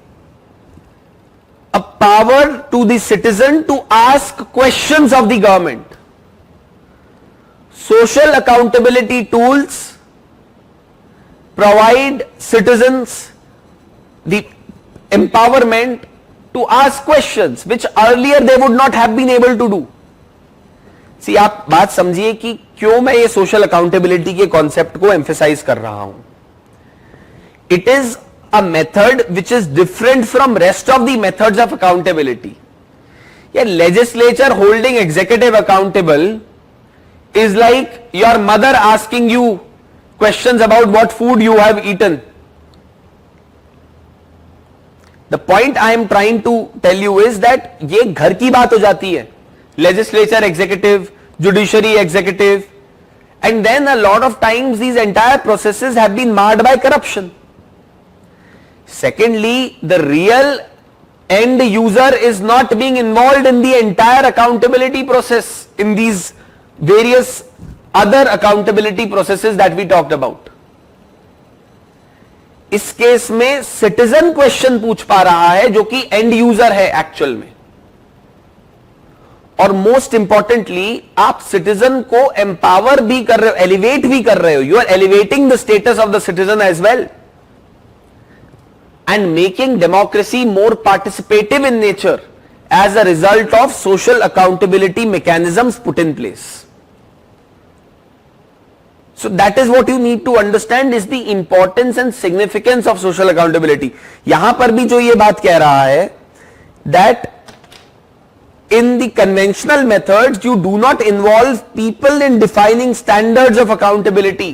Speaker 1: a power to the citizen to ask questions of the government. Social accountability tools provide citizens the empowerment to ask questions which earlier they would not have been able to do. See, आप बात समझिए कि क्यों मैं ये social accountability के concept को emphasise कर रहा हूं. It is a method which is different from rest of the methods of accountability. Yeah, legislature holding executive accountable is like your mother asking you questions about what food you have eaten. The point I am trying to tell you is that ये घर की बात हो जाती है. Legislature executive, judiciary executive, and then a lot of times these entire processes have been marred by corruption. Secondly, the real end user is not being involved in the entire accountability process in these various other accountability processes that we talked about. इस case में citizen question पूछ पा रहा है जो कि and user है actual में. और मोस्ट इंपॉर्टेंटली आप सिटीजन को एम्पावर भी कर रहे हो, एलिवेट भी कर रहे हो. You are elevating the status of the citizen as well and making democracy more participative in nature as a result of social accountability mechanisms put in place. So that is what you need to understand is the importance and significance of social accountability. यहां पर भी जो ये बात कह रहा है that in the conventional methods you do not involve people in defining standards of accountability.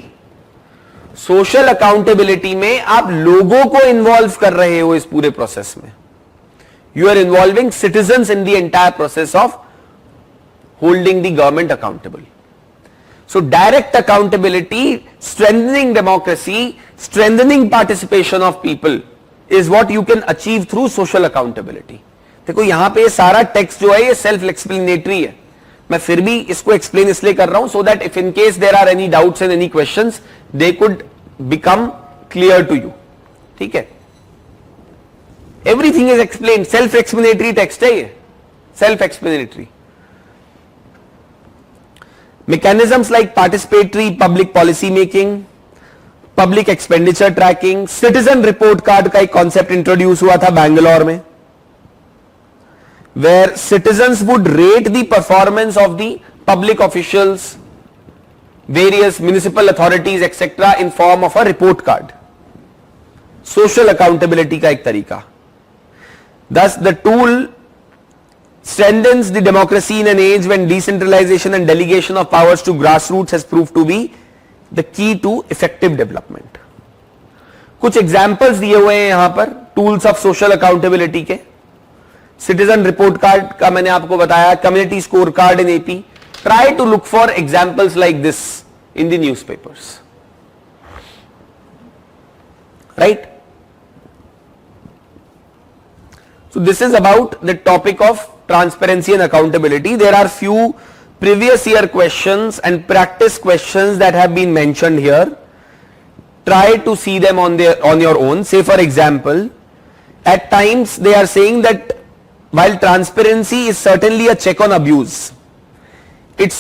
Speaker 1: Social accountability में आप लोगों को involve कर रहे हो इस पूरे process में. You are involving citizens in the entire process of holding the government accountable. So direct accountability, strengthening democracy, strengthening participation of people is what you can achieve through social accountability. देखो यहां पे सारा text जो है ये self explanatory है, मैं फिर भी इसको एक्सप्लेन इसलिए कर रहा हूं so that if in case there are any doubts and any questions they could become clear to you. ठीक है, everything is explain, self explanatory text है ये, self explanatory. Mechanisms like participatory public policy making, public expenditure tracking, citizen report card का एक concept introduce हुआ था बैंगलोर में, where citizens would rate the performance of the public officials, various municipal authorities etc. in form of a report card. Social accountability का एक तरीका. Thus the tool strengthens the democracy in an age when decentralization and delegation of powers to grassroots has proved to be the key to effective development. कुछ examples दिए हुए हैं यहां पर tools of social accountability के. Citizen report card का मैंने आपको बताया, community score card in AP. Try to look for examples like this in the newspapers, right? So this is about the topic of transparency and accountability. There are few previous year questions and practice questions that have been mentioned here. Try to see them on your own. Say for example, at times they are saying that while transparency is certainly a check on abuse, it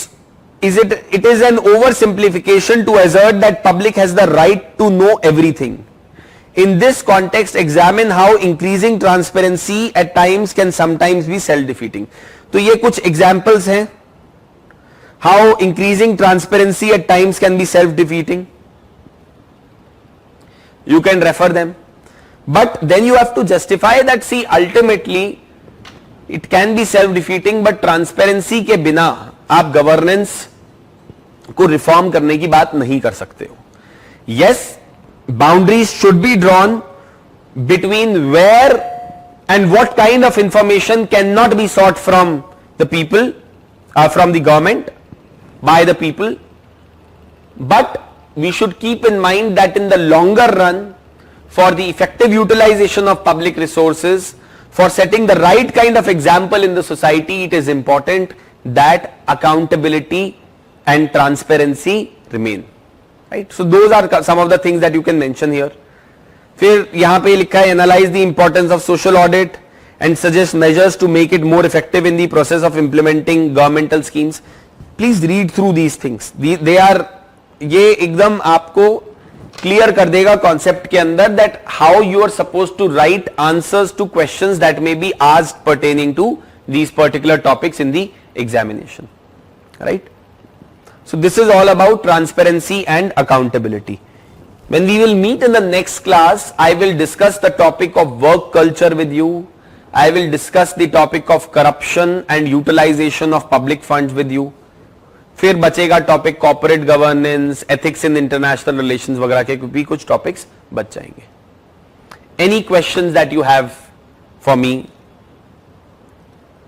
Speaker 1: is an oversimplification to assert that public has the right to know everything. In this context, examine how increasing transparency at times can sometimes be self-defeating. तो ये कुछ examples हैं how increasing transparency at times can be self-defeating. You can refer them, but then you have to justify that. See, ultimately it can be self-defeating, but transparency के बिना आप governance को reform करने की बात नहीं कर सकते हो. Yes, boundaries should be drawn between where and what kind of information cannot be sought from the people, from the government, by the people. But we should keep in mind that in the longer run, for the effective utilization of public resources, for setting the right kind of example in the society, it is important that accountability and transparency remain. Right? So those are some of the things that you can mention here. फिर यहाँ पे लिखा है analyze the importance of social audit and suggest measures to make it more effective in the process of implementing governmental schemes. Please read through these things. They are, ये एकदम आपको clear कर देगा concept के अंदर that how you are supposed to write answers to questions that may be asked pertaining to these particular topics in the examination. Right? So this is all about transparency and accountability. When we will meet in the next class, I will discuss the topic of work culture with you. I will discuss the topic of corruption and utilization of public funds with you. फिर बचेगा topic corporate governance, ethics in international relations वगैरह के भी कुछ topics बच जाएंगे. Any questions that you have for me?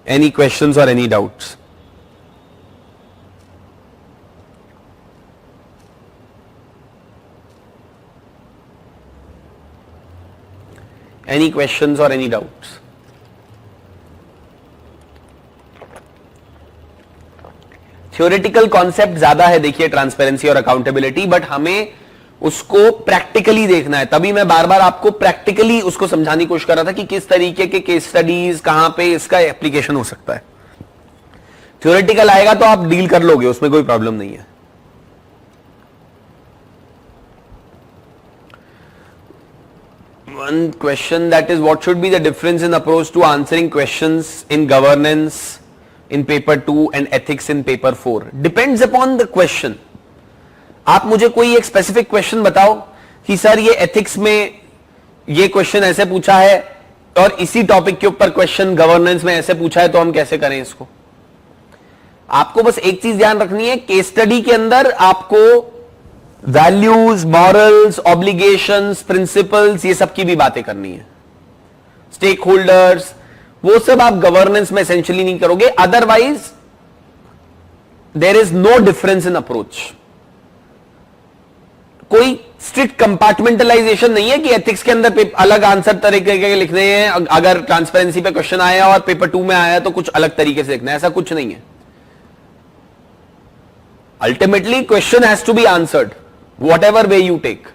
Speaker 1: Any questions और any doubts? Any questions or any doubts? Theoretical concept ज्यादा है देखिए ट्रांसपेरेंसी और अकाउंटेबिलिटी, बट हमें उसको प्रैक्टिकली देखना है. तभी मैं बार बार आपको प्रैक्टिकली उसको समझाने की कोशिश कर रहा था कि किस तरीके के केस स्टडीज कहां पे इसका एप्लीकेशन हो सकता है. थ्योरेटिकल आएगा तो आप डील कर लोगे, उसमें कोई प्रॉब्लम नहीं है. one question, that is, what should be the difference in approach to answering questions in governance in paper 2 and ethics in paper 4? Depends upon the question. आप मुझे कोई एक स्पेसिफिक क्वेश्चन बताओ कि सर ये एथिक्स में ये क्वेश्चन ऐसे पूछा है और इसी टॉपिक के ऊपर क्वेश्चन गवर्नेंस में ऐसे पूछा है, तो हम कैसे करें इसको? आपको बस एक चीज ध्यान रखनी है, केस स्टडी के अंदर आपको वैल्यूज, मॉरल्स, ऑब्लिगेशंस, प्रिंसिपल्स, ये सब की भी बातें करनी है। स्टेक होल्डर्स, वो सब आप गवर्नेंस में एसेंशियली नहीं करोगे। Otherwise there is no difference in approach. कोई स्ट्रिक्ट कंपार्टमेंटलाइजेशन नहीं है कि एथिक्स के अंदर अलग आंसर तरीके के लिखने हैं, अगर ट्रांसपेरेंसी पे क्वेश्चन आया और पेपर 2 में आया तो कुछ अलग तरीके से लिखना है, ऐसा कुछ नहीं है। Ultimately question has to be answered whatever way you take,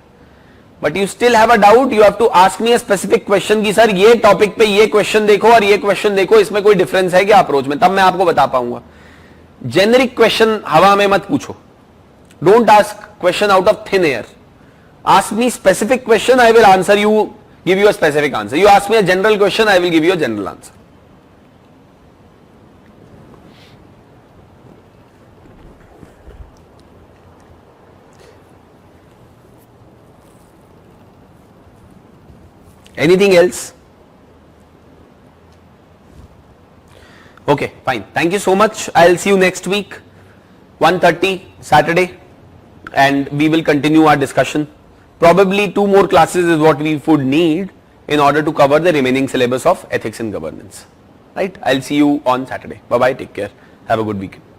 Speaker 1: but you still have a doubt, you have to ask me a specific question कि सर ये टॉपिक पे ये क्वेश्चन देखो और ये क्वेश्चन देखो, इसमें कोई डिफरेंस है क्या अप्रोच में, तब मैं आपको बता पाऊंगा। जेनरिक क्वेश्चन हवा में मत पूछो, don't ask question out of thin air, ask me specific question, I will answer you, give you a specific answer. You ask me a general question, I will give you a general answer. Anything else? Okay, fine. Thank you so much. I'll see you next week, 1:30 Saturday, and we will continue our discussion. Probably 2 more classes is what we would need in order to cover the remaining syllabus of ethics and governance. Right? I'll see you on Saturday. Bye bye. Take care. Have a good weekend.